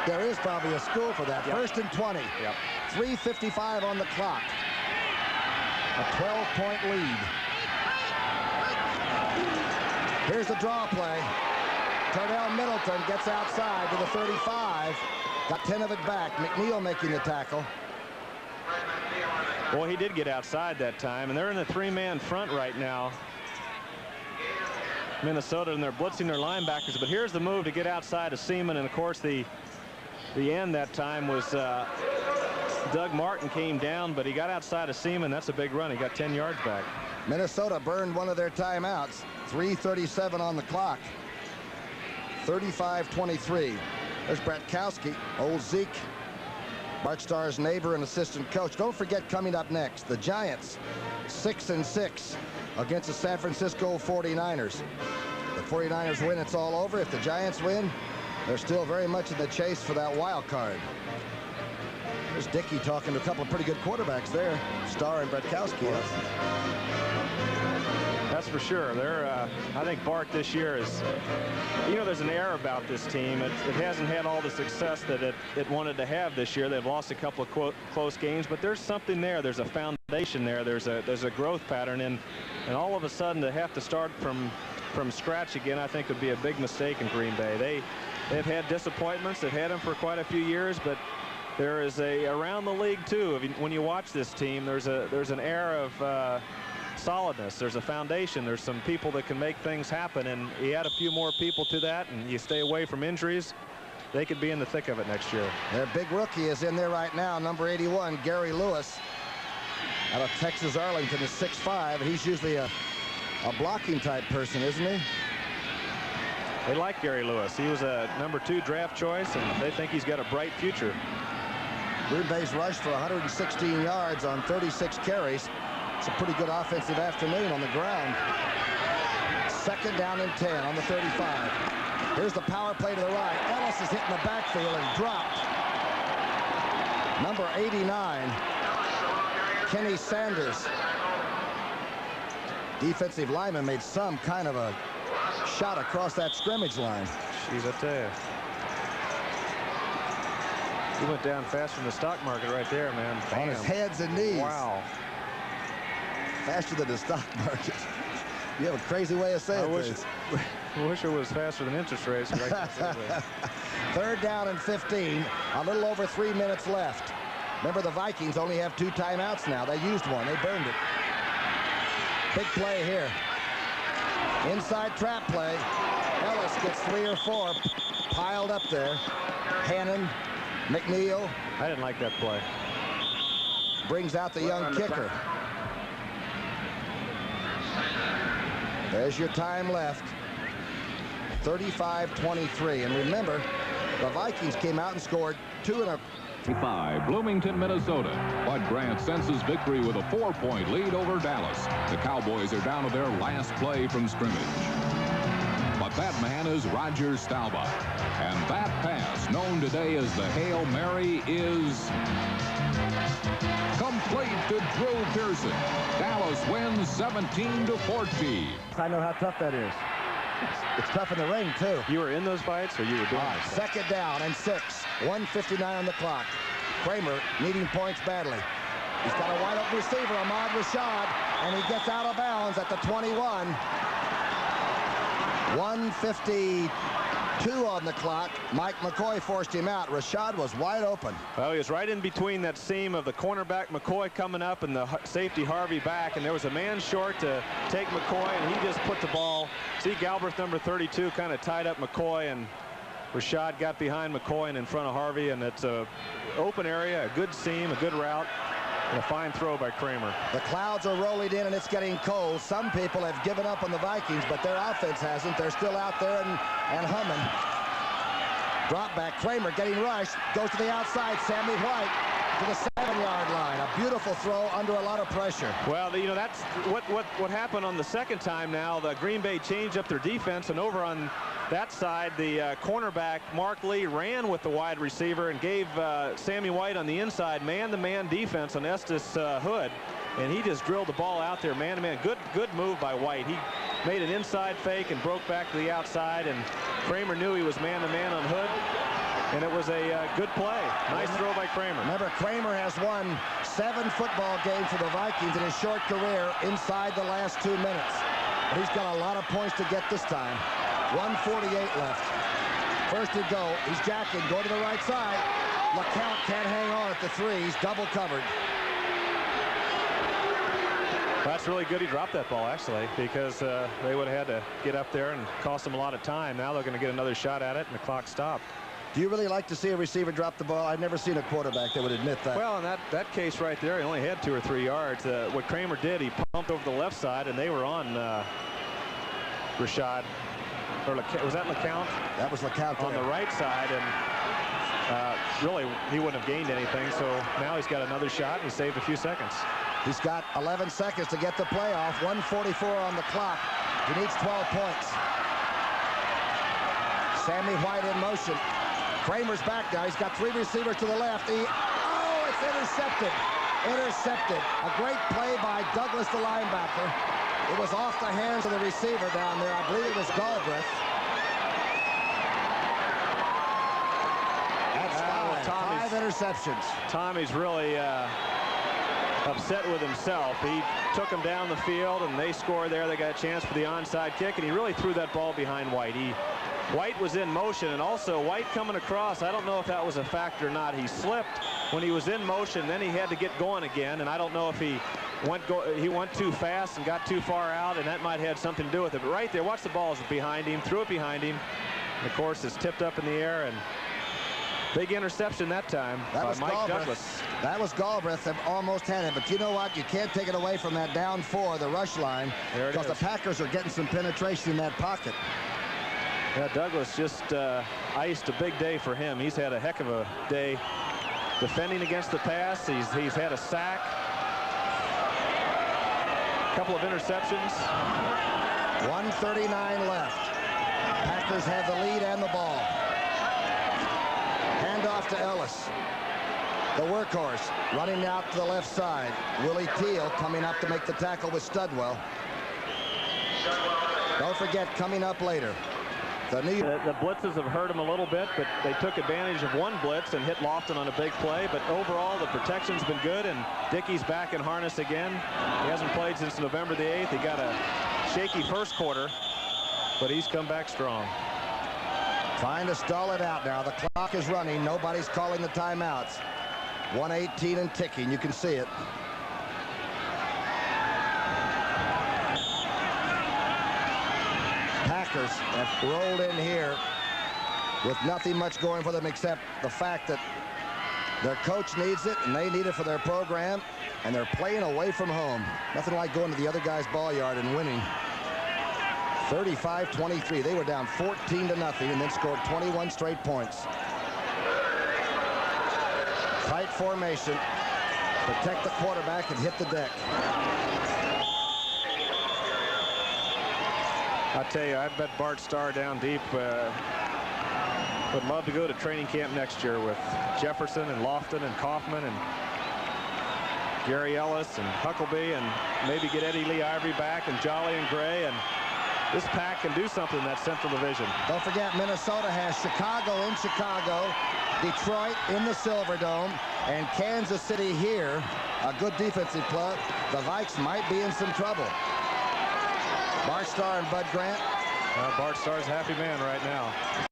S1: There is probably a school for that. Yep. First and 20.
S2: Yep.
S1: 3:55 on the clock. A 12-point lead. Here's the draw play. Tredell Middleton gets outside to the 35. Got 10 of it back. McNeil making the tackle.
S2: Boy, he did get outside that time, and they're in a three-man front right now. Minnesota, and they're blitzing their linebackers, but here's the move to get outside of Seaman, and of course the end that time was Doug Martin came down, but he got outside of Seaman. That's a big run. He got 10 yards back.
S1: Minnesota burned one of their timeouts. 3:37 on the clock. 35-23. There's Bratkowski, old Zeke, Bart Starr's neighbor and assistant coach. Don't forget, coming up next, the Giants 6-6 against the San Francisco 49ers. The 49ers win, it's all over. If the Giants win, they're still very much in the chase for that wild card. There's Dickey talking to a couple of pretty good quarterbacks there. Starr and Bratkowski.
S2: That's for sure. I think Bart this year is, there's an air about this team. It hasn't had all the success that it wanted to have this year. They've lost a couple of close games, but there's something there. There's a foundation there. There's a growth pattern, and all of a sudden to have to start from scratch again, I think would be a big mistake in Green Bay. They've had disappointments. They've had them for quite a few years, but there is around the league too. When you watch this team, there's an air of solidness. There's a foundation. There's some people that can make things happen, and you add a few more people to that, and you stay away from injuries, they could be in the thick of it next year.
S1: Their big rookie is in there right now, number 81, Gary Lewis, out of Texas Arlington, is 6'5", and he's usually a blocking type person, isn't he?
S2: They like Gary Lewis. He was a number 2 draft choice, and they think he's got a bright future.
S1: Green Bay's rushed for 116 yards on 36 carries. It's a pretty good offensive afternoon on the ground. Second down and 10 on the 35. Here's the power play to the right. Ellis is hitting the backfield and dropped. Number 89, Kenny Sanders. Defensive lineman made some kind of a shot across that scrimmage line.
S2: Jeez, I tell you. He went down faster than the stock market right there, man. Bam.
S1: On his hands and knees.
S2: Wow.
S1: Faster than the stock market. You have a crazy way of saying things.
S2: I wish it was faster than interest rates.
S1: Third down and 15. A little over 3 minutes left. Remember, the Vikings only have 2 timeouts now. They used one. They burned it. Big play here. Inside trap play. Ellis gets 3 or 4 piled up there. Hannon, McNeil.
S2: I didn't like that play.
S1: Brings out the young kicker. There's your time left. 35-23. And remember, the Vikings came out and scored 2 in a...
S5: Bloomington, Minnesota. Bud Grant senses victory with a 4-point lead over Dallas. The Cowboys are down to their last play from scrimmage. But that man is Roger Staubach. And that pass, known today as the Hail Mary, is complete to Drew Pearson. Dallas wins 17-14.
S1: I know how tough that is. It's tough in the ring, too.
S2: You were in those fights, or you were doing it?
S1: Second down and 6. 1:59 on the clock. Kramer needing points badly. He's got a wide open receiver, Ahmad Rashad. and he gets out of bounds at the 21. 1:52 on the clock. Mike McCoy forced him out. Rashad was wide open.
S2: Well, he was right in between that seam of the cornerback McCoy coming up and the safety Harvey back, and there was a man short to take McCoy, and he just put the ball. See, Galbraith, number 32, kind of tied up McCoy, and Rashad got behind McCoy and in front of Harvey, and it's a open area, a good seam, a good route, and a fine throw by Kramer.
S1: The clouds are rolling in, and it's getting cold. Some people have given up on the Vikings, but their offense hasn't. They're still out there and humming. Drop back. Kramer getting rushed. Goes to the outside. Sammy White to the 7-yard line. A beautiful throw under a lot of pressure.
S2: Well, you know, that's what happened on the second time now. The Green Bay changed up their defense, and over on that side, the cornerback, Mark Lee, ran with the wide receiver and gave Sammy White on the inside man-to-man defense on Estes Hood, and he just drilled the ball out there man-to-man. Good move by White. He made an inside fake and broke back to the outside, and Kramer knew he was man-to-man on Hood, and it was a good play. Nice throw by Kramer. Remember,
S1: Kramer has won 7 football games for the Vikings in his short career inside the last 2 minutes. But he's got a lot of points to get this time. 1:48 left. First and go. He's jacking. Go to the right side. LeCount can't hang on at the 3. He's double covered.
S2: That's really good he dropped that ball, actually, because they would have had to get up there and cost them a lot of time. Now they're going to get another shot at it, and the clock stopped.
S1: Do you really like to see a receiver drop the ball? I've never seen a quarterback that would admit that.
S2: Well, in that case right there, he only had 2 or 3 yards. What Kramer did, he pumped over the left side, and they were on Rashad. Or was that LeCount?
S1: That was LeCount
S2: on the right side, and really he wouldn't have gained anything. So now he's got another shot, and he saved a few seconds.
S1: He's got 11 seconds to get the playoff. 1:44 on the clock. He needs 12 points. Sammy White in motion. Kramer's back now. He's got 3 receivers to the left. It's intercepted. Intercepted. A great play by Douglas, the linebacker. It was off the hands of the receiver down there. I believe it was Galbraith. That's 5 interceptions.
S2: Tommy's really upset with himself. He took him down the field, and they scored there. They got a chance for the onside kick, and he really threw that ball behind White. White was in motion, and also White coming across. I don't know if that was a factor or not. He slipped when he was in motion, then he had to get going again, and I don't know if he went too fast and got too far out, and that might have had something to do with it. But right there, watch the balls behind him, threw it behind him. And of course, it's tipped up in the air, and big interception that time by Mike Douglas.
S1: That was Galbraith that almost had it, but you know what? You can't take it away from that down 4, the rush line, because the Packers are getting some penetration in that pocket.
S2: Yeah, Douglas just iced a big day for him. He's had a heck of a day defending against the pass. He's had a sack, a couple of interceptions.
S1: 1:39 left. Packers have the lead and the ball. Handoff to Ellis. The workhorse running out to the left side. Willie Teal coming up to make the tackle with Studwell. Don't forget, coming up later, the
S2: blitzes have hurt him a little bit, but they took advantage of one blitz and hit Lofton on a big play. But overall, the protection's been good, and Dickey's back in harness again. He hasn't played since November the 8th. He got a shaky first quarter, but he's come back strong.
S1: Trying to stall it out now. The clock is running. Nobody's calling the timeouts. 1:18 and ticking. You can see it. Packers have rolled in here with nothing much going for them except the fact that their coach needs it and they need it for their program, and they're playing away from home. Nothing like going to the other guy's ball yard and winning. 35-23. They were down 14-0 and then scored 21 straight points. Tight formation. Protect the quarterback and hit the deck.
S2: I tell you, I bet Bart Starr down deep would love to go to training camp next year with Jefferson and Lofton and Kaufman and Gary Ellis and Huckleby, and maybe get Eddie Lee Ivory back and Jolly and Gray, and this pack can do something in that Central Division.
S1: Don't forget, Minnesota has Chicago in Chicago, Detroit in the Silverdome, and Kansas City here. A good defensive play. The Vikes might be in some trouble. Bart Starr and Bud Grant.
S2: Bart Starr's a happy man right now.